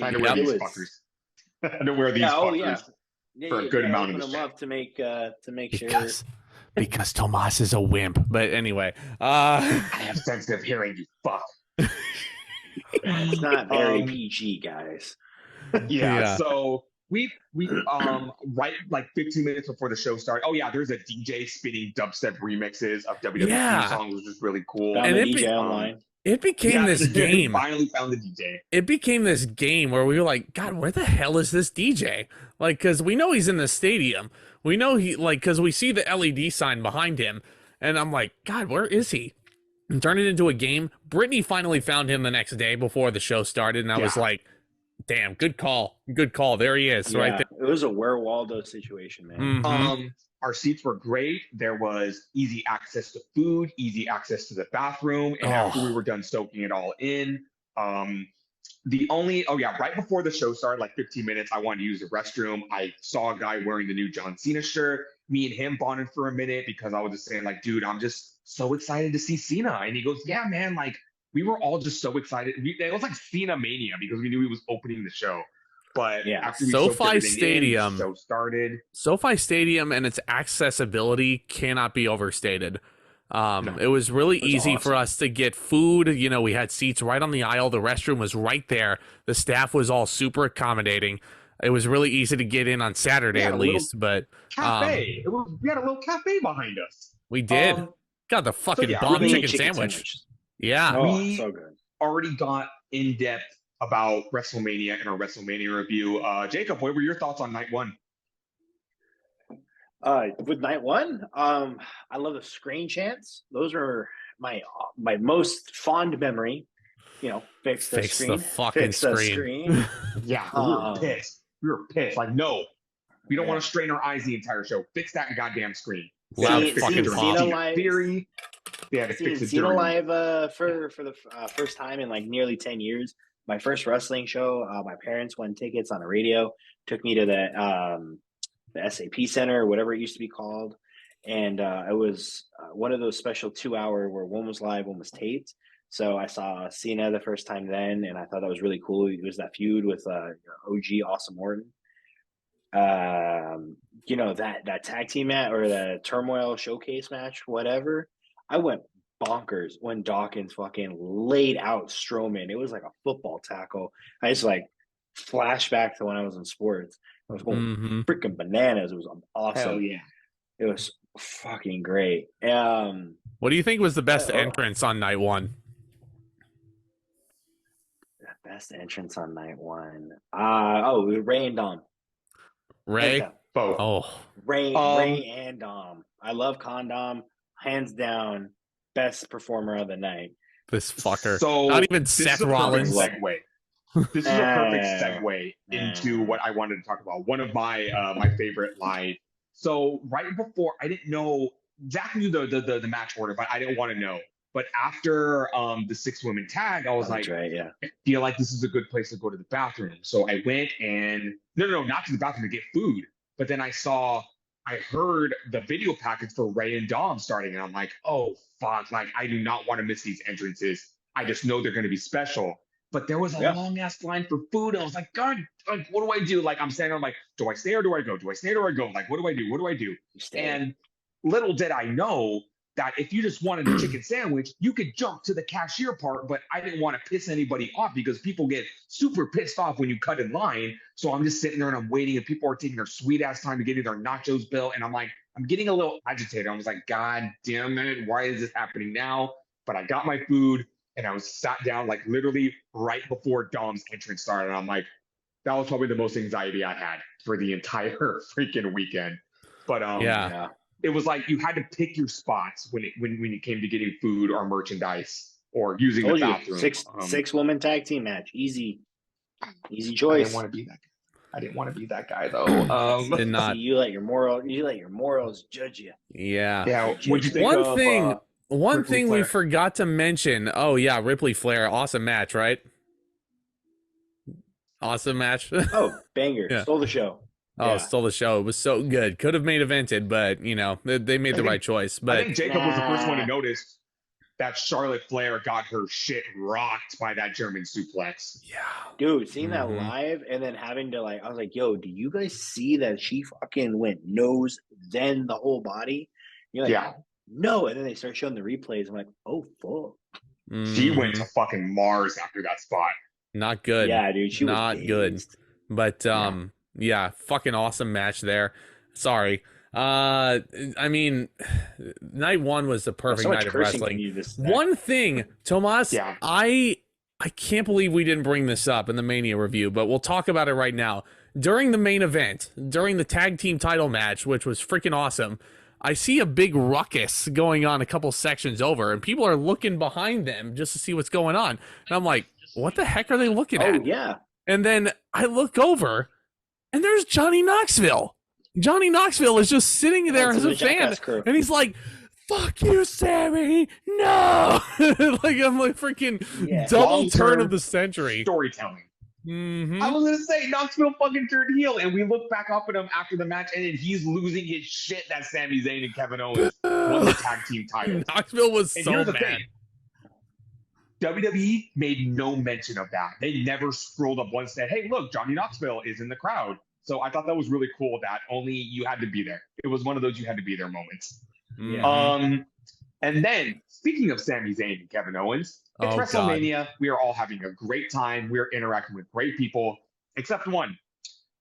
I know where these fuckers. I know where these fuckers for a good amount of them the up to make sure. Because Tomas is a wimp. But anyway, I have sensitive hearing, you fuck. It's not very PG, guys. Yeah. So we right like 15 minutes before the show started. Oh yeah, there's a DJ spinning dubstep remixes of WWE songs, which is really cool. Found the DJ online. It became this game. Finally found the DJ. It became this game where we were like, God, where the hell is this DJ? Like, because we know he's in the stadium. We know because we see the LED sign behind him. And I'm like, God, where is he? And turned it into a game. Brittany finally found him the next day before the show started. And I was like, damn, good call. Good call. There he is, right there. It was a Where Waldo situation, man. Mhm. Our seats were great. There was easy access to food, easy access to the bathroom. And after we were done soaking it all in, right before the show started, like 15 minutes, I wanted to use the restroom. I saw a guy wearing the new John Cena shirt. Me and him bonded for a minute because I was just saying, like, dude, I'm just so excited to see Cena. And he goes, yeah, man, like, we were all just so excited. It was like Cena Mania because we knew he was opening the show. But after we SoFi Stadium, the show started. SoFi Stadium and its accessibility cannot be overstated. It was really easy for us to get food. We had seats right on the aisle. The restroom was right there. The staff was all super accommodating. It was really easy to get in on Saturday at least. But cafe. We had a little cafe behind us. We did. Got the fucking bomb chicken sandwich. Yeah. So good. Already got in depth about WrestleMania in our WrestleMania review. Jacob, what were your thoughts on night one? With night one, I love the screen chants. Those are my most fond memory. Fix the screen. The fucking fix screen. The screen. Yeah, we were pissed. We were pissed. Like, no, we don't want to strain our eyes the entire show. Fix that goddamn screen. Loud fucking pop. Theory. They had to fix it. Cena live for the first time in like nearly 10 years. My first wrestling show. My parents won tickets on the radio. Took me to the SAP Center, or whatever it used to be called, and it was one of those special 2-hour where one was live, one was taped. So I saw Cena the first time then, and I thought that was really cool. It was that feud with OG Awesome Orton. That tag team match or the Turmoil Showcase match, whatever. I went bonkers when Dawkins fucking laid out Strowman. It was like a football tackle. I just like flashback to when I was in sports. I was going freaking bananas. It was awesome. Hell yeah. It was fucking great. What do you think was the best entrance on night one? The best entrance on night one. Ray and Dom. Ray? Both. Oh, Ray and Dom. I love Condom. Hands down, best performer of the night. this fucker. So Not even this Seth is a perfect Rollins. segue. This is a perfect segue into what I wanted to talk about. One of my my favorite lines. So right before, I didn't know, Zack knew the match order, but I didn't want to know. But after the 6-woman tag, I was like, right, yeah. I feel like this is a good place to go to the bathroom. So I went and no, not to the bathroom to get food. But then I heard the video package for Ray and Dom starting, and I'm like, oh fuck! Like I do not want to miss these entrances. I just know they're going to be special. But there was a long ass line for food, and I was like, God, like, what do I do? Like I'm standing, I'm like, do I stay or do I go? Do I stay or do I go? Like, what do I do? What do I do? And little did I know that if you just wanted a chicken sandwich, you could jump to the cashier part, but I didn't want to piss anybody off because people get super pissed off when you cut in line. So I'm just sitting there and I'm waiting, and people are taking their sweet ass time to get their nachos bill. And I'm like, I'm getting a little agitated. I was like, God damn it, why is this happening now? But I got my food and I was sat down like literally right before Dom's entrance started. And I'm like, that was probably the most anxiety I had for the entire freaking weekend. But it was like you had to pick your spots when it came to getting food or merchandise or using the bathroom. Six woman tag team match, easy choice. I didn't want to be that guy though. Did not. You let your morals judge you. Yeah. What'd you think One thing we Flair? forgot to mention. Oh yeah, Ripley Flair, awesome match, right? Awesome match. Oh, banger! Yeah. Stole the show. Oh, stole the show. It was so good. Could have main evented, but you know they made the right choice. But I think Jacob was the first one to notice that Charlotte Flair got her shit rocked by that German suplex. Yeah, dude, seeing that live and then having to I was like, yo, do you guys see that she fucking went nose then the whole body? You're like, no, and then they start showing the replays. I'm like, oh fuck. She went to fucking Mars after that spot. Not good. Yeah, dude, she not was good. But yeah, fucking awesome match there. Sorry. I mean, night one was the perfect night of wrestling. One thing, Tomas, I can't believe we didn't bring this up in the Mania review, but we'll talk about it right now. During the main event, during the tag team title match, which was freaking awesome, I see a big ruckus going on a couple sections over, and people are looking behind them just to see what's going on. And I'm like, what the heck are they looking at? Oh, yeah. And then I look over, and there's Johnny Knoxville. Johnny Knoxville is just sitting there as a fan, and he's like, fuck you, Sammy, no! Like, I'm like freaking double turn of the century. Storytelling. Mm-hmm. I was going to say, Knoxville fucking turned heel, and we look back up at him after the match, and then he's losing his shit that Sami Zayn and Kevin Owens won the tag team titles. Knoxville was and so here's the mad. thing. WWE made no mention of that. They never scrolled up once and said, hey, look, Johnny Knoxville is in the crowd. So I thought that was really cool that only you had to be there. It was one of those you had to be there moments. Mm-hmm. And then, speaking of Sami Zayn and Kevin Owens, it's WrestleMania. God. We are all having a great time. We're interacting with great people, except one.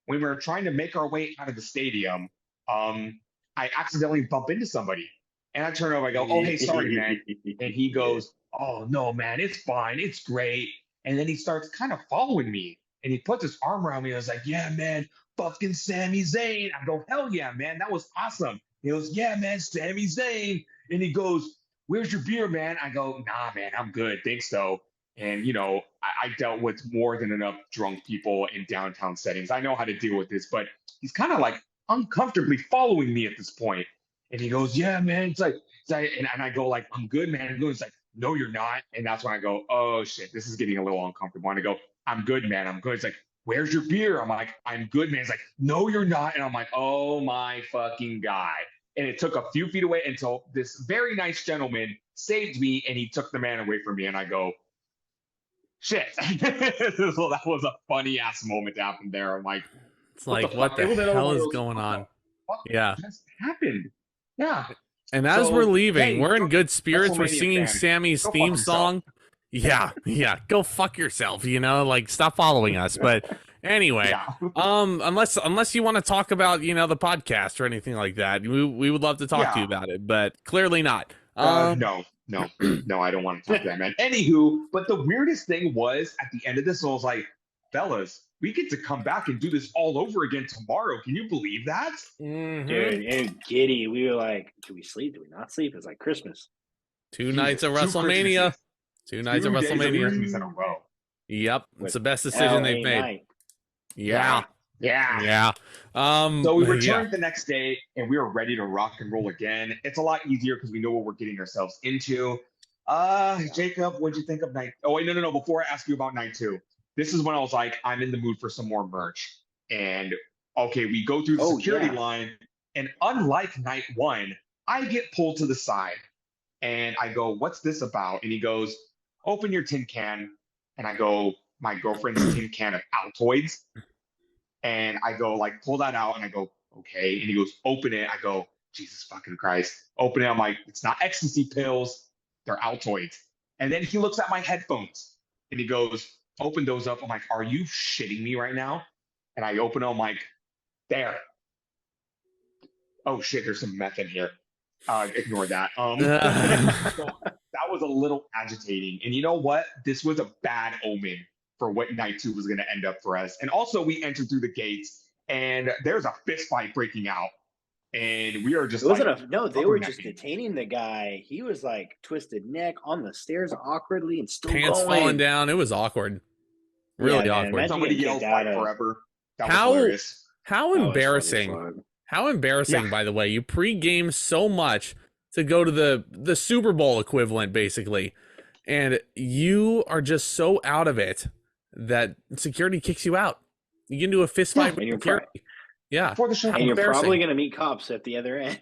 When we were trying to make our way out of the stadium, I accidentally bump into somebody. And I turn over, I go, oh, hey, sorry, man. And he goes, oh, no, man, it's fine. It's great. And then he starts kind of following me. And he puts his arm around me. And I was like, yeah, man, fucking Sami Zayn. I go, hell yeah, man. That was awesome. He goes, yeah, man, Sami Zayn. And he goes, where's your beer, man? I go, nah, man, I'm good. Thanks, though. And, you know, I dealt with more than enough drunk people in downtown settings. I know how to deal with this, but he's kind of like uncomfortably following me at this point. And he goes, yeah, man. It's like and I go like, I'm good, man. And he's like, no, you're not. And that's when I go, oh, shit, this is getting a little uncomfortable. And I go, I'm good, man. I'm good. It's like, where's your beer? I'm like, I'm good, man. It's like, no, you're not. And I'm like, oh, my fucking God. And it took a few feet away until this very nice gentleman saved me, and he took the man away from me. And I go, shit. So that was a funny ass moment to happen there. I'm like, it's like, what the hell is going on? What just happened? Yeah. And as we're leaving, we're in good spirits. We're singing Sammy's theme song. Yeah. Go fuck yourself, you know, like stop following us. But anyway, unless you want to talk about, you know, the podcast or anything like that, we would love to talk to you about it, but clearly not. No, I don't want to talk to that, man. Anywho, but the weirdest thing was at the end of this, I was like, fellas, we get to come back and do this all over again tomorrow. Can you believe that? Mhm. Dude, and giddy. We were like, do we sleep? Do we not sleep? It's like Christmas. 2 nights of Jesus, two WrestleMania. Christmases. 2 nights of 2 days of WrestleMania. Christmas in a row. Yep, it's With the best decision they've LA made. Knight. Yeah, Yeah. yeah. So we yeah. returned the next day and we were ready to rock and roll again. It's a lot easier because we know what we're getting ourselves into. Jacob, what'd you think of night? Oh, wait, no. Before I ask you about night 2, this is when I was like, I'm in the mood for some more merch. And okay, we go through the security line, and unlike night 1, I get pulled to the side and I go, what's this about? And he goes, open your tin can. And I go, my girlfriend's tin can of Altoids. And I go, like, pull that out. And I go, okay. And he goes, open it. I go, Jesus fucking Christ. Open it. I'm like, it's not ecstasy pills. They're Altoids. And then he looks at my headphones and he goes, open those up. I'm like, are you shitting me right now? And I open them. I'm like, there. Oh shit, there's some meth in here. Ignore that. So that was a little agitating. And you know what? This was a bad omen for what night 2 was going to end up for us. And also, we entered through the gates, and there's a fist fight breaking out, and we are just It wasn't like, they were just detaining the guy. He was like twisted neck on the stairs awkwardly and still Pants going. falling down. It was awkward. Really awkward. Imagine somebody getting yelled kicked fight out of- forever. That was hilarious. How That was embarrassing. funny as fuck. How embarrassing, Yeah. by the way. You pregame so much to go to the Super Bowl equivalent, basically. And you are just so out of it that security kicks you out. You get into a fist fight and with you're security. Yeah. For the show. And you're Embarrassing. probably going to meet cops at the other end.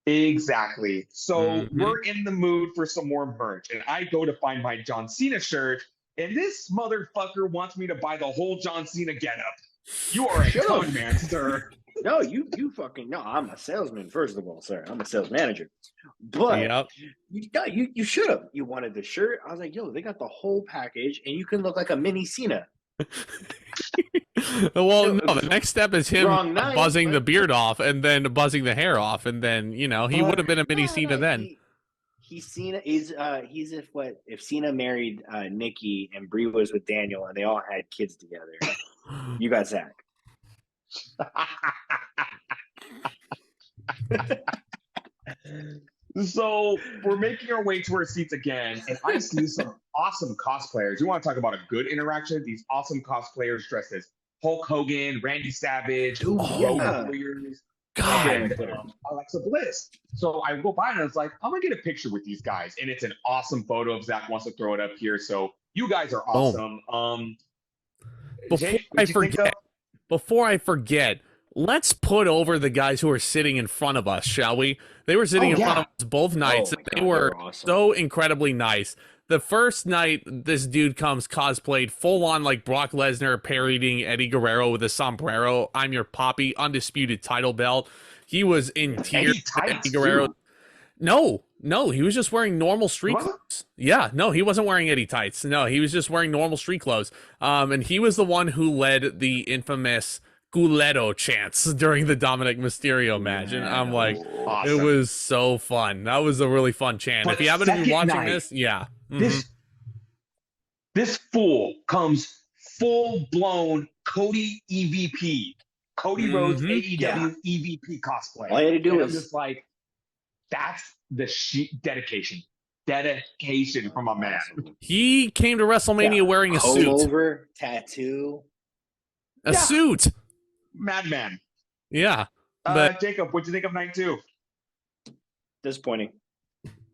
Exactly. So Mhm. we're in the mood for some more merch, and I go to find my John Cena shirt, and this motherfucker wants me to buy the whole John Cena getup. You are a Shut con up. man, sir. No, you fucking no. I'm a salesman, first of all, sir. I'm a sales manager. But Yep. you should have. You wanted the shirt. I was like, yo, they got the whole package, and you can look like a mini Cena. Well, No, no, the next step is him wrong night, buzzing the but- beard off and then buzzing the hair off. And then, he would have been a mini Cena then. He's Cena. He's if Cena married Nikki and Brie was with Daniel and they all had kids together. You got Zack. So we're making our way to our seats again, and I see some awesome cosplayers. You want to talk about a good interaction? These awesome cosplayers dressed as Hulk Hogan, Randy Savage, Ooh, Road yeah. Warriors, God. and Alexa Bliss. So I go by and I was like, I'm gonna get a picture with these guys, and it's an awesome photo. If Zach wants to throw it up here, so you guys are awesome. Before Jake, I what'd you think forget, let's put over the guys who are sitting in front of us, shall we? They were sitting in front of us both nights, Oh my and they God, were they're awesome. so incredibly nice. The first night, this dude comes cosplayed full on like Brock Lesnar parodying Eddie Guerrero with a sombrero. I'm your poppy, undisputed title belt. He was in tears. tights, Eddie Guerrero. too. No, he was just wearing normal street What? clothes. Yeah, no, he wasn't wearing any tights. No, he was just wearing normal street clothes. And he was the one who led the infamous Guleto chants during the Dominic Mysterio match. And I'm like, Awesome. it was so fun. That was a really fun chant. But If you happen to be second watching night, this, yeah. This fool comes full blown Cody EVP, Cody Rhodes AEW Yeah. EVP cosplay. All you had to do And I'm was just like, that's the dedication from a man. He came to WrestleMania Yeah, wearing a comb suit. over, tattoo. A Yeah. suit. Madman. Yeah. But Jacob, what'd you think of night 2? Disappointing.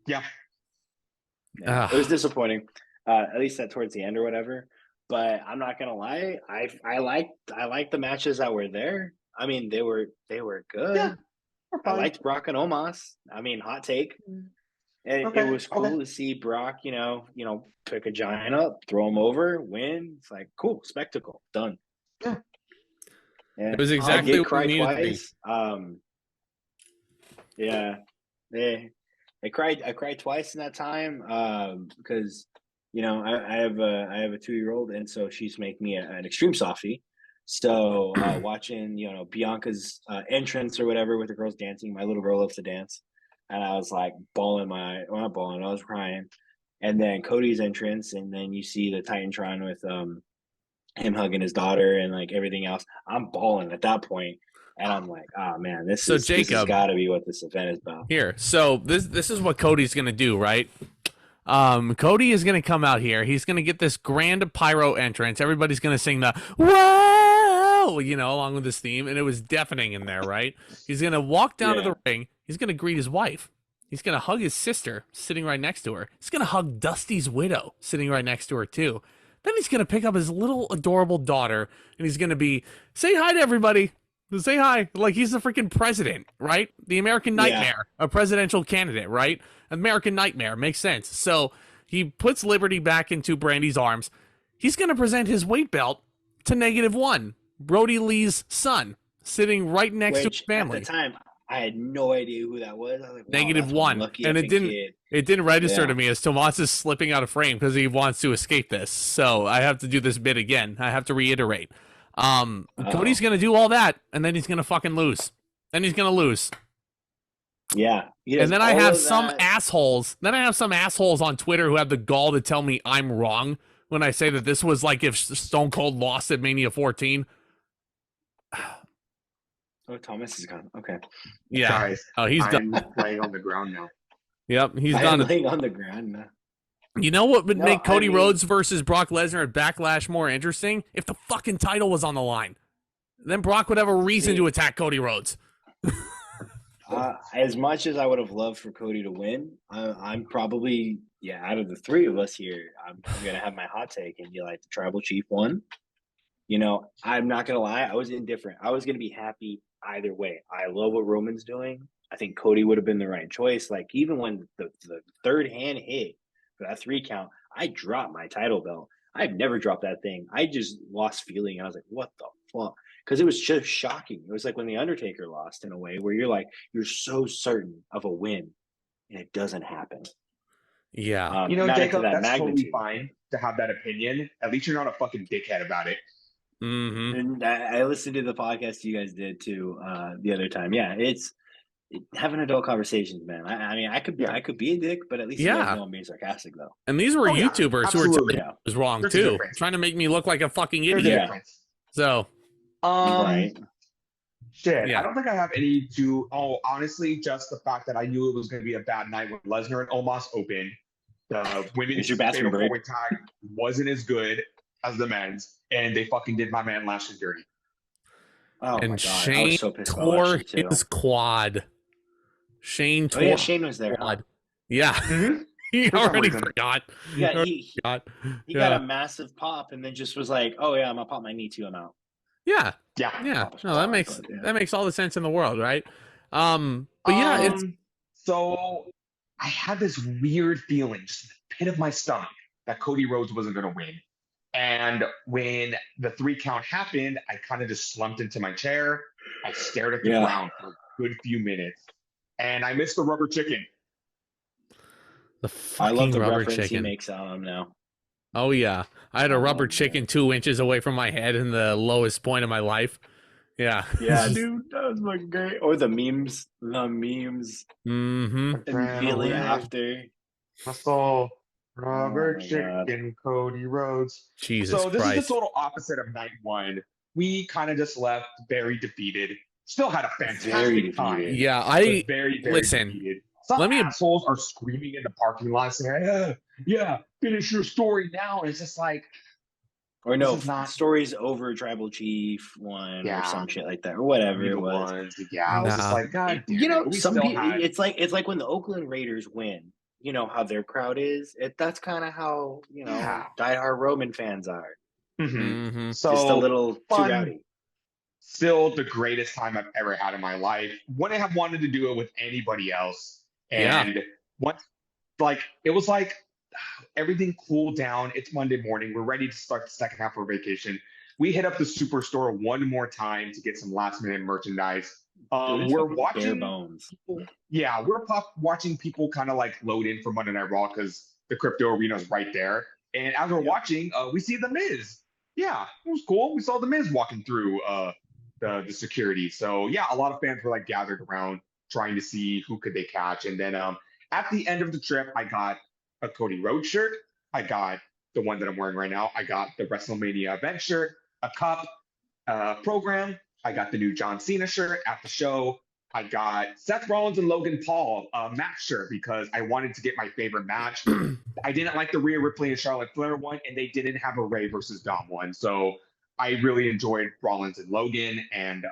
Yeah. Yeah, it was disappointing. At least that towards the end or whatever. But I'm not gonna lie, I liked the matches that were there. I mean, they were good. Yeah, I liked Brock and Omos. I mean, hot take. And Okay, it was cool to see Brock, pick a giant up, throw him over, win. It's like cool spectacle, done. Yeah. It was exactly I did what cry we needed to be. twice. I cried twice in that time because I have a 2-year-old, and so she's making me an extreme softie. So watching Bianca's entrance or whatever with the girls dancing, my little girl loves to dance, and I was like not bawling, I was crying. And then Cody's entrance, and then you see the Titantron with him hugging his daughter and like everything else. I'm balling at that point, and I'm like, oh man, this has Jacob, got to be what this event is about. Here, so this is what Cody's gonna do, right? Cody is gonna come out here. He's gonna get this grand pyro entrance. Everybody's gonna sing the "Whoa," along with this theme, and it was deafening in there, right? He's gonna walk down to the ring. He's gonna greet his wife. He's gonna hug his sister, sitting right next to her. He's gonna hug Dusty's widow, sitting right next to her too. Then he's gonna pick up his little adorable daughter, and he's gonna say hi to everybody. Say hi, like he's the freaking president, right? The American Nightmare, a presidential candidate, right? American Nightmare, makes sense. So he puts Liberty back into Brandy's arms. He's going to present his weight belt to -1, Brody Lee's son, sitting right next to his family. At the time, I had no idea who that was. I was like, wow, -1, and it didn't register to me as Tomas is slipping out of frame because he wants to escape this. So I have to do this bit again. I have to reiterate. Cody's gonna do all that, and then he's gonna fucking lose. Then he's gonna lose. Yeah. And then I have some assholes. Then I have some assholes on Twitter who have the gall to tell me I'm wrong when I say that this was like if Stone Cold lost at Mania 14. Oh, Thomas is gone. Okay. Yeah. Guys, oh, he's I'm done. laying on the ground now. Yep, he's I'm done. laying on the ground now. You know what would make Cody Rhodes versus Brock Lesnar at Backlash more interesting? If the fucking title was on the line. Then Brock would have a reason to attack Cody Rhodes. As much as I would have loved for Cody to win, I'm probably, out of the three of us here, I'm going to have my hot take and be like, the Tribal Chief won. I'm not going to lie. I was indifferent. I was going to be happy either way. I love what Roman's doing. I think Cody would have been the right choice. Like, even when the third hand hit for that 3 count, I dropped my title belt. I've never dropped that thing. I just lost feeling. I was like, what the fuck? Because it was just shocking. It was like when The Undertaker lost in a way where you're so certain of a win and it doesn't happen. Yeah. Jacob, that's totally fine to have that opinion. At least you're not a fucking dickhead about it. Mm-hmm. And I listened to the podcast you guys did too the other time. Yeah, it's having adult conversations, man. I mean, I could be a dick, but at least you guys know I'm being sarcastic though. And these were YouTubers who were telling me it was wrong too, trying to make me look like a fucking idiot. So, right. Shit, I don't think I have any to. Oh, honestly, just the fact that I knew it was going to be a bad night when Lesnar and Omos opened. The women's favorite forward tag wasn't as good as the men's, and they fucking did my man Lashley dirty. Oh and my God. Shane so tore his quad. Shane tore. Oh yeah, Shane was there. Quad. Yeah, he already forgot. Yeah, he got a massive pop, and then just was like, "Oh yeah, I'm gonna pop my knee too. I'm out." Yeah. No, that makes all the sense in the world, right? But it's so I had this weird feeling, just in the pit of my stomach, that Cody Rhodes wasn't going to win. And when the 3 count happened, I kind of just slumped into my chair. I stared at the ground for a good few minutes, and I missed the rubber chicken. The fucking I love the rubber chicken he chicken. makes on him now. Oh yeah, I had a rubber chicken 2 inches away from my head in the lowest point of my life. Yeah. Yeah, dude, that was fucking great. Or the memes. Mm-hmm. Immediately after. Hustle, rubber chicken, Cody Rhodes. Jesus So this Christ. is the total opposite of night one. We kind of just left very defeated. Still had a fantastic time. Yeah, Very, very listen. defeated. Some assholes are screaming in the parking lot saying, yeah, finish your story now. And it's just like, or no, stories over Tribal Chief one or some shit like that, or whatever it was. I was just like, God damn it. Some people, it's like when the Oakland Raiders win, you know how their crowd is. That's kind of how, diehard Roman fans are. Mm-hmm. So just a little too rowdy. Still the greatest time I've ever had in my life. Wouldn't have wanted to do it with anybody else. And it was like everything cooled down. It's Monday morning. We're ready to start the second half of our vacation. We hit up the Superstore one more time to get some last minute merchandise. We're watching we're watching people kind of like load in for Monday Night Raw because the crypto arena is right there. And as we're watching, we see The Miz. Yeah, it was cool. We saw The Miz walking through the security. So yeah, a lot of fans were like gathered around trying to see who could they catch. And then at the end of the trip, I got a Cody Rhodes shirt. I got the one that I'm wearing right now. I got the WrestleMania event shirt, a cup, program. I got the new John Cena shirt at the show. I got Seth Rollins and Logan Paul match shirt because I wanted to get my favorite match. I didn't like the Rhea Ripley and Charlotte Flair one, and they didn't have a Ray versus Dom one. So I really enjoyed Rollins and Logan. And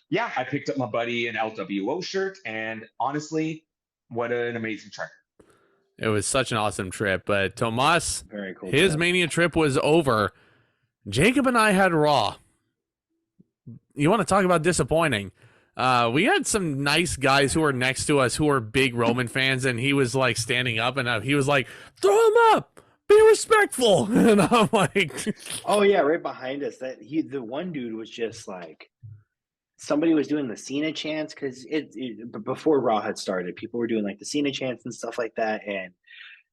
yeah, I picked up my buddy an LWO shirt. And honestly, what an amazing trip. It was such an awesome trip. But Tomas, Very cool. his trip. Mania trip was over. Jacob and I had Raw. You want to talk about disappointing? We had some nice guys who were next to us who were big Roman fans, and he was like standing up and he was like, "Throw him up, be respectful." And I'm like, "Oh yeah, right behind us." The one dude was just like, somebody was doing the Cena chants because before Raw had started, people were doing like the Cena chants and stuff like that, and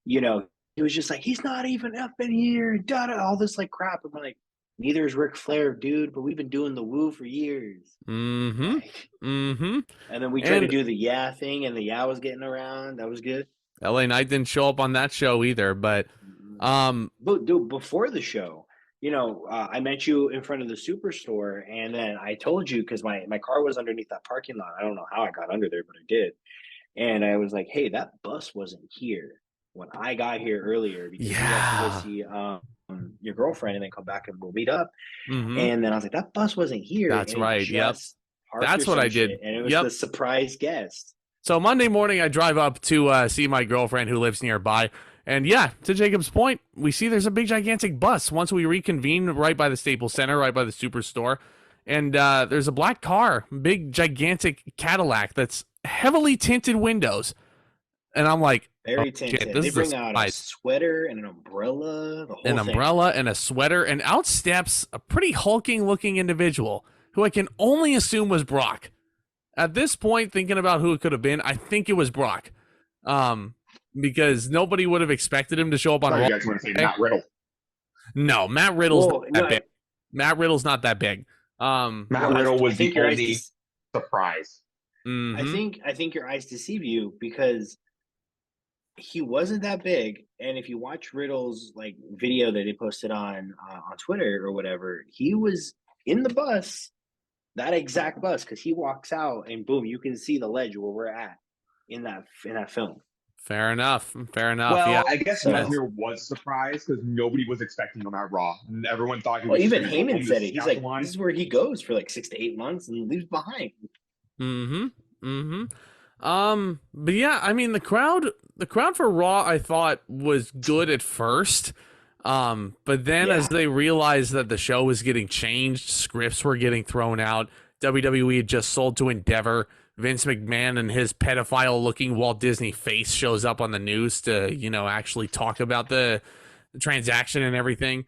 it was just like, "He's not even up in here," all this like crap. I'm like, neither is Ric Flair, dude, but we've been doing the woo for years. Mm-hmm. Mm-hmm. And then we tried to do the yeah thing, and the yeah was getting around. That was good. LA Knight didn't show up on that show either, but dude, before the show, I met you in front of the Superstore, and then I told you because my car was underneath that parking lot. I don't know how I got under there, but I did. And I was like, "Hey, that bus wasn't here when I got here earlier because you have to go see your girlfriend and then come back and we'll meet up." Mm-hmm. And then I was like, "That bus wasn't here." That's right. Yep. That's what I did. And it was the surprise guest. So Monday morning, I drive up to see my girlfriend who lives nearby. And yeah, to Jacob's point, we see there's a big, gigantic bus once we reconvene right by the Staples Center, right by the Superstore. And there's a black car, big, gigantic Cadillac that's heavily tinted windows. And I'm like, very tinted. Shit, they bring out a sweater and an umbrella. Umbrella and a sweater. And out steps a pretty hulking-looking individual who I can only assume was Brock. At this point, thinking about who it could have been, I think it was Brock. Because nobody would have expected him to show up on Raw. You guys want to say Matt Riddle? No, Matt Riddle's not that big. Matt Riddle's not that big. Matt Riddle was the only surprise. Mm-hmm. I think your eyes deceive you because he wasn't that big. And if you watch Riddle's like video that he posted on Twitter or whatever, he was in the bus, that exact bus, because he walks out and boom, you can see the ledge where we're at in that film. Fair enough. Well, yeah. I guess Lesnar was surprised because nobody was expecting him at Raw. Everyone thought he was. Well, even Heyman said it. He's like, "This is where he goes for like 6 to 8 months and leaves behind." But yeah, I mean the crowd for Raw I thought was good at first. But then as they realized that the show was getting changed, scripts were getting thrown out. WWE had just sold to Endeavor. Vince McMahon and his pedophile-looking Walt Disney face shows up on the news to, actually talk about the transaction and everything.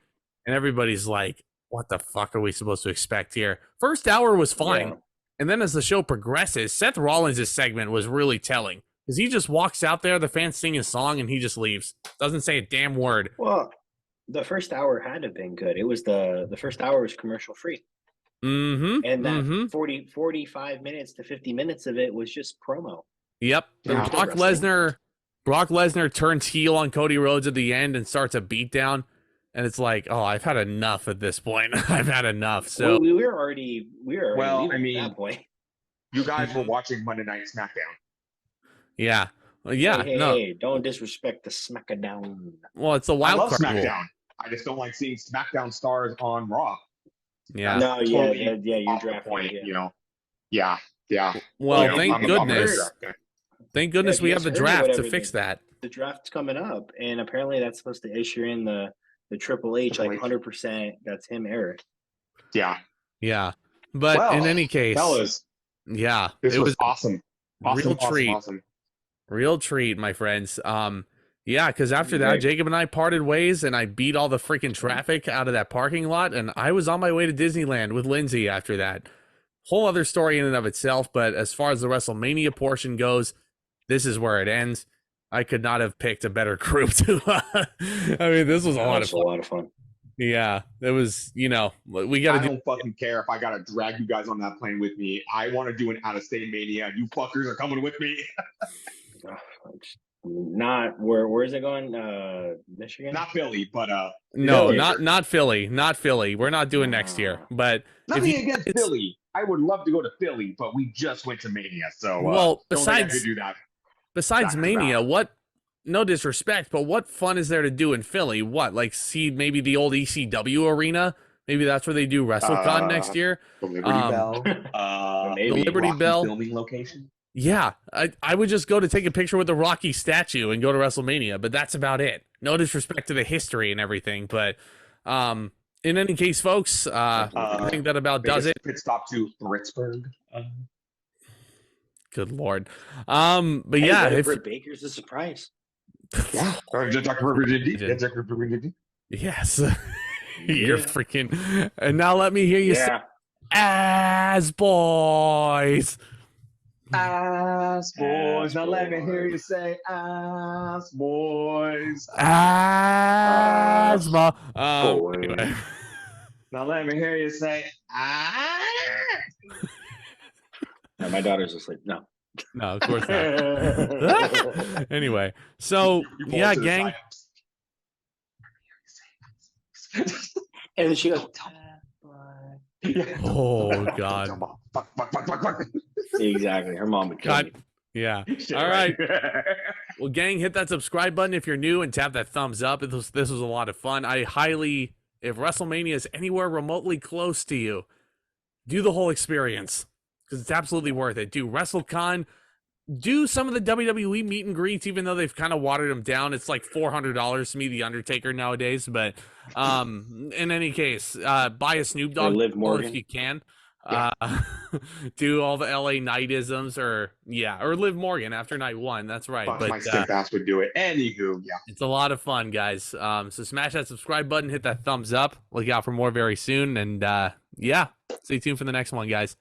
And everybody's like, what the fuck are we supposed to expect here? First hour was fine. Yeah. And then as the show progresses, Seth Rollins' segment was really telling. Because he just walks out there, the fans sing his song, and he just leaves. Doesn't say a damn word. Well, the first hour had to have been good. It was the first hour was commercial-free. Mm-hmm. And that 45 minutes to 50 minutes of it was just promo. Yep. Yeah. Brock Lesnar turns heel on Cody Rhodes at the end and starts a beatdown. And it's like, oh, I've had enough at this point. I've had enough. So we were already at that point. You guys were watching Monday Night SmackDown. Yeah. Well, yeah. Hey, don't disrespect the SmackDown. Well, it's a wild card SmackDown. I just don't like seeing SmackDown stars on Raw. Yeah. No, you draft point. Yeah. Yeah. Well, thank goodness. Thank goodness we have the draft to fix that. The draft's coming up, and apparently that's supposed to issue in the Triple H, like 100%. That's him, Eric. Yeah. Yeah. But in any case, fellas, yeah, it was awesome. Real treat, my friends. Yeah, because after that, Jacob and I parted ways, and I beat all the freaking traffic out of that parking lot, and I was on my way to Disneyland with Lindsay after that. Whole other story in and of itself, but as far as the WrestleMania portion goes, this is where it ends. I could not have picked a better group to. I mean, this was a lot of fun. Yeah, it was. We got to. I don't fucking care if I got to drag you guys on that plane with me. I want to do an out-of-state mania. You fuckers are coming with me. Not where is it going? Michigan? Not Philly, but No, Philly. not Philly, not Philly. We're not doing next year. But Nothing against Philly. I would love to go to Philly, but we just went to Mania, so well, don't think I could do that. besides Back to Mania, back. what? No disrespect, but what fun is there to do in Philly? What, like see maybe the old ECW arena? Maybe that's where they do WrestleCon next year. The Liberty Bell. Maybe. The Liberty Rocky Bell filming location. Yeah, I would just go to take a picture with the Rocky statue and go to WrestleMania, but that's about it. No disrespect to the history and everything, but in any case, folks, I think that about does it. Pit stop to Pittsburgh. Good Lord. But Hey, yeah, what if if, Britt Baker's a surprise. Yeah. yes, you're freaking. And now let me hear you say, "Ass boys." Ass boys. Now let me hear you say ass boys. Ass boys. Anyway. Now let me hear you say ass. No, my daughter's asleep. No. No, of course not. Anyway, so You pull yeah, it to the gang. side. And then she goes, Yeah. Oh God. Fuck. exactly. Her mom would kill God. me. Yeah. All right. Well, gang, hit that subscribe button if you're new and tap that thumbs up. This was a lot of fun. I highly, if WrestleMania is anywhere remotely close to you, do the whole experience because it's absolutely worth it. Do WrestleCon. Do some of the WWE meet and greets, even though they've kind of watered them down. It's like $400 to me, The Undertaker nowadays. But in any case, buy a Snoop Dogg Liv Morgan. if you can. Do all the LA nightisms or Liv Morgan after night one. That's right. Fuck, but my simp ass would do it. Anywho, yeah. it's a lot of fun, guys. So smash that subscribe button, hit that thumbs up. Look out for more very soon. And stay tuned for the next one, guys.